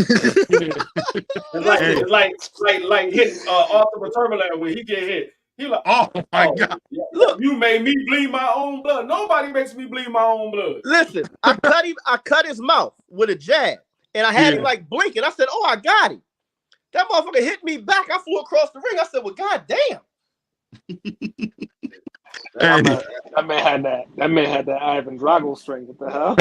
like hitting Arthur Terminator when he get hit. He like, oh my God. Look, you made me bleed my own blood. Nobody makes me bleed my own blood. Listen, I cut his mouth with a jab, and I had him like blinking. I said, "Oh, I got him." That motherfucker hit me back. I flew across the ring. I said, "Well, goddamn." That man had that Ivan Drago strength. What the hell?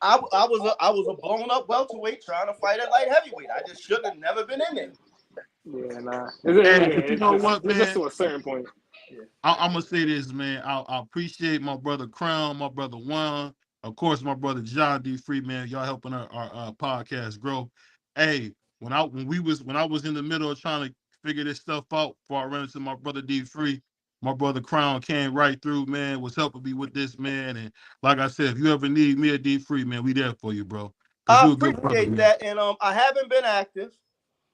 I was a blown up welterweight trying to fight at light heavyweight. I just should have never been in there. Yeah, nah. You know what, man? It's just to a certain point. Yeah. I'm gonna say this, man. I appreciate my brother Crown, my brother Juan, of course, my brother John D3, man. Y'all helping our podcast grow. Hey, when I was in the middle of trying to figure this stuff out before I ran into my brother D3, my brother Crown came right through, man, was helping me with this, man. And like I said, if you ever need me at D3, man, we there for you, bro. I appreciate that. And I haven't been active.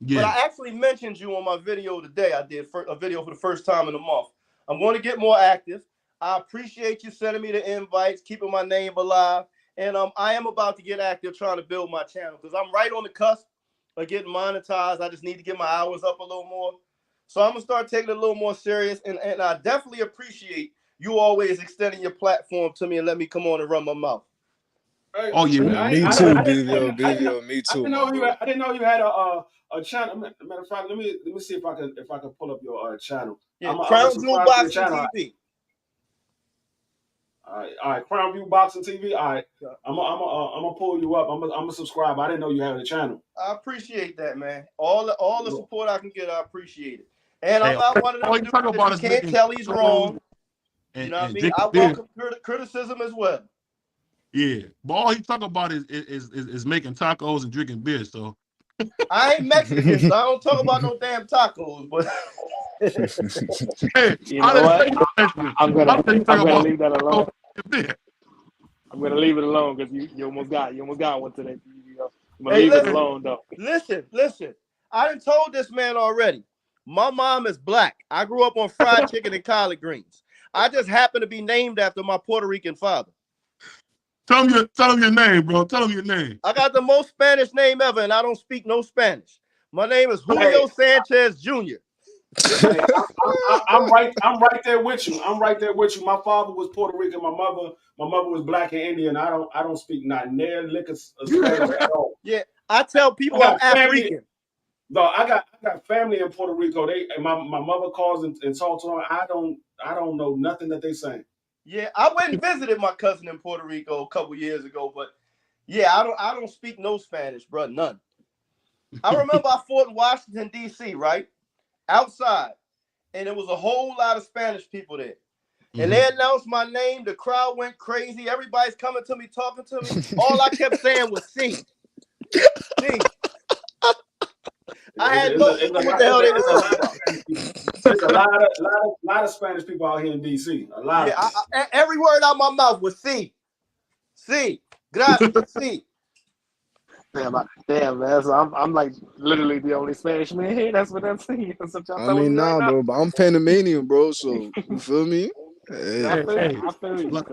Yeah. But I actually mentioned you on my video today. I did a video for the first time in a month. I'm going to get more active. I appreciate you sending me the invites, keeping my name alive. And I am about to get active trying to build my channel because I'm right on the cusp of getting monetized. I just need to get my hours up a little more. So I'm going to start taking it a little more serious. And I definitely appreciate you always extending your platform to me and let me come on and run my mouth. Oh, yeah. Me too, BVO. Me too. I didn't know you had a channel. Matter of fact, let me see if I can pull up your channel. Yeah, Crown View Boxing TV. All right, Crown View Boxing TV. All right, I'm gonna pull you up. I'm gonna subscribe. I didn't know you had a channel. I appreciate that, man. All the support I can get, I appreciate it. And I'm not one of them dudes that can't tell he's wrong. You know what I mean? I welcome criticism as well. Yeah, but all he talk about is making tacos and drinking beer. So I ain't Mexican, so I don't talk about no damn tacos. But hey, You know what? I'm gonna leave that alone. Beer. I'm gonna leave it alone because you almost got one today. I'm gonna hey, leave listen, it alone though. Listen. I done told this man already. My mom is black. I grew up on fried chicken and collard greens. I just happen to be named after my Puerto Rican father. Tell him your name, bro. Tell him your name. I got the most Spanish name ever, and I don't speak no Spanish. My name is Julio Sanchez Jr. Hey, I'm right there with you. I'm right there with you. My father was Puerto Rican. My mother was black and Indian. I don't speak not near lick of Spanish at all. Yeah, I tell people I'm African. No, I got family in Puerto Rico. My mother calls and talks to them. I don't know nothing that they saying. Yeah, I went and visited my cousin in Puerto Rico a couple years ago, but yeah, I don't speak no Spanish, bro, none. I remember I fought in Washington D.C. right outside, and there was a whole lot of Spanish people there. And they announced my name. The crowd went crazy. Everybody's coming to me, talking to me. All I kept saying was "see." I had no clue what the hell they were talking about. There's a lot of Spanish people out here in DC. A lot. Yeah, every word out my mouth was "see, gracias, see." Damn, man. So I'm like literally the only Spanish man here. That's what I'm saying. I mean, nah, bro, but I'm Panamanian, bro. So you feel me? Hey. I feel you. Like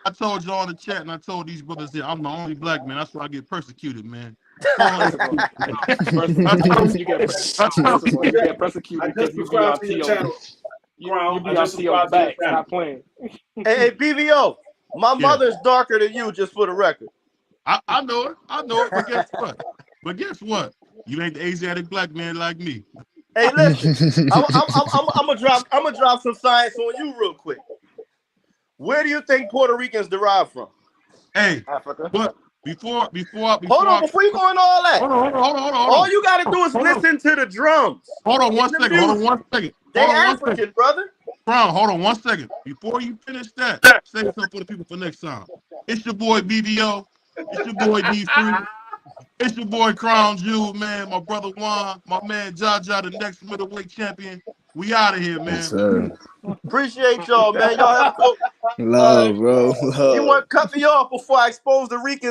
I told y'all in the chat, and I told these brothers here, I'm the only black man. That's why I get persecuted, man. First of all, you get persecuted because you be on Teo. You be on Teo's back. Stop playing. Hey, BVO, my mother's darker than you, just for the record. I know it, but guess what? You ain't the Asiatic black man like me. Hey, listen, I'm gonna drop some science on you real quick. Where do you think Puerto Ricans derive from? Hey, Africa. But before you go into all that. Hold on. All you gotta do is listen to the drums. Hold on one second. They African, brother. Crown, hold on 1 second. Before you finish that, say something for the people for next time. It's your boy BBO. It's your boy D3. It's your boy Crown Jewel, man. My brother Juan. My man Jaja, the next middleweight champion. We out of here, man. Yes, sir. Appreciate y'all, man. Y'all have a love, bro. Love. You want to cut me off before I expose the Ricans?